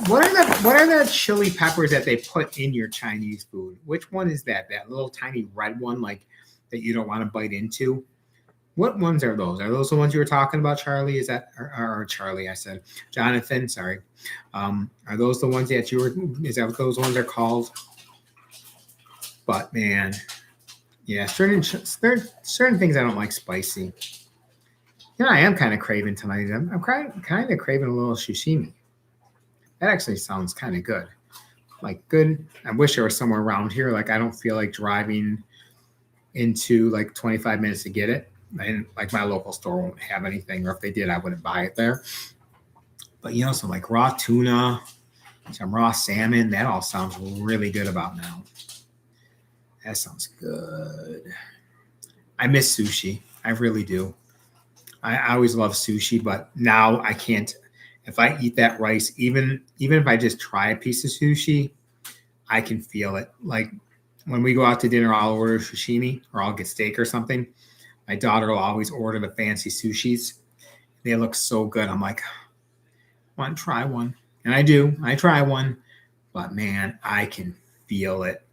What are the chili peppers that they put in your Chinese food? Which one is that? That little tiny red one, like that you don't want to bite into? What ones are those? Are those the ones you were talking about, Charlie? Is that or Charlie? I said Jonathan. Sorry. Are those the ones that you were? Is that what those ones are called? But man, yeah, certain things I don't like spicy. You know, I am kind of craving tonight. I'm kind of craving a little sashimi. That actually sounds kind of good. Like good. I wish there was somewhere around here. Like I don't feel like driving into like 25 minutes to get it. And like my local store won't have anything, or if they did, I wouldn't buy it there. But some like raw tuna, some raw salmon, that all sounds really good about now. That sounds good. I miss sushi. I really do. I always love sushi, but now I can't. If I eat that rice, even if I just try a piece of sushi, I can feel it. Like when we go out to dinner, I'll order sashimi or I'll get steak or something. My daughter will always order the fancy sushis. They look so good. I'm like, I want to try one. And I do. I try one. But man, I can feel it.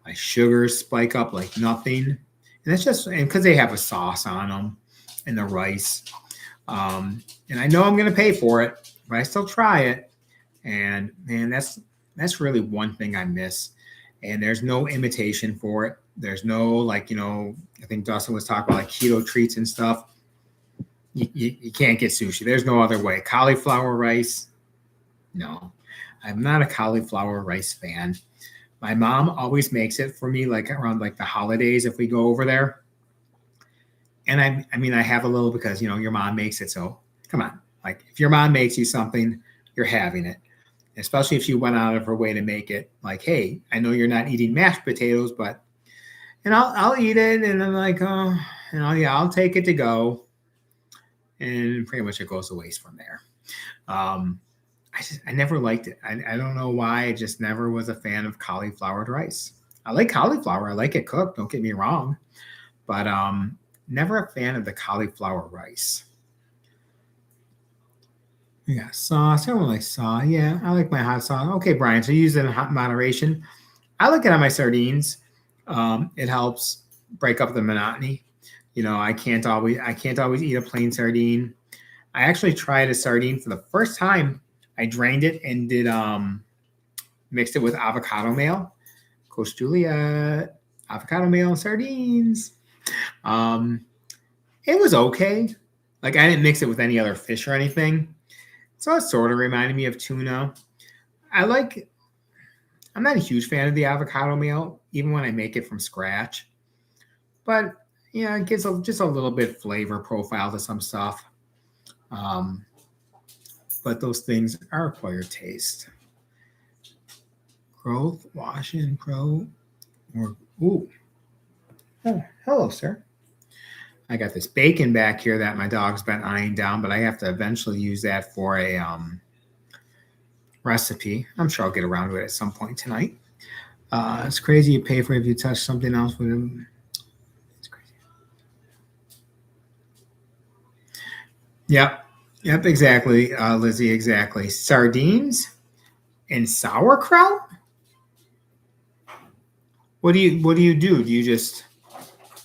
My sugars spike up like nothing. And that's just because they have a sauce on them and the rice. And I know I'm going to pay for it, but I still try it. And man, that's really one thing I miss. And there's no imitation for it. There's no like, I think Dustin was talking about like keto treats and stuff. You can't get sushi. There's no other way. Cauliflower rice, no. I'm not a cauliflower rice fan. My mom always makes it for me like around like the holidays if we go over there. And I mean, I have a little because, your mom makes it. So come on. Like if your mom makes you something, you're having it. Especially if she went out of her way to make it. Like, hey, I know you're not eating mashed potatoes, but I'll eat it. And I'm like, oh, yeah, I'll take it to go. And pretty much it goes to waste from there. I never liked it. I don't know why. I just never was a fan of cauliflowered rice. I like cauliflower. I like it cooked. Don't get me wrong. But never a fan of the cauliflower rice. Yeah, sauce. Everyone likes sauce. Yeah, I like my hot sauce. Okay, Brian. So you use it in hot moderation. I like it on my sardines. It helps break up the monotony. I can't always eat a plain sardine. I actually tried a sardine for the first time. I drained it and did mixed it with avocado mayo. Coach Juliet, avocado mayo and sardines. It was okay. Like I didn't mix it with any other fish or anything. So it sort of reminded me of tuna. I'm not a huge fan of the avocado mayo, even when I make it from scratch. But yeah, it gives just a little bit flavor profile to some stuff. But those things are acquired taste. Growth, wash and grow, or ooh. Oh, hello, sir. I got this bacon back here that my dog's been eyeing down, but I have to eventually use that for a recipe. I'm sure I'll get around to it at some point tonight. It's crazy you pay for it if you touch something else with them. It's crazy. Yep, exactly, Lizzie, exactly. Sardines and sauerkraut? What do you do? Do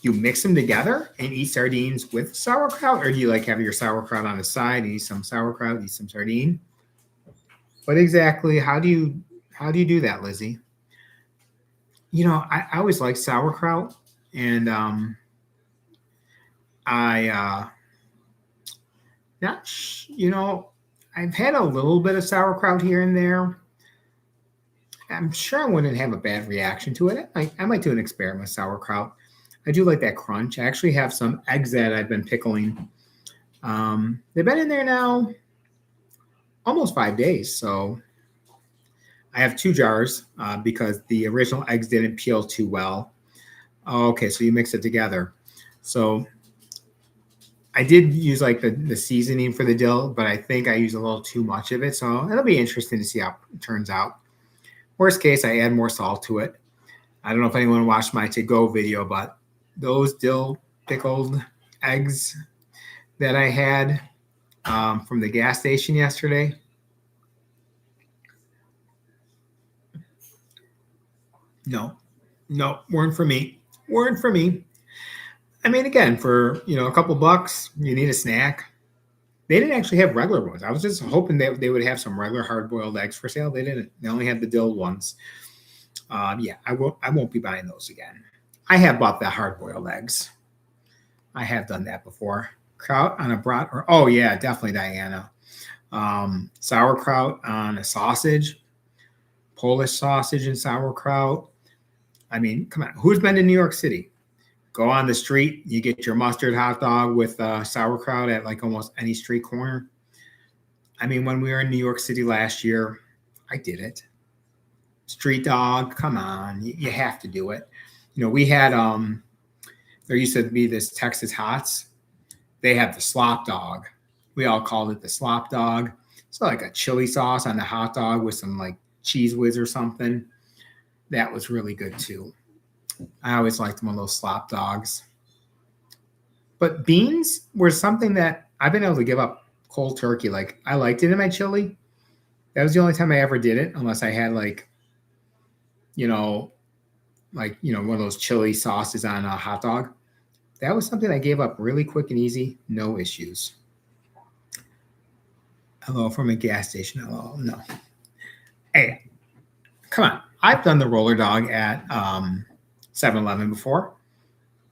you mix them together and eat sardines with sauerkraut, or do you like have your sauerkraut on the side and eat some sauerkraut, eat some sardine? What exactly? How do you do that, Lizzie? I always like sauerkraut, and I not I've had a little bit of sauerkraut here and there. I'm sure I wouldn't have a bad reaction to it. I might do an experiment with sauerkraut. I do like that crunch. I actually have some eggs that I've been pickling. They've been in there now almost 5 days. So I have 2 jars because the original eggs didn't peel too well. Oh, okay, so you mix it together. So I did use like the seasoning for the dill, but I think I used a little too much of it. So it'll be interesting to see how it turns out. Worst case, I add more salt to it. I don't know if anyone watched my to-go video, but those dill pickled eggs that I had from the gas station yesterday. No, weren't for me. I mean, again, for a couple bucks, you need a snack. They didn't actually have regular ones. I was just hoping that they would have some regular hard-boiled eggs for sale. They didn't. They only had the dilled ones. Yeah, I won't be buying those again. I have bought the hard-boiled eggs. I have done that before. Kraut on a brat, oh yeah, definitely Diana. Sauerkraut on a sausage, Polish sausage and sauerkraut. I mean, come on, who's been to New York City? Go on the street, you get your mustard hot dog with sauerkraut at like almost any street corner. I mean, when we were in New York City last year, I did it. Street dog, come on, you have to do it. We had there used to be this Texas Hots. They have the slop dog. We all called it the slop dog. It's like a chili sauce on the hot dog with some like cheese whiz or something. That was really good too. I always liked one of those slop dogs. But beans were something that I've been able to give up cold turkey. Like I liked it in my chili. That was the only time I ever did it, unless I had one of those chili sauces on a hot dog. That was something I gave up really quick and easy, no issues. Hello from a gas station. Hello, no. Hey, come on. I've done the roller dog at 7-Eleven before,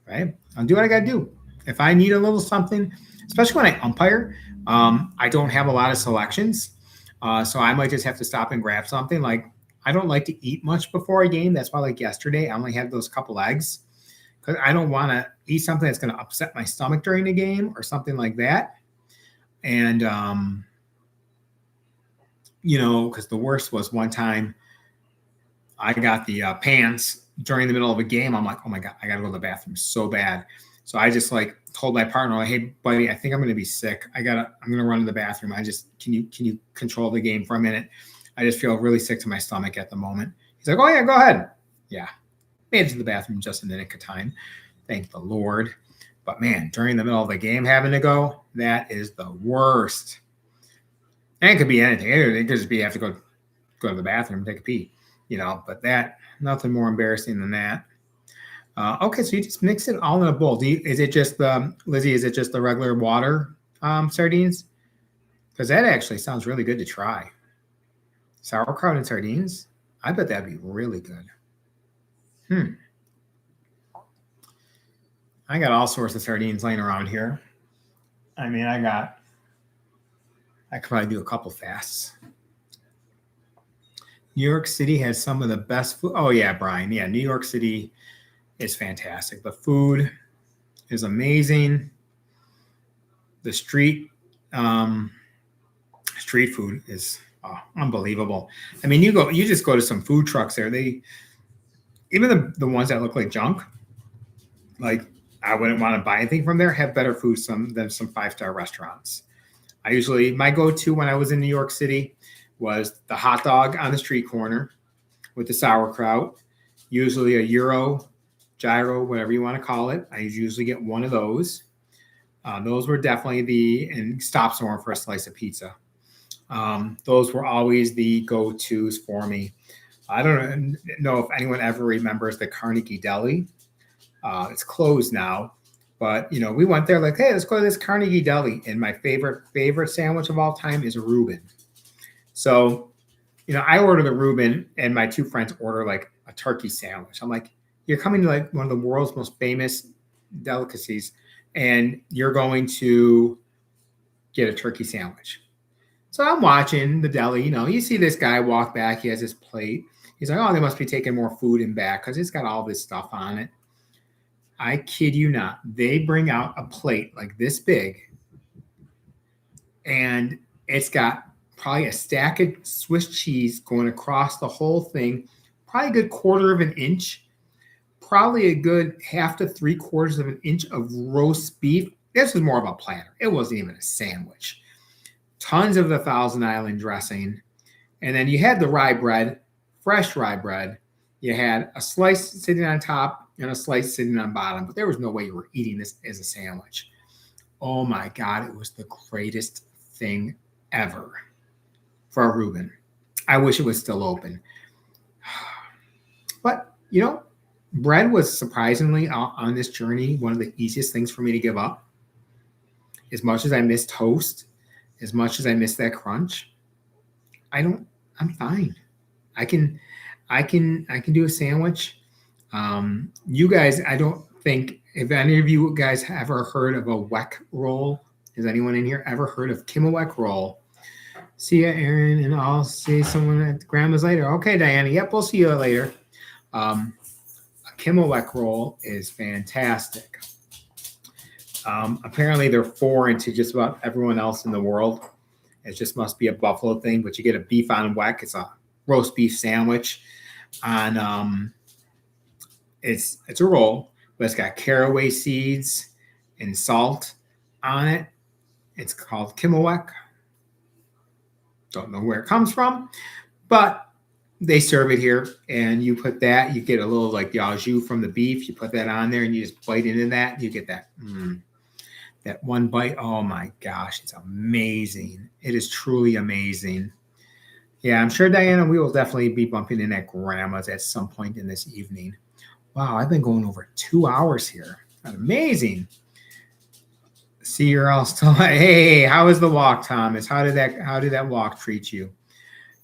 right? I'll do what I got to do. If I need a little something, especially when I umpire, I don't have a lot of selections. So I might just have to stop and grab something. Like I don't like to eat much before a game. That's why like yesterday, I only had those couple eggs because I don't want to eat something that's going to upset my stomach during the game or something like that. And, because the worst was one time I got the pants during the middle of a game. I'm like, oh my God, I got to go to the bathroom so bad. So I just like told my partner, like, hey buddy, I think I'm going to be sick. I'm going to run to the bathroom. Can you control the game for a minute? I just feel really sick to my stomach at the moment. He's like, oh yeah, go ahead. Yeah. Made it to the bathroom just in the nick of time. Thank the Lord. But man, during the middle of the game having to go, that is the worst. And it could be anything. It could just be you have to go to the bathroom, take a pee, but nothing more embarrassing than that. Okay, so you just mix it all in a bowl. Is it just Lizzie, is it just the regular water sardines? Because that actually sounds really good to try. Sauerkraut and sardines? I bet that'd be really good. I got all sorts of sardines laying around here. I mean, I could probably do a couple fasts. New York City has some of the best food. Oh yeah, Brian. Yeah, New York City is fantastic. The food is amazing. The street food is unbelievable. I mean, you just go to some food trucks there. Even the ones that look like junk, like I wouldn't want to buy anything from there, have better food than some 5-star restaurants. My go-to when I was in New York City was the hot dog on the street corner with the sauerkraut, usually a gyro, whatever you want to call it. I usually get one of those. Those were definitely and stop somewhere for a slice of pizza. Those were always the go-tos for me. I don't know if anyone ever remembers the Carnegie Deli. It's closed now, but we went there like, hey, let's go to this Carnegie Deli. And my favorite sandwich of all time is a Reuben. So, I order the Reuben and my two friends order like a turkey sandwich. I'm like, you're coming to like one of the world's most famous delicacies and you're going to get a turkey sandwich. So I'm watching the deli, you see this guy walk back. He has his plate. He's like, oh, they must be taking more food in back because it's got all this stuff on it. I kid you not. They bring out a plate like this big and it's got probably a stack of Swiss cheese going across the whole thing, probably a good 1/4 of an inch, probably a good 1/2 to 3/4 of an inch of roast beef. This was more of a platter. It wasn't even a sandwich. Tons of the Thousand Island dressing. And then you had the rye bread, fresh rye bread. You had a slice sitting on top and a slice sitting on bottom, but there was no way you were eating this as a sandwich. Oh my God, it was the greatest thing ever for a Reuben. I wish it was still open. But, bread was surprisingly on this journey one of the easiest things for me to give up. As much as I miss toast, as much as I miss that crunch, I'm fine. I can do a sandwich. You guys, I don't think, if any of you guys have ever heard of a weck roll, has anyone in here ever heard of Kimmelweck roll? See ya, Aaron, and I'll see someone at Grandma's later. Okay, Diana. Yep, we'll see you later. Kimmelweck roll is fantastic. Apparently, they're foreign to just about everyone else in the world. It just must be a Buffalo thing, but you get a beef on weck. It's a roast beef sandwich on it's a roll, but it's got caraway seeds and salt on it. It's called Kimmelweck. Don't know where it comes from, but they serve it here, and you put that. You get a little like au jus from the beef. You put that on there, and you just bite into that. You get that that one bite. Oh my gosh, it's amazing! It is truly amazing. Yeah, I'm sure, Diana, we will definitely be bumping in at Grandma's at some point in this evening. Wow, I've been going over 2 hours here. Amazing. See, you're all still. Hey, how was the walk, Thomas? How did that walk treat you?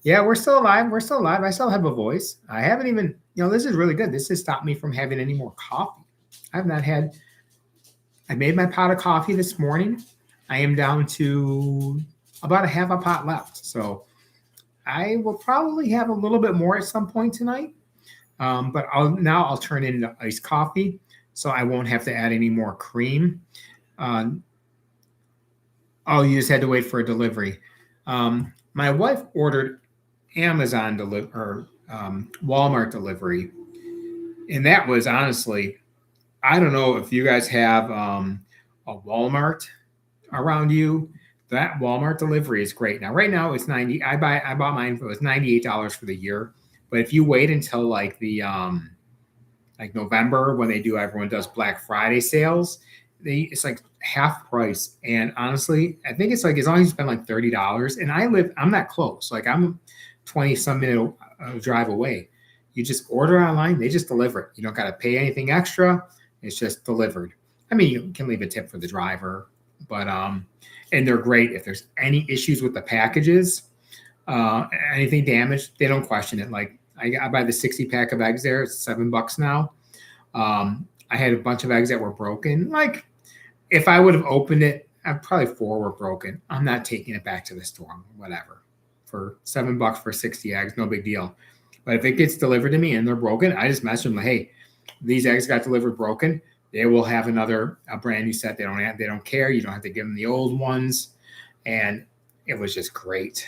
Yeah, we're still alive. We're still alive. I still have a voice. I haven't even, this is really good. This has stopped me from having any more coffee. I've not had. I made my pot of coffee this morning. I am down to about a half a pot left. So I will probably have a little bit more at some point tonight. But I'll turn it into iced coffee, so I won't have to add any more cream. Oh, you just had to wait for a delivery. My wife ordered Amazon or Walmart delivery, and that was honestly, I don't know if you guys have a Walmart around you. That Walmart delivery is great. Now, right now it's $90. I bought mine. It was $98 for the year. But if you wait until like the like November when everyone does Black Friday sales, it's like half price. And honestly, I think it's like as long as you spend like $30. And I'm not close. Like I'm 20-some minute drive away. You just order online, they just deliver it. You don't got to pay anything extra. It's just delivered. I mean, you can leave a tip for the driver, but and they're great if there's any issues with the packages, anything damaged, they don't question it. Like I buy the 60 pack of eggs there. It's $7 now. I had a bunch of eggs that were broken. Like if I would have opened it, probably 4 were broken. I'm not taking it back to the store, whatever. For $7 for 60 eggs, no big deal. But if it gets delivered to me and they're broken, I just message them like, hey, these eggs got delivered broken. They will have a brand new set. They don't care. You don't have to give them the old ones. And it was just great.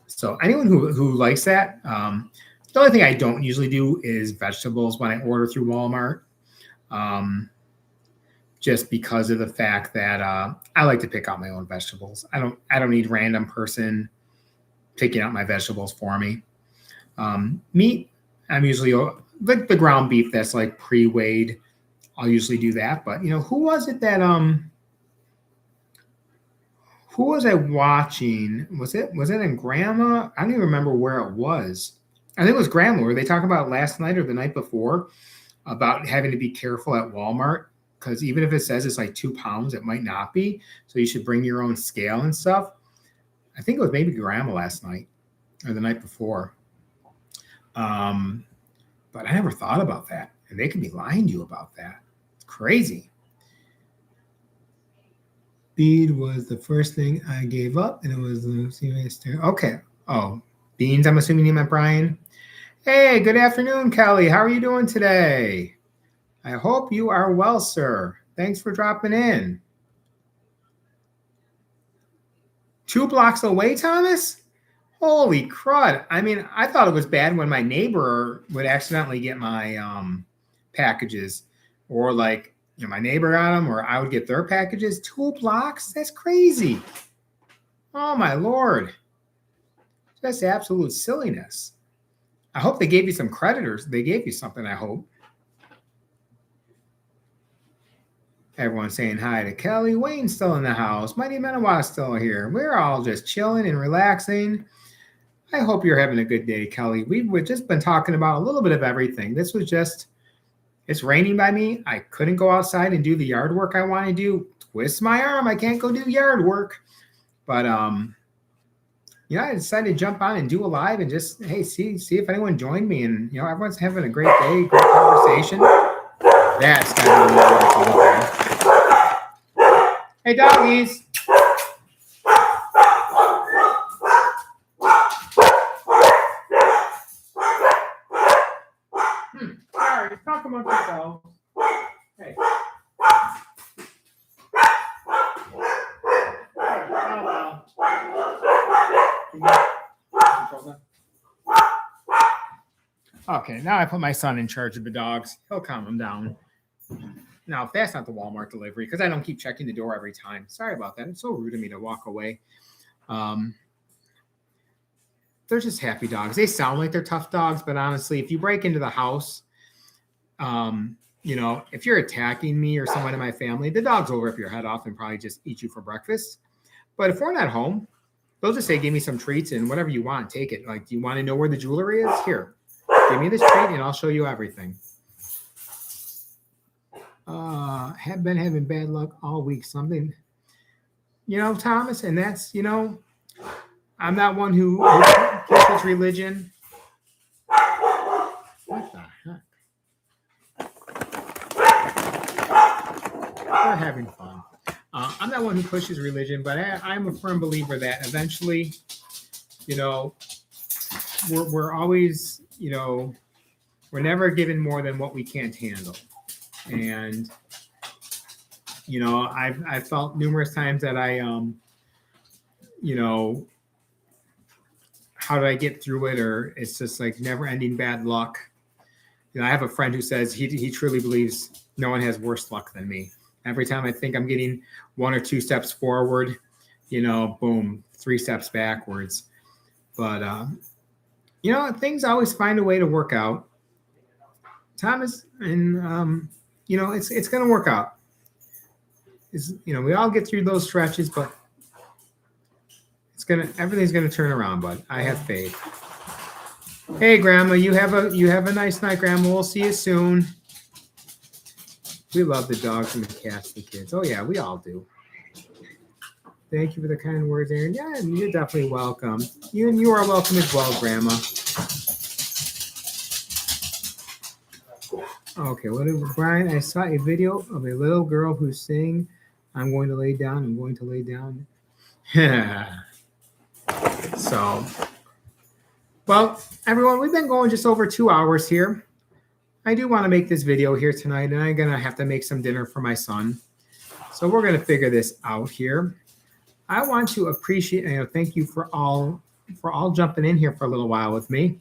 So anyone who likes that, the only thing I don't usually do is vegetables when I order through Walmart, just because of the fact that I like to pick out my own vegetables. I don't need random person picking out my vegetables for me. Meat, I'm usually like the ground beef that's like pre-weighed. I'll usually do that. But who was it that who was I watching? Was it in Grandma? I don't even remember where it was. I think it was Grandma. Were they talking about last night or the night before about having to be careful at Walmart? Because even if it says it's like 2 pounds, it might not be. So you should bring your own scale and stuff. I think it was maybe Grandma last night or the night before. But I never thought about that. And they could be lying to you about that. It's crazy. Bead was the first thing I gave up, and it was the okay. Oh, beans, I'm assuming you meant Brian. Hey, good afternoon, Kelly. How are you doing today? I hope you are well, sir. Thanks for dropping in. 2 blocks away, Thomas? Holy crud. I mean, I thought it was bad when my neighbor would accidentally get my packages, or like, my neighbor got them, or I would get their packages. 2 blocks? That's crazy. Oh, my Lord. That's absolute silliness. I hope they gave you some creditors. They gave you something, I hope. Everyone's saying hi to Kelly. Wayne's still in the house. Mighty Menawa's still here. We're all just chilling and relaxing. I hope you're having a good day, Kelly. We've just been talking about a little bit of everything. This was just, it's raining by me. I couldn't go outside and do the yard work I want to do. Twist my arm. I can't go do yard work. But, I decided to jump on and do a live and just, hey, see if anyone joined me. And, everyone's having a great day, great conversation. That's kind of what. Hey, doggies. Sorry, come Okay, now I put my son in charge of the dogs. He'll calm them down. Now, if that's not the Walmart delivery, because I don't keep checking the door every time. Sorry about that. It's so rude of me to walk away. They're just happy dogs. They sound like they're tough dogs, but honestly, if you break into the house, if you're attacking me or someone in my family, the dogs will rip your head off and probably just eat you for breakfast. But if we're not home, they'll just say, give me some treats and whatever you want, take it. Like, do you want to know where the jewelry is? Here, give me this treat and I'll show you everything. Have been having bad luck all week. Something, Thomas, and that's, I'm not one who pushes religion. What the heck? They're having fun. I'm not one who pushes religion, but I'm a firm believer that eventually, we're always, we're never given more than what we can't handle. And, I've felt numerous times that how do I get through it? Or it's just like never ending bad luck. I have a friend who says he truly believes no one has worse luck than me. Every time I think I'm getting 1 or 2 steps forward, boom, 3 steps backwards. But, things always find a way to work out. Thomas, and, it's going to work out. We all get through those stretches, but everything's going to turn around, bud. I have faith. Hey, Grandma, you have a nice night, Grandma. We'll see you soon. We love the dogs and the cats and the kids. Oh, yeah, we all do. Thank you for the kind words, Aaron. Yeah, you're definitely welcome. You are welcome as well, Grandma. Okay, Brian, I saw a video of a little girl who's saying, I'm going to lay down. I'm going to lay down. So, well, everyone, we've been going just over 2 hours here. I do want to make this video here tonight, and I'm going to have to make some dinner for my son. So we're going to figure this out here. I want to appreciate, thank you for all jumping in here for a little while with me.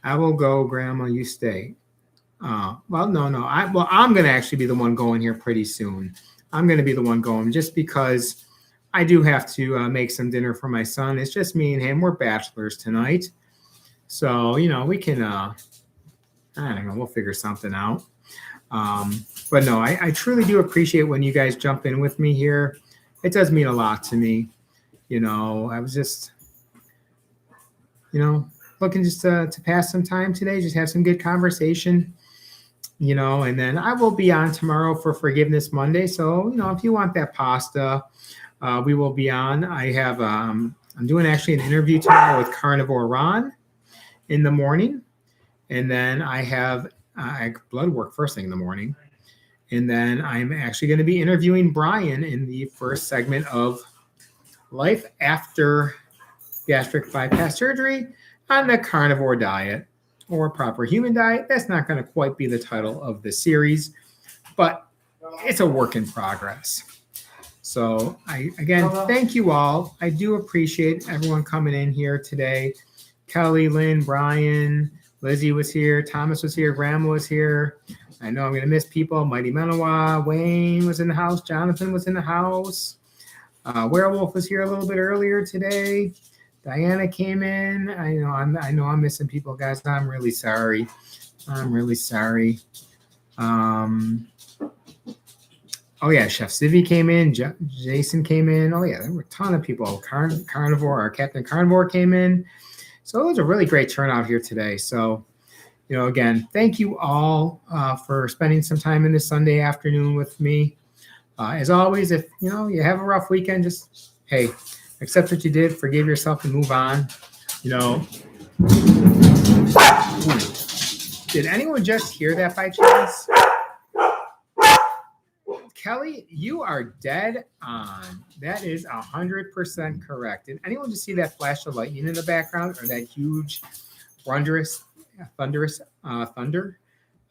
I will go, Grandma, you stay. No. I'm going to actually be the one going here pretty soon. I'm going to be the one going just because I do have to make some dinner for my son. It's just me and him. We're bachelors tonight. So, we can, I don't know, we'll figure something out. But no, I truly do appreciate when you guys jump in with me here. It does mean a lot to me. I was just, looking just to pass some time today, just have some good conversation, and then I will be on tomorrow for Forgiveness Monday. So, if you want that pasta, we will be on. I have, I'm doing actually an interview tomorrow with Carnivore Ron in the morning. And then I have blood work first thing in the morning. And then I'm actually going to be interviewing Brian in the first segment of Life After Gastric Bypass Surgery on the carnivore diet or proper human diet. That's not going to quite be the title of the series, but it's a work in progress. So thank you all. I do appreciate everyone coming in here today. Kelly, Lynn, Brian, Lizzie was here. Thomas was here. Grandma was here. I know I'm going to miss people. Mighty Menawa, Wayne was in the house. Jonathan was in the house. Werewolf was here a little bit earlier today. Diana came in. I know I'm missing people, guys. I'm really sorry. Oh yeah, Chef Civi came in. Jason came in. Oh yeah, there were a ton of people. Carnivore, our Captain Carnivore came in. So it was a really great turnout here today. So, again, thank you all for spending some time in this Sunday afternoon with me. As always, if you have a rough weekend, just accept what you did, forgive yourself, and move on. Did anyone just hear that by chance? Kelly, you are dead on. That is 100% correct. Did anyone just see that flash of lightning in the background or that huge, thunderous thunder?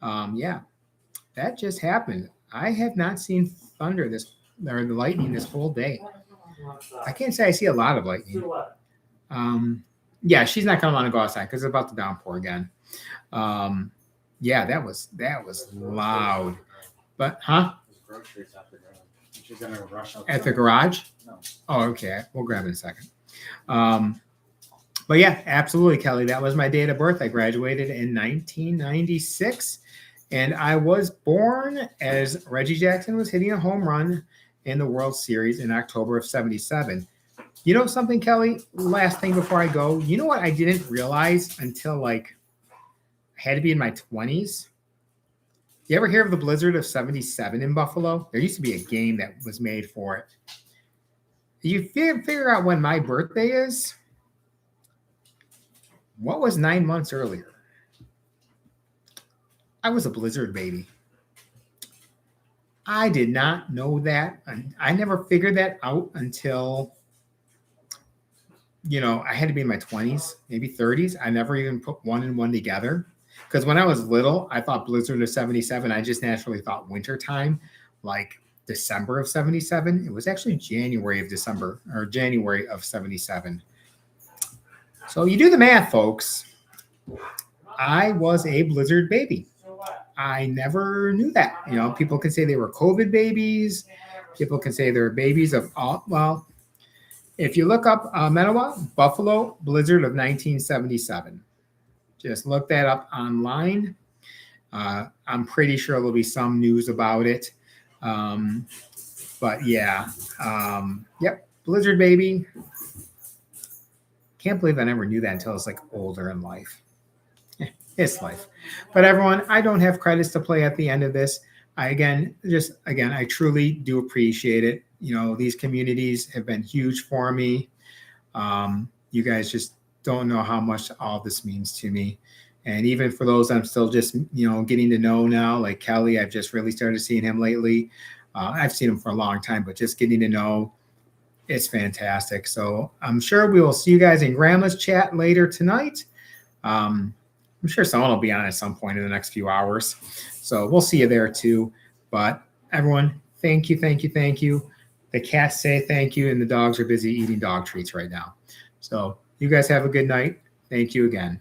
Yeah, that just happened. I have not seen thunder the lightning this whole day. I can't say I see a lot of lightning. Yeah, she's not gonna want to go outside because it's about to downpour again. Yeah, that was loud. But She's gonna rush out at the garage? No. Oh, okay. We'll grab it in a second. But yeah, absolutely, Kelly. That was my date of birth. I graduated in 1996, and I was born as Reggie Jackson was hitting a home run in the World Series in October of '77. You know something, Kelly? Last thing before I go, you know what I didn't realize until like I had to be in my 20s? You ever hear of the blizzard of '77 in Buffalo? There used to be a game that was made for it. You figure out when my birthday is? What was 9 months earlier? I was a blizzard baby. I did not know that. I never figured that out until, I had to be in my 20s, maybe 30s. I never even put one and one together. Because when I was little, I thought blizzard of '77. I just naturally thought wintertime, like December of '77. It was actually January of '77. So you do the math, folks. I was a blizzard baby. I never knew that. People can say they were COVID babies. People can say they were babies of all. Well, if you look up Menawa, Buffalo blizzard of 1977. Just look that up online. I'm pretty sure there'll be some news about it. But yeah, yep, blizzard baby. Can't believe I never knew that until I was like older in life. It's life. But everyone, I don't have credits to play at the end of this. I truly do appreciate it. These communities have been huge for me. You guys just don't know how much all this means to me. And even for those I'm still just, getting to know now, like Kelly, I've just really started seeing him lately. I've seen him for a long time, but just getting to know, it's fantastic. So I'm sure we will see you guys in Grandma's chat later tonight. I'm sure someone will be on at some point in the next few hours. So we'll see you there too. But everyone, thank you, thank you, thank you. The cats say thank you, and the dogs are busy eating dog treats right now. So you guys have a good night. Thank you again.